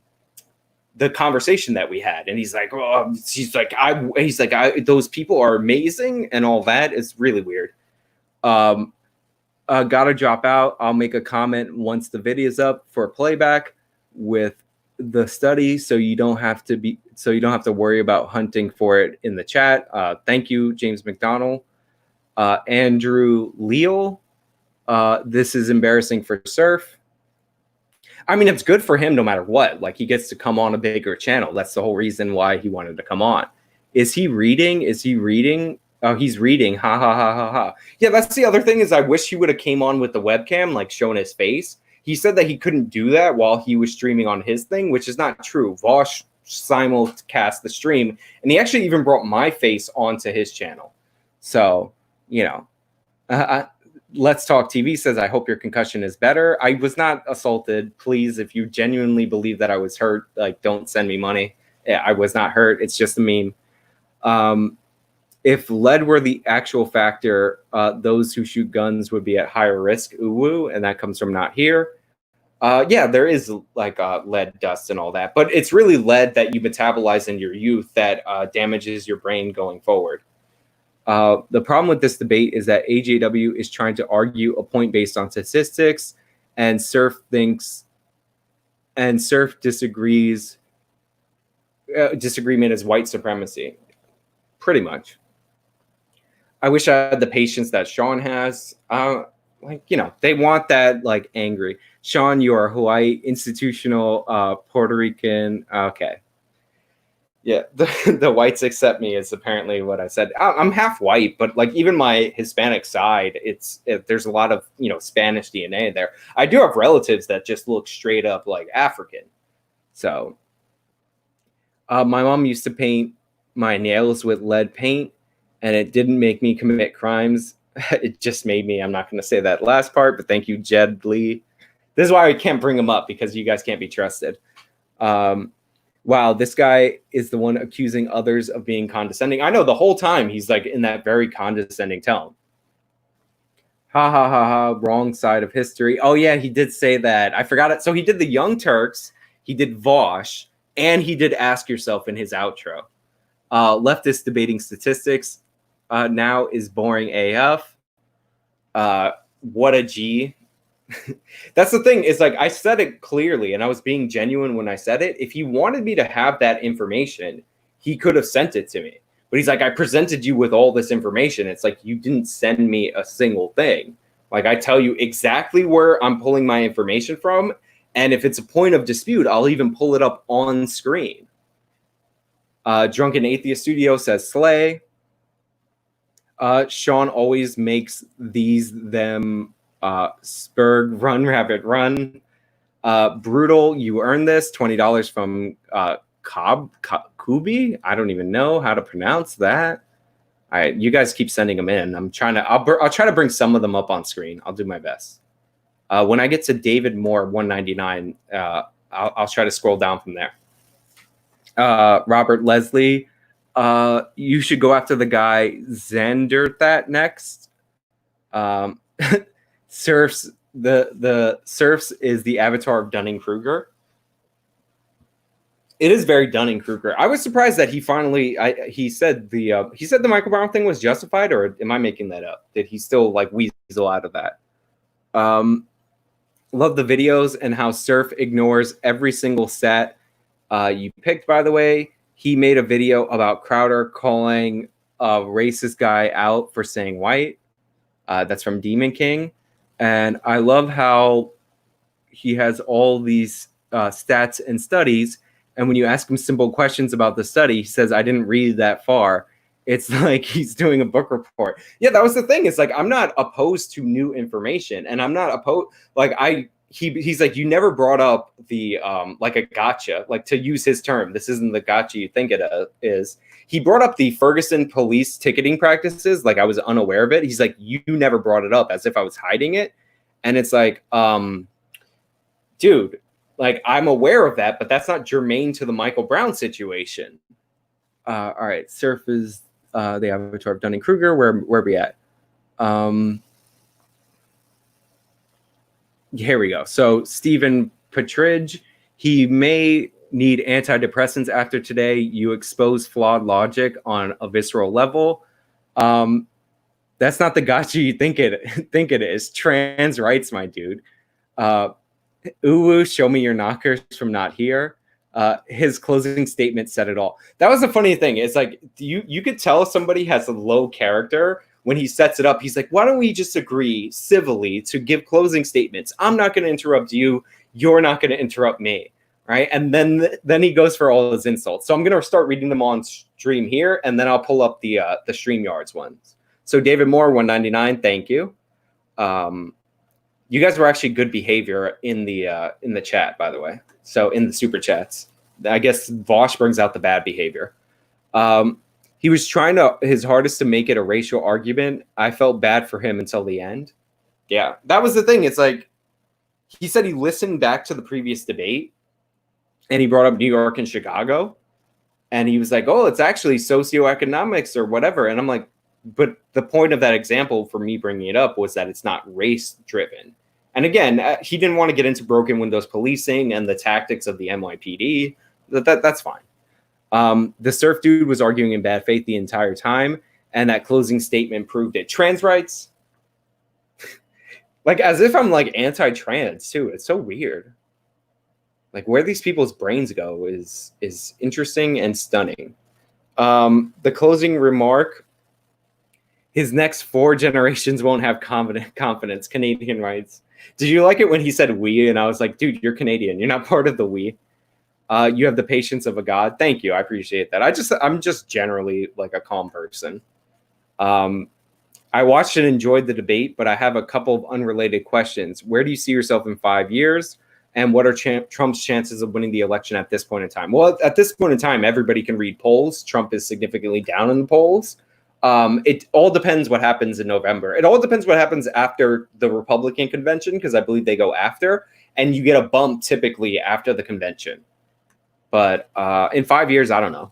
conversation that we had. And he's like, oh, those people are amazing and all that. It's really weird. Gotta drop out. I'll make a comment once the video's up for playback with the study, so you don't have to worry about hunting for it in the chat. Thank you, James McDonald. Andrew Leal. This is embarrassing for Surf. I mean, it's good for him no matter what. Like, he gets to come on a bigger channel. That's the whole reason why he wanted to come on. Is he reading? Oh, he's reading. Ha ha ha ha ha. Yeah, that's the other thing, is I wish he would have came on with the webcam, like showing his face. He said that he couldn't do that while he was streaming on his thing, which is not true. Vosh simulcast the stream, and he actually even brought my face onto his channel. So, Let's Talk TV says, I hope your concussion is better. I was not assaulted. Please, if you genuinely believe that I was hurt, like, don't send me money. I was not hurt. It's just a meme. If lead were the actual factor, those who shoot guns would be at higher risk. Ooh, and that comes from Not Here. Yeah, there is like lead dust and all that, but it's really lead that you metabolize in your youth that damages your brain going forward. The problem with this debate is that AJW is trying to argue a point based on statistics, and Surf disagrees. Disagreement is white supremacy, pretty much. I wish I had the patience that Sean has. They want that, like, angry. Sean, you are Hawaii institutional Puerto Rican. Okay. Yeah, the whites accept me is apparently what I said. I'm half white, but like even my Hispanic side, there's a lot of Spanish DNA there. I do have relatives that just look straight up like African. So, my mom used to paint my nails with lead paint, and it didn't make me commit crimes. It just made me. I'm not going to say that last part, but thank you, Jed Lee. This is why I can't bring him up, because you guys can't be trusted. Wow, this guy is the one accusing others of being condescending. I know the whole time he's like in that very condescending tone. Ha ha ha ha, wrong side of history. Oh yeah, he did say that. I forgot it. So he did the Young Turks, he did Vosh, and he did Ask Yourself in his outro. Leftist debating statistics now is boring AF. What a G. That's the thing, is like I said it clearly and I was being genuine when I said it. If he wanted me to have that information, he could have sent it to me. But he's like, I presented you with all this information. It's like, you didn't send me a single thing. Like, I tell you exactly where I'm pulling my information from. And if it's a point of dispute, I'll even pull it up on screen. Drunken Atheist Studio says slay. Sean always makes them Spurg, run, rabbit, run. Brutal, you earned this. $20 from Kubi. I don't even know how to pronounce that. All right, you guys keep sending them in. I'll try to bring some of them up on screen. I'll do my best. When I get to David Moore 199, I'll try to scroll down from there. Robert Leslie, you should go after the guy Xanderthat next. Serfs, the Serfs is the avatar of Dunning-Kruger. It is very Dunning-Kruger. I was surprised that he finally he said the Michael Brown thing was justified, or am I making that up? Did he still like weasel out of that? Love the videos and how Serf ignores every single set you picked, by the way. He made a video about Crowder calling a racist guy out for saying white. That's from Demon King. And I love how he has all these stats and studies. And when you ask him simple questions about the study, he says, I didn't read that far. It's like he's doing a book report. Yeah, that was the thing. It's like, I'm not opposed to new information. And I'm not opposed. Like, he's like, you never brought up the like a gotcha, like, to use his term. This isn't the gotcha you think it is. He brought up the Ferguson police ticketing practices. Like, I was unaware of it. He's like, you never brought it up, as if I was hiding it. And it's like, dude, like, I'm aware of that, but that's not germane to the Michael Brown situation. All right, Surf is the avatar of Dunning-Kruger. Where are we at? Here we go. So Stephen Patridge, he may need antidepressants after today. You expose flawed logic on a visceral level. That's not the gotcha you think it is. Trans rights, my dude. Uwu, show me your knockers from Not Here. His closing statement said it all. That was the funny thing. It's like, you could tell somebody has a low character when he sets it up. He's like, why don't we just agree civilly to give closing statements? I'm not going to interrupt you. You're not going to interrupt me. Right. And then he goes for all his insults. So I'm going to start reading them on stream here, and then I'll pull up the StreamYards ones. So David Moore, 199. Thank you. You guys were actually good behavior in the chat, by the way. So in the super chats, I guess Vosh brings out the bad behavior. He was trying his hardest to make it a racial argument. I felt bad for him until the end. Yeah, that was the thing. It's like, he said he listened back to the previous debate, and he brought up New York and Chicago, and he was like, oh, it's actually socioeconomics or whatever. And I'm like, but the point of that example for me bringing it up was that it's not race driven. And again, he didn't want to get into broken windows policing and the tactics of the NYPD. That's fine. The Surf dude was arguing in bad faith the entire time, and that closing statement proved it. Trans rights, like, as if I'm like anti-trans too. It's so weird. Like, where these people's brains go is interesting and stunning. The closing remark: his next 4 generations won't have confidence. Canadian rights. Did you like it when he said we? And I was like, dude, you're Canadian. You're not part of the we. You have the patience of a god. Thank you. I appreciate that. I'm just generally like a calm person. I watched and enjoyed the debate, but I have a couple of unrelated questions. Where do you see yourself in 5 years? And what are Trump's chances of winning the election at this point in time? Well, at this point in time, everybody can read polls. Trump is significantly down in the polls. It all depends what happens in November. It all depends what happens after the Republican convention, because I believe they go after, and you get a bump typically after the convention. But in 5 years, I don't know.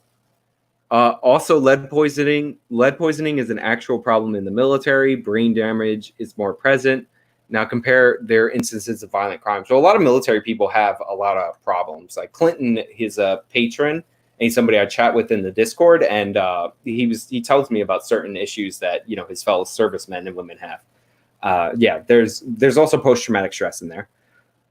Also, lead poisoning. Lead poisoning is an actual problem in the military. Brain damage is more present. Now compare their instances of violent crime. So a lot of military people have a lot of problems. Like Clinton, he's a patron, and he's somebody I chat with in the Discord, and he tells me about certain issues that his fellow servicemen and women have. Yeah, there's also post-traumatic stress in there.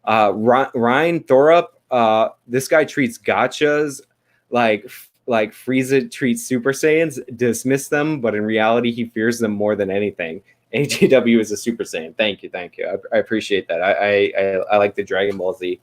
Ryan Thorup, this guy treats gotchas like Frieza treats Super Saiyans, dismiss them, but in reality, he fears them more than anything. AJW is a Super Saiyan. Thank you. I appreciate that. I like the Dragon Ball Z.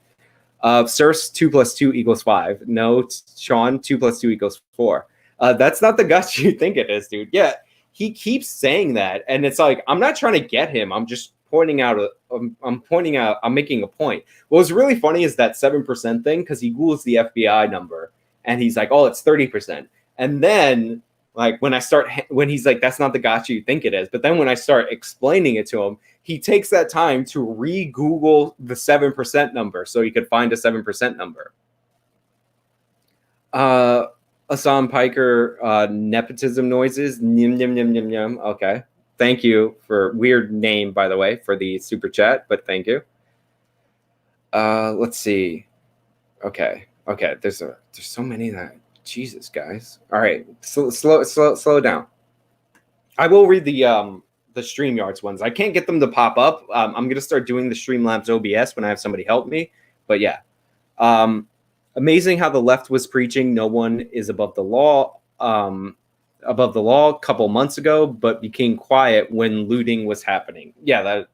Serfs 2 + 2 = 5. No, Sean, 2 + 2 = 4. That's not the guts you think it is, dude. Yeah, he keeps saying that, and it's like, I'm not trying to get him. I'm just pointing out. I'm making a point. What was really funny is that 7% thing, because he Googles the FBI number, and he's like, oh, it's 30%. And then, like, when he's like, that's not the gotcha you think it is. But then when I start explaining it to him, he takes that time to re-Google the 7% number so he could find a 7% number. Assam Piker, nepotism noises. Nym, nym, nym, nym, nym. Okay. Thank you for weird name, by the way, for the super chat, but thank you. Let's see. Okay. There's so many that, Jesus, guys. All right, slow down. I will read the StreamYards ones. I can't get them to pop up. I'm gonna start doing the Streamlabs OBS when I have somebody help me. But yeah, amazing how the left was preaching no one is above the law. A couple months ago, but became quiet when looting was happening. Yeah,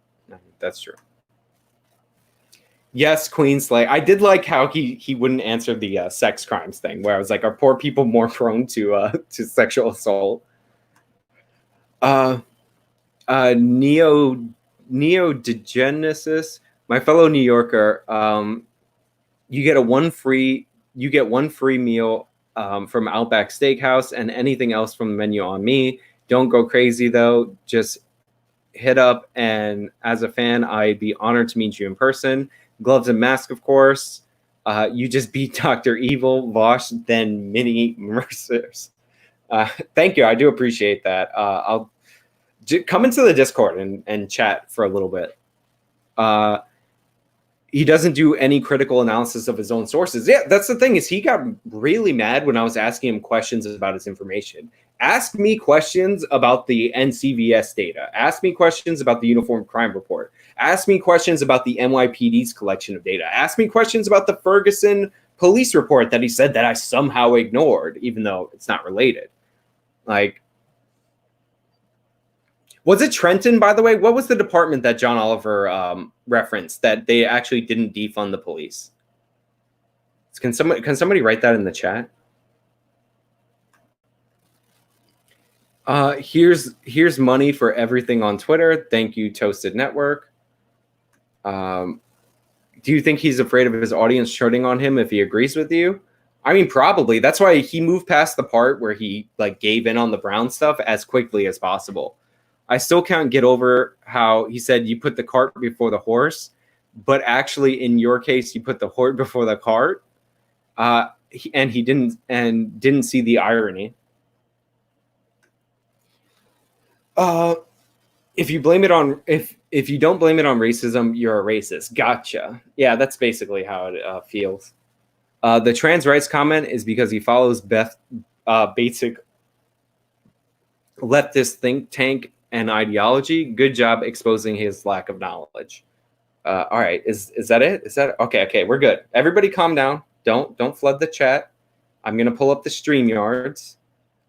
that's true. Yes, Queen Slay. I did like how he wouldn't answer the sex crimes thing, where I was like, are poor people more prone to sexual assault? Neogenesis, my fellow New Yorker, you get one free meal from Outback Steakhouse, and anything else from the menu on me. Don't go crazy though. Just hit up, and as a fan, I'd be honored to meet you in person. Gloves and mask, of course. You just beat Dr. Evil, Vosh, then Mini Mercers. Thank you. I do appreciate that. I'll come into the Discord and chat for a little bit. He doesn't do any critical analysis of his own sources. Yeah, that's the thing, is he got really mad when I was asking him questions about his information. Ask me questions about the NCVS data. Ask me questions about the Uniform Crime Report. Ask me questions about the NYPD's collection of data. Ask me questions about the Ferguson police report that he said that I somehow ignored, even though it's not related. Like, was it Trenton, by the way? What was the department that John Oliver referenced that they actually didn't defund the police? Can somebody write that in the chat? Here's money for everything on Twitter. Thank you, Toasted Network. Do you think he's afraid of his audience shorting on him if he agrees with you? I mean, probably. That's why he moved past the part where he like gave in on the Brown stuff as quickly as possible. I still can't get over how he said you put the cart before the horse, but actually in your case you put the horse before the cart, and he didn't see the irony. If you blame it on if you don't blame it on racism, you're a racist. Gotcha. Yeah, that's basically how it feels. The trans rights comment is because he follows basic leftist think tank and ideology. Good job exposing his lack of knowledge. All right, is that it? Is that okay? Okay, we're good. Everybody, calm down. Don't flood the chat. I'm gonna pull up the StreamYards.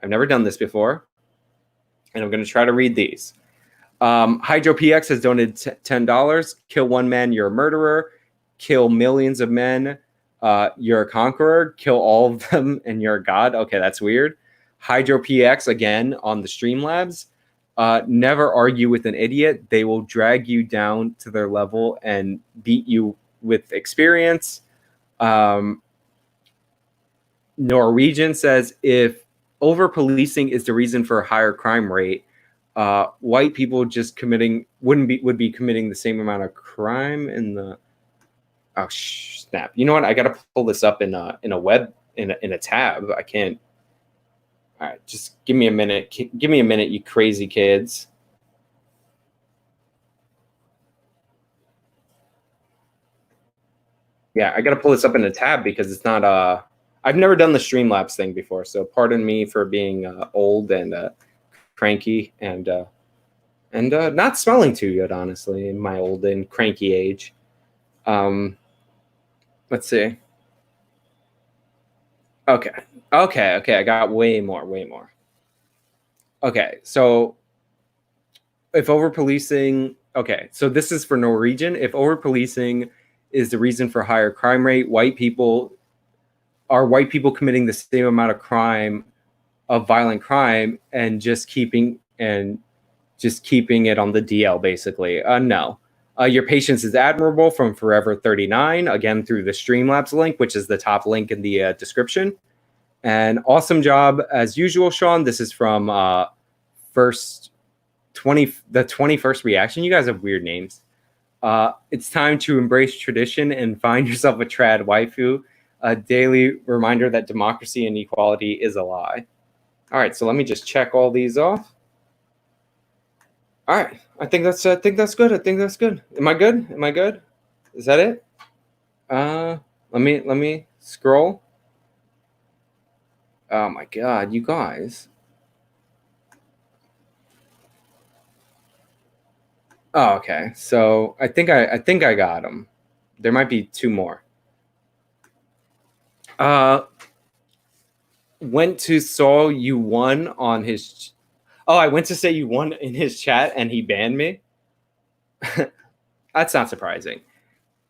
I've never done this before, and I'm gonna try to read these. Hydro PX has donated $10. Kill one man, you're a murderer. Kill millions of men. You're a conqueror. Kill all of them, and you're a god. Okay, that's weird. Hydro PX again on the Streamlabs. Never argue with an idiot. They will drag you down to their level and beat you with experience. Norwegian says if over policing is the reason for a higher crime rate, white people just would be committing the same amount of crime in the. Oh snap! You know what? I got to pull this up in a tab. I can't. All right, just give me a minute. Give me a minute, you crazy kids. Yeah, I got to pull this up in a tab because it's not. I've never done the Streamlabs thing before, so pardon me for being old and cranky and not smelling too good, honestly, in my old and cranky age. Let's see. Okay. I got way more. Okay, so if over policing, okay, so this is for Norwegian. If over policing is the reason for higher crime rate, white people committing the same amount of violent crime and just keeping it on the DL, basically. No. Your patience is admirable from Forever 39, again through the Streamlabs link, which is the top link in the description. And awesome job as usual, Sean. This is from the 21st reaction. You guys have weird names. It's time to embrace tradition and find yourself a trad waifu. A daily reminder that democracy and equality is a lie. All right, so let me just check all these off. All right, I think that's good. Am I good? Is that it? Let me scroll. Oh my God, you guys. Oh, okay. So I think I got them. There might be two more. Went to saw you won on his. Oh, I went to say you won in his chat and he banned me. That's not surprising.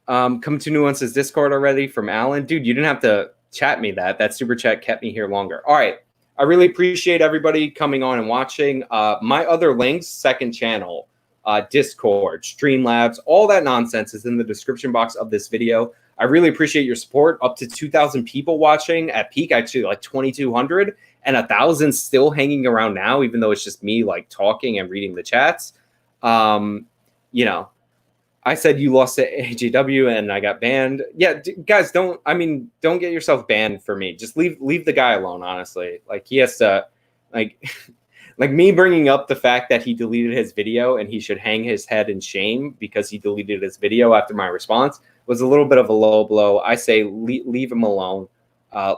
Come to Nuance's Discord already from Alan. Dude, you didn't have to chat me that. That super chat kept me here longer. All right. I really appreciate everybody coming on and watching. My other links, second channel, Discord, Streamlabs, all that nonsense is in the description box of this video. I really appreciate your support. Up to 2,000 people watching at peak, actually like 2,200 and 1,000 still hanging around now, even though it's just me like talking and reading the chats. You know, I said you lost to AJW and I got banned. Yeah, guys, don't get yourself banned for me. Just leave the guy alone, honestly. Like he has to, like, like me bringing up the fact that he deleted his video and he should hang his head in shame because he deleted his video after my response was a little bit of a low blow. I say leave him alone.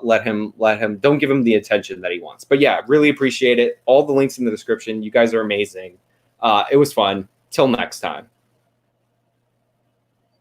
Let him. Don't give him the attention that he wants. But yeah, really appreciate it. All the links in the description. You guys are amazing. It was fun. Till next time.